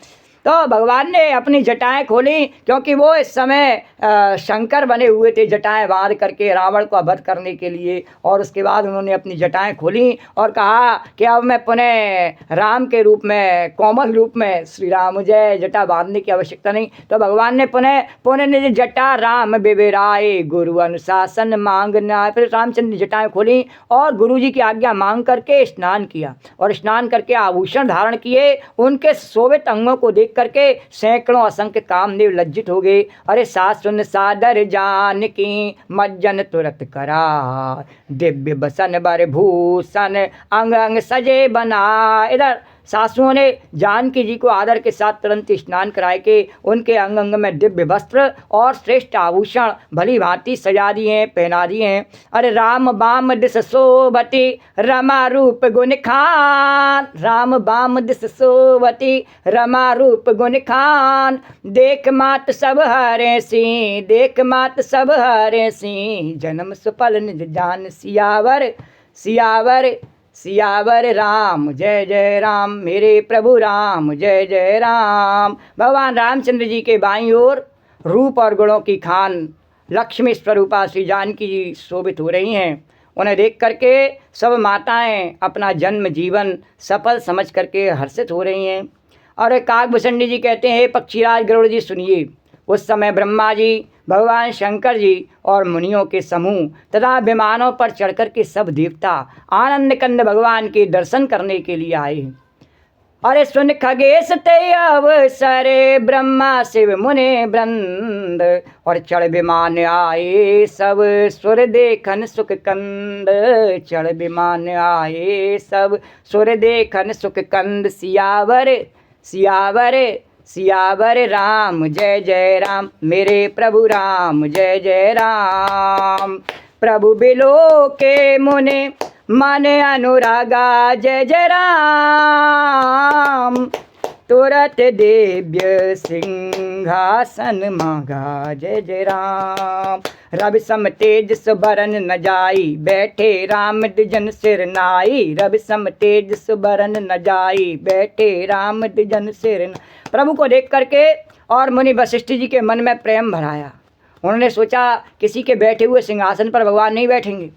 तो भगवान ने अपनी जटाएं खोली क्योंकि वो इस समय शंकर बने हुए थे, जटाएं बांध करके रावण को वध करने के लिए। और उसके बाद उन्होंने अपनी जटाएं खोली और कहा कि अब मैं पुनः राम के रूप में, कोमल रूप में, श्री राम जय, जटा बांधने की आवश्यकता नहीं। तो भगवान ने पुनः निज जटा राम बिबिराए, गुरु अनुशासन मांगना। फिर रामचंद्र जटाएं खोली और गुरु जी की आज्ञा मांग करके स्नान किया और स्नान करके आभूषण धारण किए। उनके शोभित अंगों को देख करके सैकड़ों असंख्य कामदेव लज्जित हो गए। अरे सासुन सादर जान की मज्जन तुरत करा, दिव्य बसन बर भूषण अंग अंग सजे बना। इधर सासुओं ने जानकी जी को आदर के साथ तुरंत स्नान कराए के उनके अंग अंग में दिव्य वस्त्र और श्रेष्ठ आभूषण भली भांति सजा दिए हैं, पहना दिए हैं। अरे राम बाम दिस सोबती रमा रूप गुण खान, राम बाम दिस सोबती रमा रूप गुण खान, देख मात सब हरे सी, देख मात सब हरे सी, जन्म सुफल निज जान सियावर, सियावर सियावर राम जय जय राम, मेरे प्रभु राम जय जय राम। भगवान रामचंद्र जी के बाईं ओर रूप और गुणों की खान लक्ष्मी स्वरूपा श्री जानकी जी शोभित हो रही हैं। उन्हें देख करके सब माताएं अपना जन्म जीवन सफल समझ करके हर्षित हो रही हैं। और काकभूषणी जी कहते हैं, पक्षीराज गरुड़ जी सुनिए, उस समय ब्रह्मा जी, भगवान शंकर जी और मुनियों के समूह तथा विमानों पर चढ़कर के सब देवता आनंद कंद भगवान के दर्शन करने के लिए आए। अरे सुन खगेश ते अवसर ब्रह्मा शिव मुनि वृंद, और चढ़ विमान आए सब सुर देखन सुख कंद। चढ़ विमान आए सब सुर देखन सुख कंद। सियावर सियावर सियावर राम जय जय राम, मेरे प्रभु राम जय जय राम। प्रभु बिलो के मुने मन अनुरागा जय जय राम। तुरत दिव्य सिंहासन मांगा जय जय राम। रवि सम तेज सुबरन न जाई, बैठे राम द्विजन सिर नाई। रवि सम तेज सुबरन न जाई, बैठे राम द्विजन सिर नाई। प्रभु को देख करके और मुनि वशिष्ठ जी के मन में प्रेम भराया। उन्होंने सोचा किसी के बैठे हुए सिंहासन पर भगवान नहीं बैठेंगे।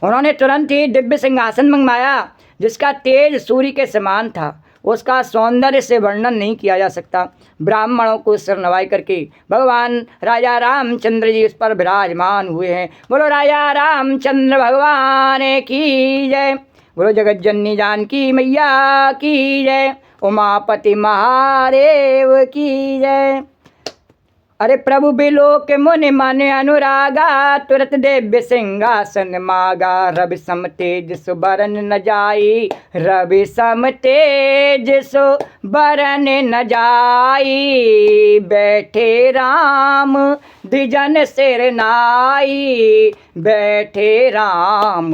उन्होंने तुरंत ही दिव्य सिंहासन मंगवाया जिसका तेज सूर्य के समान था। उसका सौंदर्य से वर्णन नहीं किया जा सकता। ब्राह्मणों को सिर नवाई करके भगवान राजा रामचंद्र जी उस पर विराजमान हुए हैं। बोलो राजा रामचंद्र भगवान की जय। बोलो जगत जननी जानकी मैया की जय। उमापति महादेव की जय। अरे प्रभु बिलो के मुनि मन अनुरागा, तुरत दिव्य सिंहासन मागा। रवि सम तेज सुबरन न जाई, रवि सम तेज सुबरन न जाई। बैठे राम द्विजन सिर नाई, बैठे राम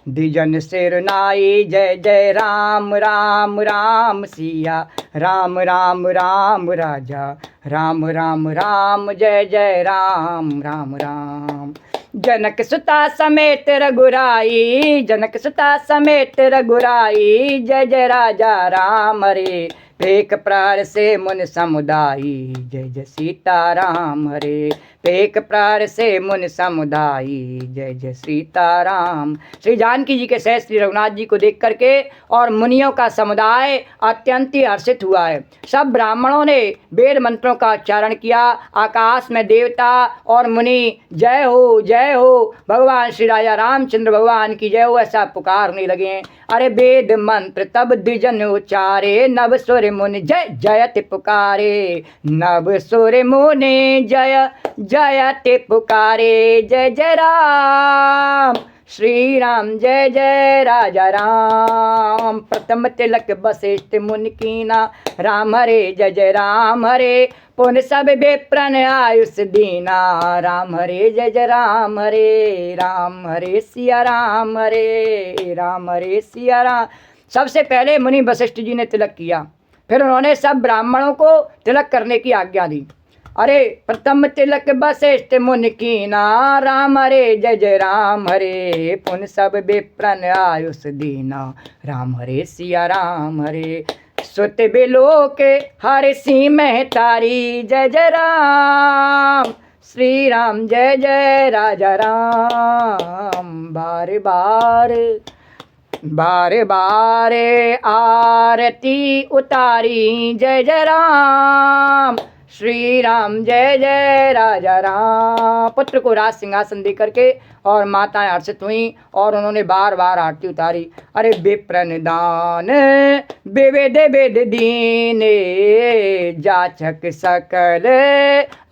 द्विजन सिर नाई। जय जय राम राम राम सिया राम राम राम राजा राम राम राम जय जय राम राम राम। जनक सुता समेत रघुराई, जनक सुता समेत रघुराई। जय जय राजा राम हरे, पेख प्रार से मुन समुदायी। जय जय सीताराम हरे, पेख प्रार से मुन समुदायी। जय जय सीताराम। श्री जानकी जी के सह श्री रघुनाथ जी को देख करके और मुनियों का समुदाय अत्यंत ही हर्षित हुआ है। सब ब्राह्मणों ने वेद मंत्रों का उच्चारण किया। आकाश में देवता और मुनि जय हो भगवान श्री राजा रामचंद्र भगवान की जय हो ऐसा पुकारने लगे। अरे वेद मंत्र तब द्विजन उच्चारे, नव सुर मुनि जय जयति पुकारे। नव सुर मुनि जय जयति पुकारे। जय जय राम श्री राम जय जय राजा राम। प्रथम तिलक वशिष्ठ मुनि कीना, राम हरे जय जय राम हरे। पुन सब विप्रन आयुष दीना, राम हरे जय जय राम हरे सिया राम हरे सिया राम। सबसे पहले मुनि वशिष्ठ जी ने तिलक किया, फिर उन्होंने सब ब्राह्मणों को तिलक करने की आज्ञा दी। अरे प्रथम तिलक वशिष्ठ मुनि कीना, राम हरे जय जय राम हरे। पुन सब विप्रन आयुष दीना, राम हरे सिया राम हरे। सुत बिलो के हर सी महतारी, जय जय राम श्री राम जय जय राजा राम। बार बार आरती उतारी, जय जय राम श्री राम जय जय राजा राम। पुत्र को राज सिंहासन दे करके और माताएं हर्षित हुई और उन्होंने बार बार आरती उतारी। अरे विप्रन दान विविध विध दीने, जाचक सकल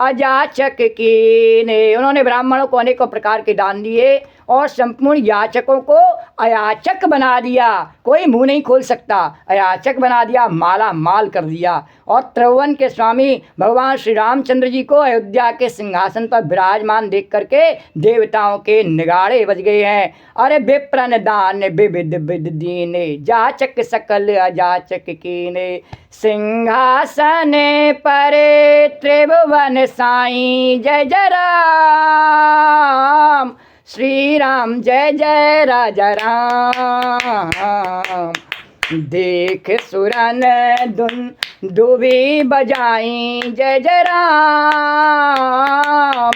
अजाचक कीने। उन्होंने ब्राह्मणों को अनेकों प्रकार के दान दिए और संपूर्ण याचकों को अयाचक बना दिया। कोई मुंह नहीं खोल सकता, अयाचक बना दिया, माला माल कर दिया। और त्रिभुवन के स्वामी भगवान श्री रामचंद्र जी को अयोध्या के सिंहासन पर विराजमान देख करके देवताओं के निगाड़े बज गए हैं। अरे विप्रन दान विविध विध दीने, जाचक सकल अजाचक कीने। सिंहासन पर त्रिभुवन साईं, जय जय राम श्री राम जय जय राजा राम। देख सुरन धुन दुबी बजाई, जय जय राम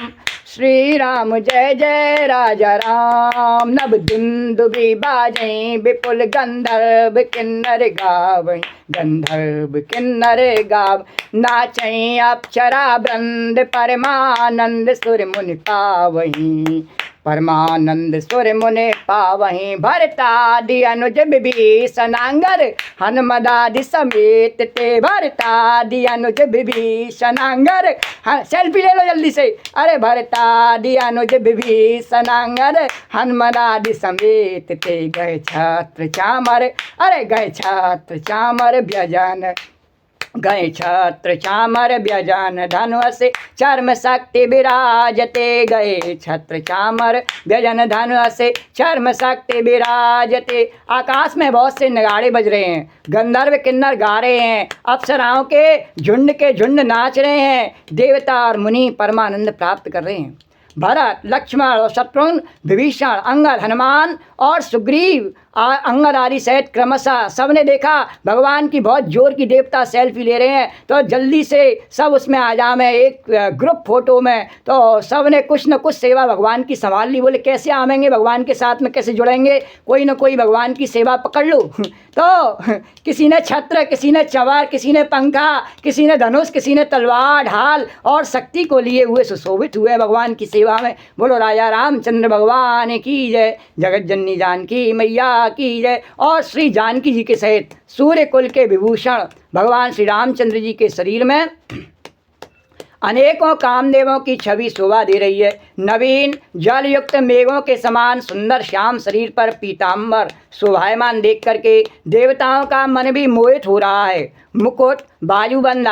श्री राम जय जय राजा राम। नव दुंदुबी बाजई, विपुल गंधर्व किन्नर गावई, गंधर्व किन्नर गाव। नाचई अप्सरा वृंद, परमानंद सुर मुनि पावई, परमानंद सुर मुनि पावहीं भरतादि अनुज विभीषणांगर हनुमदादि समेत ते भरतादि अनुज विभीषणांगर। हाँ, सेल्फी ले लो जल्दी से। अरे भरतादि अनुज विभीषणांगर हनुमदादि समेत ते गए छत्र चामर। अरे गए छत्र चामर व्यजन, गए छत्र चामर व्यजन धनुष चर्म शक्ति विराजते। गए छत्र चामर व्यजन धनुष चर्म शक्ति विराजते। आकाश में बहुत से नगाड़े बज रहे हैं, गंधर्व किन्नर गा रहे हैं, अप्सराओं के झुंड नाच रहे हैं, देवता और मुनि परमानंद प्राप्त कर रहे हैं। भरत, लक्ष्मण और शत्रुघ्न, विभीषण, अंगद, हनुमान और सुग्रीव अंगद आदि सहित क्रमशः सबने देखा भगवान की बहुत जोर की देवता सेल्फी ले रहे हैं, तो जल्दी से सब उसमें आ जा में एक ग्रुप फोटो में। तो सब ने कुछ न कुछ सेवा भगवान की संभाल ली। बोले कैसे आवेंगे भगवान के साथ में, कैसे जुड़ेंगे, कोई न कोई भगवान की सेवा पकड़ लो। तो किसी ने छत्र, किसी ने चंवर, किसी ने पंखा, किसी ने धनुष, किसी ने तलवार, ढाल और शक्ति को लिए हुए सुशोभित हुए भगवान की सेवा में। बोलो राजा रामचंद्र भगवान की जय, जगत जननी जानकी मैया की जय। और श्री जानकी जी के सहित सूर्य कुल के विभूषण भगवान श्री रामचंद्र जी के शरीर में अनेकों कामदेवों की छवि शोभा दे रही है। नवीन जल युक्त मेघों के समान सुंदर श्याम शरीर पर पीताम्बर शोभायमान देख करके देवताओं का मन भी मोहित हो रहा है। मुकुट, बाजूबंद